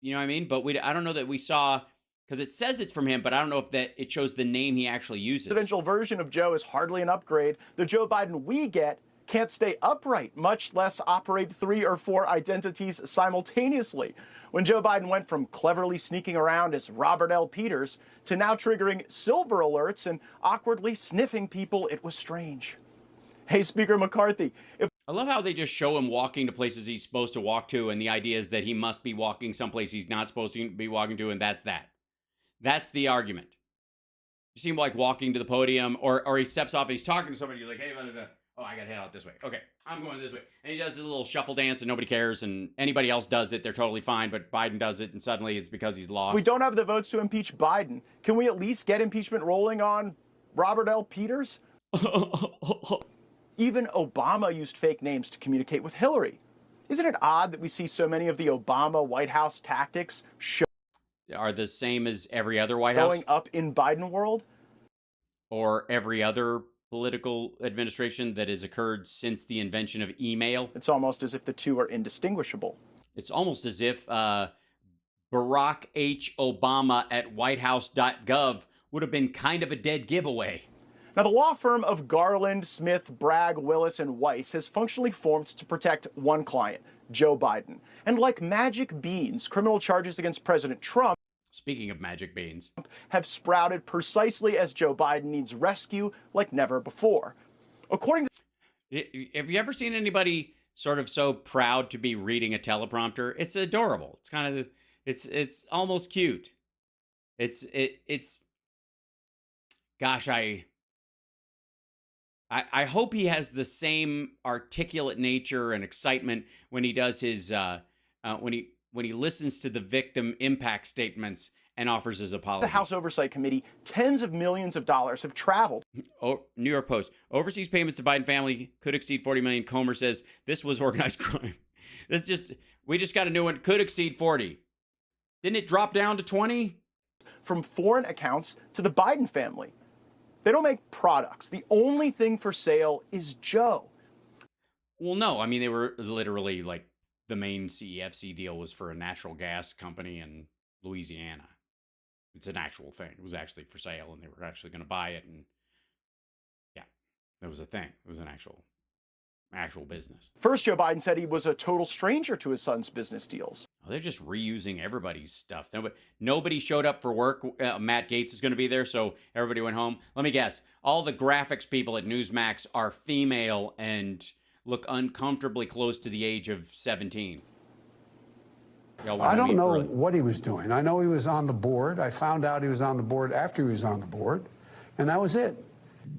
you know what I mean. But I don't know that we saw, because it says it's from him, but I don't know if that it shows the name he actually uses. The presidential version of Joe is hardly an upgrade. The Joe Biden we get can't stay upright, much less operate 3 or 4 identities simultaneously. When Joe Biden went from cleverly sneaking around as Robert L. Peters to now triggering silver alerts and awkwardly sniffing people, it was strange. Hey, Speaker McCarthy. I love how they just show him walking to places he's supposed to walk to, and the idea is that he must be walking someplace he's not supposed to be walking to, and that's that. That's the argument. You see him like walking to the podium, or he steps off and he's talking to somebody. You're like, hey, oh, I got to head out this way. Okay, I'm going this way. And he does his little shuffle dance and nobody cares, and anybody else does it, they're totally fine, but Biden does it, and suddenly it's because he's lost. If we don't have the votes to impeach Biden, can we at least get impeachment rolling on Robert L. Peters? Even Obama used fake names to communicate with Hillary. Isn't it odd that we see so many of the Obama White House tactics are the same as every other White House? Going up in Biden world? Or every other political administration that has occurred since the invention of email? It's almost as if the two are indistinguishable. It's almost as if Barack H. Obama at whitehouse.gov would have been kind of a dead giveaway. Now, the law firm of Garland, Smith, Bragg, Willis, and Weiss has functionally formed to protect one client, Joe Biden. And like magic beans, criminal charges against President Trump, speaking of magic beans, have sprouted precisely as Joe Biden needs rescue like never before. According to... Have you ever seen anybody sort of so proud to be reading a teleprompter? It's adorable. It's kind of, it's almost cute. It's gosh, I hope he has the same articulate nature and excitement when he does his when he listens to the victim impact statements and offers his apology. The House Oversight Committee, tens of millions of dollars have traveled. Oh, New York Post. Overseas payments to Biden family could exceed 40 million. Comer says this was organized crime. We just got a new one. Could exceed 40. Didn't it drop down to 20? From foreign accounts to the Biden family. They don't make products. The only thing for sale is Joe. Well, no. I mean, they were literally like the main CEFC deal was for a natural gas company in Louisiana. It's an actual thing. It was actually for sale, and they were actually going to buy it. And yeah, that was a thing. It was an actual business. First, Joe Biden said he was a total stranger to his son's business deals. Oh, they're just reusing everybody's stuff. Nobody showed up for work. Matt Gaetz is going to be there, so everybody went home. Let me guess. All the graphics people at Newsmax are female and look uncomfortably close to the age of 17. I don't know what he was doing. I know he was on the board. I found out he was on the board after he was on the board, and that was it.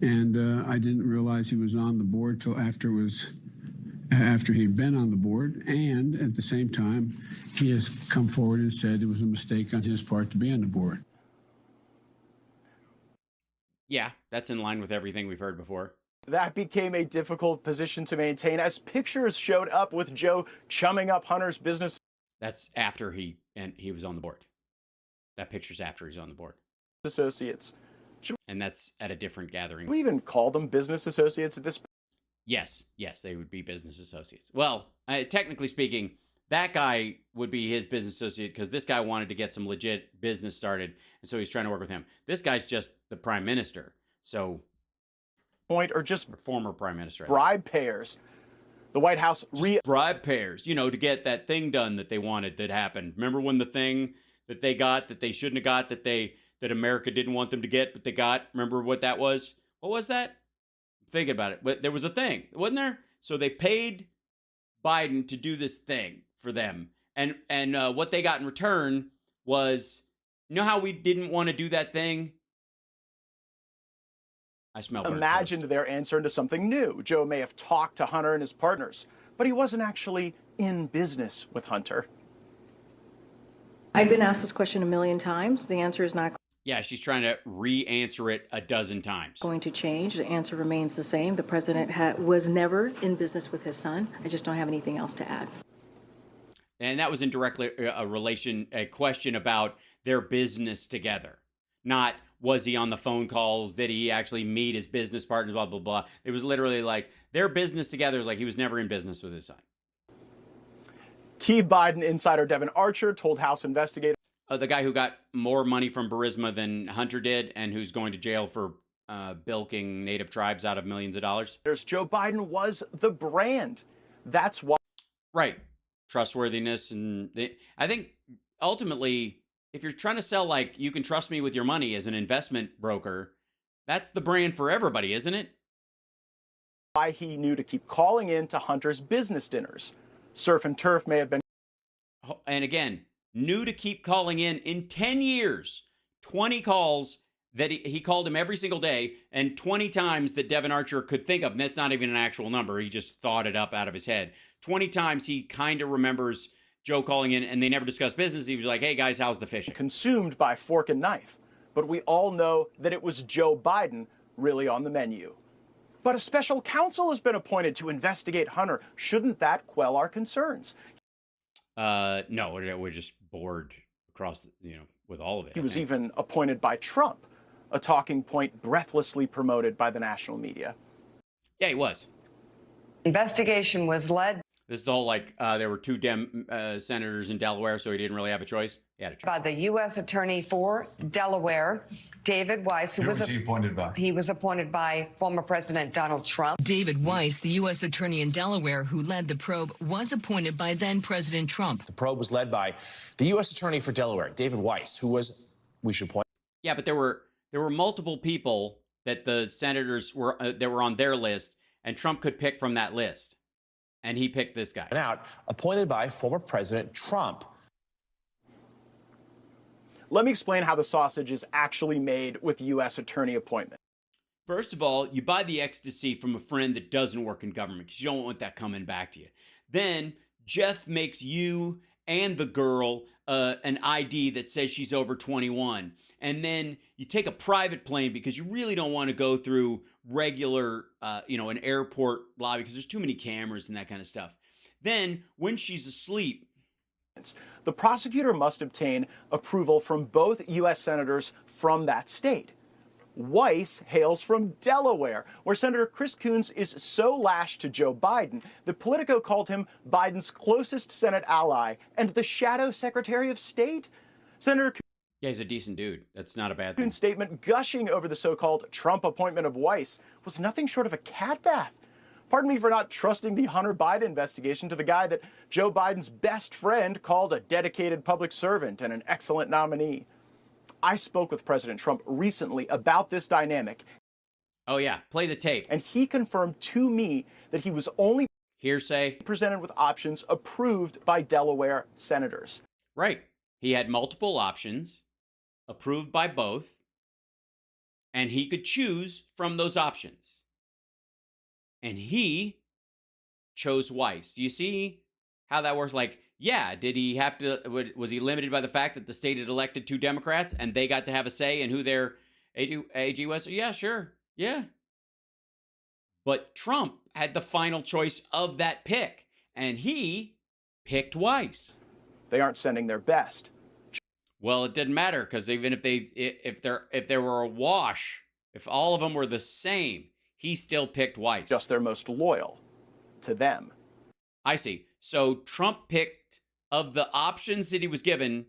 And I didn't realize he was on the board till after he'd been on the board. And at the same time, he has come forward and said it was a mistake on his part to be on the board. Yeah, that's in line with everything we've heard before. That became a difficult position to maintain as pictures showed up with Joe chumming up Hunter's business. That's after he was on the board. That picture's after he's on the board. Associates. And that's at a different gathering. We even call them business associates at this point. Yes, they would be business associates. Well, technically speaking, that guy would be his business associate because this guy wanted to get some legit business started, and so he's trying to work with him. This guy's just the prime minister, so or just former prime minister. Bribe payers. The White House bribe payers, to get that thing done that they wanted that happened. Remember when the thing that they got that they shouldn't have got that America didn't want them to get, but they got? Remember what that was? What was that? Think about it. But there was a thing, wasn't there? So they paid Biden to do this thing for them, and what they got in return was, how we didn't want to do that thing. I smell. Imagined their answer into something new. Joe may have talked to Hunter and his partners, but he wasn't actually in business with Hunter. I've been asked this question a million times. The answer is not. Yeah, she's trying to re-answer it a dozen times. Going to change. The answer remains the same. The president was never in business with his son. I just don't have anything else to add. And that was indirectly a question about their business together, not was he on the phone calls? Did he actually meet his business partners? Blah, blah, blah. It was literally like their business together is like he was never in business with his son. Key Biden insider Devin Archer told House investigators. The guy who got more money from Burisma than Hunter did and who's going to jail for bilking native tribes out of millions of dollars. Joe Biden was the brand. That's why. Right. Trustworthiness. I think ultimately, if you're trying to sell like you can trust me with your money as an investment broker, that's the brand for everybody, isn't it? Why he knew to keep calling in to Hunter's business dinners. Surf and Turf may have been. And again, knew to keep calling in 10 years, 20 calls that he called him every single day, and 20 times that Devin Archer could think of, and that's not even an actual number, he just thought it up out of his head. 20 times he kind of remembers Joe calling in, and they never discussed business. He was like, hey guys, how's the fishing? Consumed by fork and knife. But we all know that it was Joe Biden really on the menu. But a special counsel has been appointed to investigate Hunter. Shouldn't that quell our concerns? No, we're just bored across, with all of it. He was even appointed by Trump, a talking point breathlessly promoted by the national media. Yeah, he was. Investigation was led. This is the whole there were two senators in Delaware, so he didn't really have a choice. He had a choice. By the U.S. Attorney for Delaware, David Weiss, who was appointed by. He was appointed by former President Donald Trump. David Weiss, the U.S. Attorney in Delaware who led the probe, was appointed by then President Trump. The probe was led by the U.S. Attorney for Delaware, David Weiss, who was, we should point. Yeah, but there were multiple people that the senators were that were on their list, and Trump could pick from that list. And he picked this guy. Appointed by former President Trump. Let me explain how the sausage is actually made with U.S. attorney appointment. First of all, you buy the ecstasy from a friend that doesn't work in government because you don't want that coming back to you. Then Jeff makes you and the girl an ID that says she's over 21. And then you take a private plane because you really don't want to go through regular, an airport lobby because there's too many cameras and that kind of stuff. Then when she's asleep, the prosecutor must obtain approval from both U.S. senators from that state. Weiss hails from Delaware, where Senator Chris Coons is so lashed to Joe Biden that Politico called him Biden's closest Senate ally and the shadow Secretary of State. Senator Yeah, he's a decent dude. That's not a bad thing. Coons' statement gushing over the so-called Trump appointment of Weiss was nothing short of a cat bath. Pardon me for not trusting the Hunter Biden investigation to the guy that Joe Biden's best friend called a dedicated public servant and an excellent nominee. I spoke with President Trump recently about this dynamic. Oh, yeah. Play the tape. And he confirmed to me that he was only hearsay presented with options approved by Delaware senators. Right. He had multiple options approved by both, and he could choose from those options. And he chose Weiss. Do you see how that works? Like, yeah, did he have to, was he limited by the fact that the state had elected 2 Democrats and they got to have a say in who their AG was? Yeah, sure. Yeah. But Trump had the final choice of that pick, and he picked Weiss. They aren't sending their best. Well, it didn't matter, because even if there were a wash, if all of them were the same, he still picked Weiss. Just their most loyal to them. I see. So Trump picked, of the options that he was given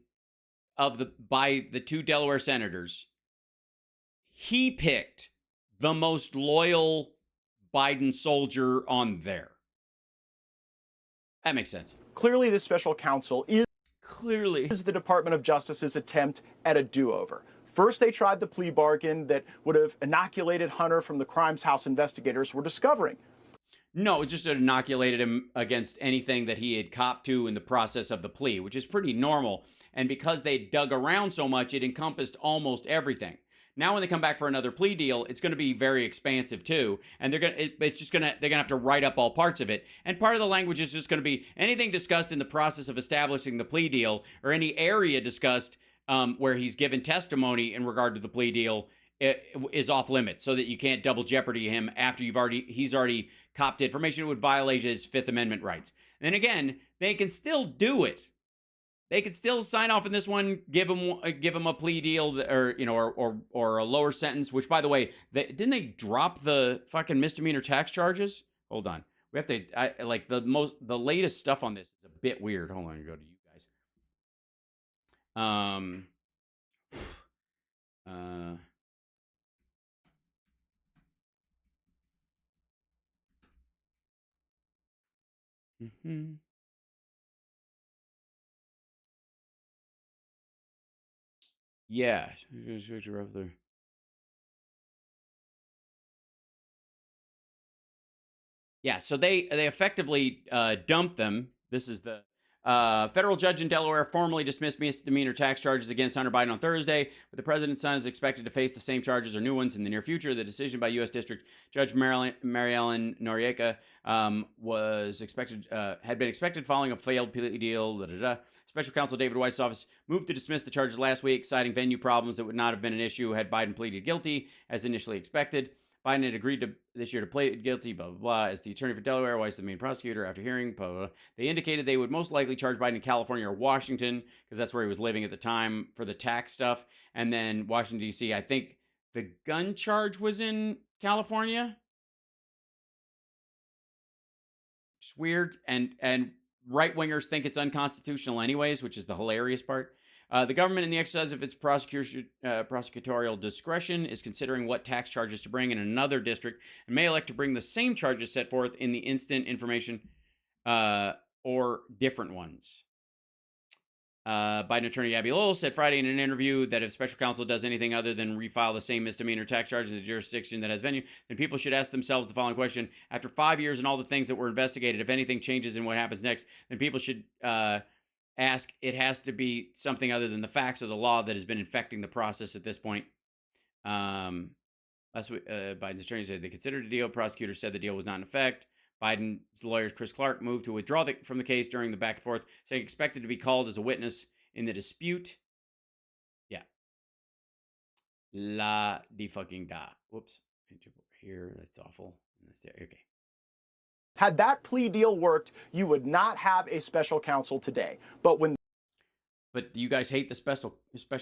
by the 2 Delaware senators, he picked the most loyal Biden soldier on there. That makes sense. Clearly, this special counsel is the Department of Justice's attempt at a do-over. First, they tried the plea bargain that would have inoculated Hunter from the crimes House investigators were discovering. No, it just inoculated him against anything that he had copped to in the process of the plea, which is pretty normal. And because they dug around so much, it encompassed almost everything. Now, when they come back for another plea deal, it's going to be very expansive too, and they're going to have to write up all parts of it. And part of the language is just going to be anything discussed in the process of establishing the plea deal, or any area discussed where he's given testimony in regard to the plea deal is off limits, so that you can't double jeopardy him after he's already copped information. It would violate his Fifth Amendment rights. And then again, they can still do it. They could still sign off on this one, give him a plea deal, or a lower sentence. Which, by the way, didn't they drop the fucking misdemeanor tax charges? Hold on, we have to. The latest stuff on this is a bit weird. Hold on, go to you guys. Yeah. Yeah, so they effectively dumped them. This is the federal judge in Delaware formally dismissed misdemeanor tax charges against Hunter Biden on Thursday, but the president's son is expected to face the same charges or new ones in the near future. The decision by U.S. District Judge Mary Ellen Noriega had been expected following a failed plea deal. Special counsel David Weiss's office moved to dismiss the charges last week, citing venue problems that would not have been an issue had Biden pleaded guilty, as initially expected. Biden had agreed this year to plead guilty, blah, blah, blah. As the attorney for Delaware, Weiss, the main prosecutor, after hearing, blah, blah, blah. They indicated they would most likely charge Biden in California or Washington, because that's where he was living at the time for the tax stuff. And then Washington, D.C., I think the gun charge was in California. It's weird. And right-wingers think it's unconstitutional anyways, which is the hilarious part. The government, in the exercise of its prosecutorial discretion, is considering what tax charges to bring in another district, and may elect to bring the same charges set forth in the instant information or different ones. Biden attorney Abby Lowell said Friday in an interview that if special counsel does anything other than refile the same misdemeanor tax charges in the jurisdiction that has venue, then people should ask themselves the following question. After 5 years and all the things that were investigated, if anything changes in what happens next, then people should ask, it has to be something other than the facts of the law that has been infecting the process at this point. Last week, Biden's attorney said they considered a deal. Prosecutors said the deal was not in effect. Biden's lawyers, Chris Clark, moved to withdraw from the case during the back and forth, saying expected to be called as a witness in the dispute. Yeah. La di fucking da. Whoops. Here, that's awful. Okay. Had that plea deal worked, you would not have a special counsel today. But when But you guys hate the special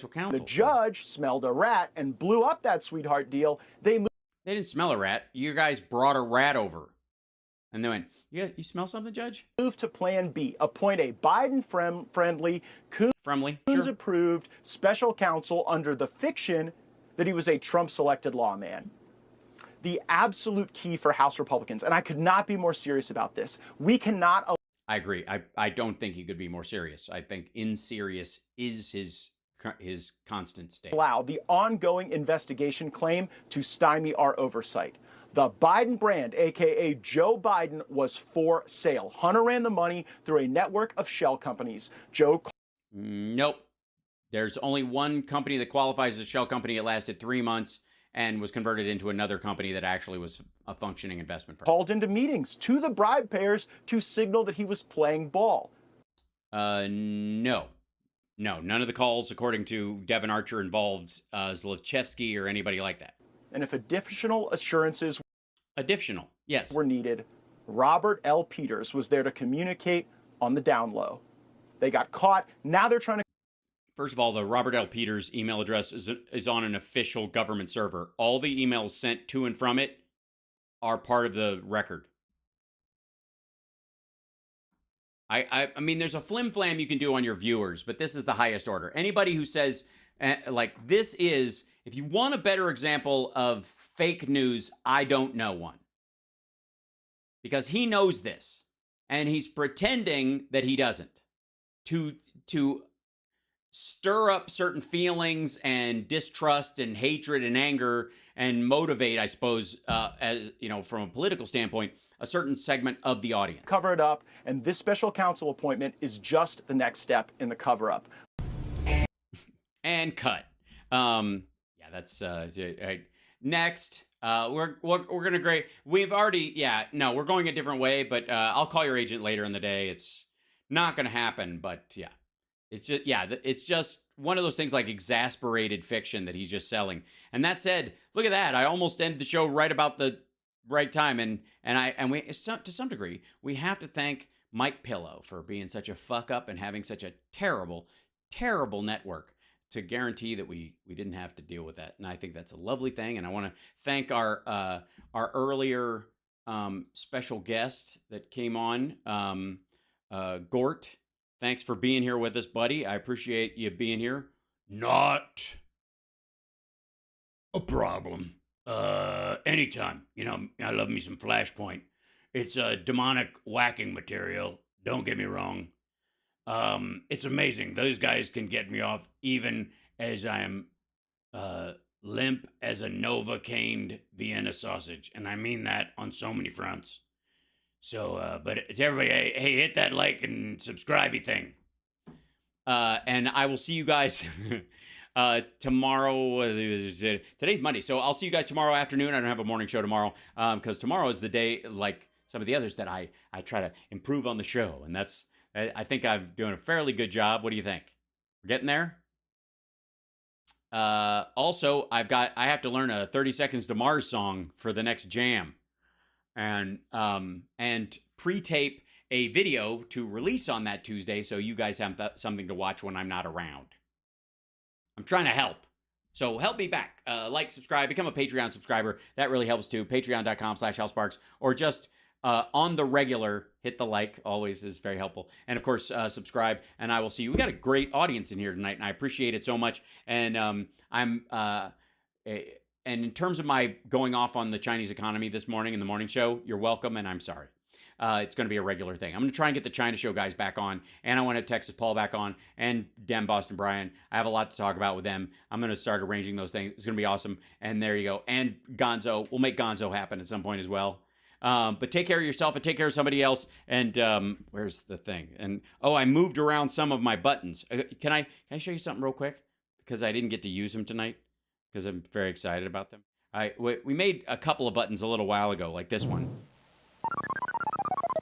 counsel. The judge smelled a rat and blew up that sweetheart deal. They didn't smell a rat. You guys brought a rat over. And they went, you smell something, Judge? moved to Plan B, appoint a Biden-friendly, Coons-approved special counsel under the fiction that he was a Trump-selected lawman. The absolute key for House Republicans, and I could not be more serious about this, we cannot... I agree. I don't think he could be more serious. I think inserious is his constant state. ...allow the ongoing investigation claim to stymie our oversight. The Biden brand, a.k.a. Joe Biden, was for sale. Hunter ran the money through a network of shell companies. Joe... Nope. There's only one company that qualifies as a shell company. It lasted 3 months and was converted into another company that actually was a functioning investment firm. Called into meetings to the bribe payers to signal that he was playing ball. No. No, none of the calls, according to Devin Archer, involved Zlochevsky or anybody like that. And if additional assurances were needed, Robert L. Peters was there to communicate on the down low. They got caught. Now they're trying to... First of all, the Robert L. Peters email address is on an official government server. All the emails sent to and from it are part of the record. I mean, there's a flim-flam you can do on your viewers, but this is the highest order. Anybody who says, like, this is... If you want a better example of fake news, I don't know one. Because he knows this, and he's pretending that he doesn't. To stir up certain feelings and distrust and hatred and anger and motivate, I suppose, as you know, from a political standpoint, a certain segment of the audience. Cover it up, and this special counsel appointment is just the next step in the cover-up. And cut. That's right. Next, we're gonna grade. We've already, we're going a different way, but I'll call your agent later in the day. It's not gonna happen, but it's just one of those things like exasperated fiction that he's just selling. And that said, look at that. I almost ended the show right about the right time, and we to some degree we have to thank Mike Pillow for being such a fuck up and having such a terrible network to guarantee that we didn't have to deal with that. And I think that's a lovely thing. And I want to thank our earlier special guest that came on, Gort. Thanks for being here with us, buddy. I appreciate you being here. Not a problem. Anytime. You know, I love me some Flashpoint. It's a demonic whacking material. Don't get me wrong. It's amazing. Those guys can get me off even as I am limp as a Novocaine Vienna sausage. And I mean that on so many fronts. So, but to everybody, hey, hit that like and subscribe-y thing. And I will see you guys tomorrow. Today's Monday, so I'll see you guys tomorrow afternoon. I don't have a morning show tomorrow because tomorrow is the day, like some of the others, that I try to improve on the show. And that's... I think I'm doing a fairly good job. What do you think? We're getting there? Also, I have to learn a 30 Seconds to Mars song for the next jam. And pre-tape a video to release on that Tuesday so you guys have something to watch when I'm not around. I'm trying to help. So help me back. Like, subscribe, become a Patreon subscriber. That really helps too. Patreon.com/HalSparks, or just on the regular, hit the like. Always is very helpful. And of course, subscribe. And I will see you. We got a great audience in here tonight, and I appreciate it so much. And and in terms of my going off on the Chinese economy this morning in the morning show, you're welcome, and I'm sorry. It's going to be a regular thing. I'm going to try and get the China Show guys back on, and I want to Texas Paul back on, and Dem Boston Brian. I have a lot to talk about with them. I'm going to start arranging those things. It's going to be awesome. And there you go. And Gonzo. We'll make Gonzo happen at some point as well. But take care of yourself and take care of somebody else. And where's the thing? And I moved around some of my buttons. Can I show you something real quick? Because I didn't get to use them tonight because I'm very excited about them. We made a couple of buttons a little while ago, like this one,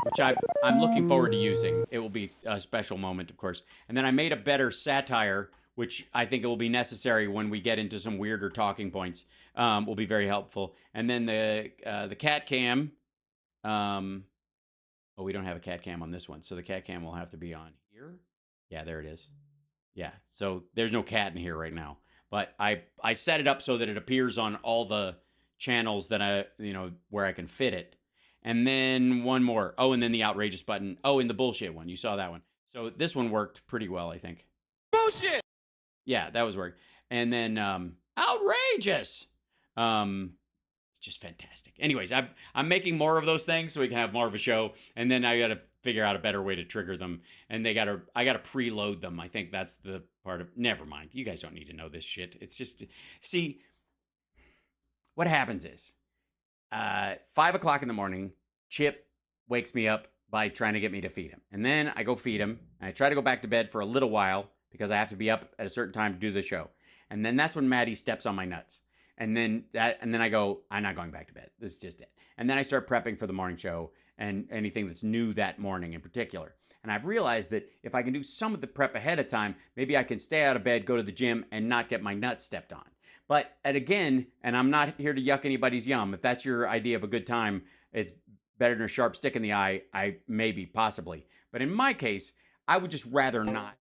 which I'm looking forward to using. It will be a special moment, of course. And then I made a better satire, which I think it will be necessary when we get into some weirder talking points. Will be very helpful. And then the cat cam. We don't have a cat cam on this one, so the cat cam will have to be on here. Yeah, there it is. Yeah, so there's no cat in here right now. But I set it up so that it appears on all the channels that where I can fit it. And then one more. Oh, and then the outrageous button. Oh, and the bullshit one. You saw that one. So this one worked pretty well, I think. Bullshit! Yeah, that was work. And then outrageous. Just fantastic. Anyways, I'm making more of those things so we can have more of a show. And then I got to figure out a better way to trigger them. And I got to preload them. I think that's the part of, never mind. You guys don't need to know this shit. It's just, see, what happens is 5 o'clock in the morning, Chip wakes me up by trying to get me to feed him. And then I go feed him. And I try to go back to bed for a little while because I have to be up at a certain time to do the show. And then that's when Maddie steps on my nuts. And then I go, I'm not going back to bed. This is just it. And then I start prepping for the morning show and anything that's new that morning in particular. And I've realized that if I can do some of the prep ahead of time, maybe I can stay out of bed, go to the gym, and not get my nuts stepped on. But again, and I'm not here to yuck anybody's yum. If that's your idea of a good time, it's better than a sharp stick in the eye. Maybe, possibly. But in my case, I would just rather not.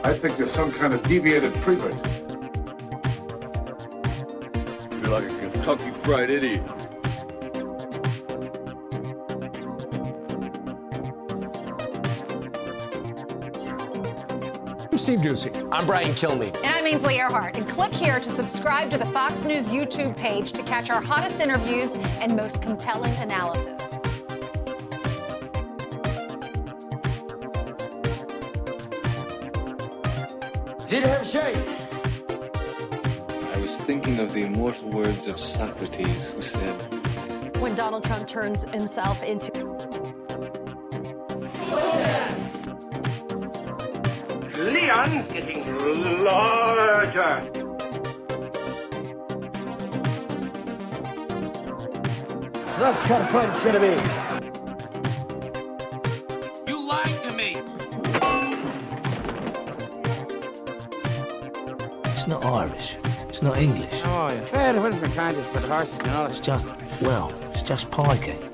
I think there's some kind of deviated treatment. You're like a Kentucky Fried Idiot. I'm Steve Ducey. I'm Brian Kilmeade. And I'm Ainsley Earhart. And click here to subscribe to the Fox News YouTube page to catch our hottest interviews and most compelling analysis. Did you have a shave? I was thinking of the immortal words of Socrates, who said, When Donald Trump turns himself into... Leon's getting larger. So that's the kind of fight it's gonna be. You lied to me. It's not Irish. It's not English. Oh, yeah. Fair, it wouldn't be kindness for the horses and all. It's just, well, it's just pikey.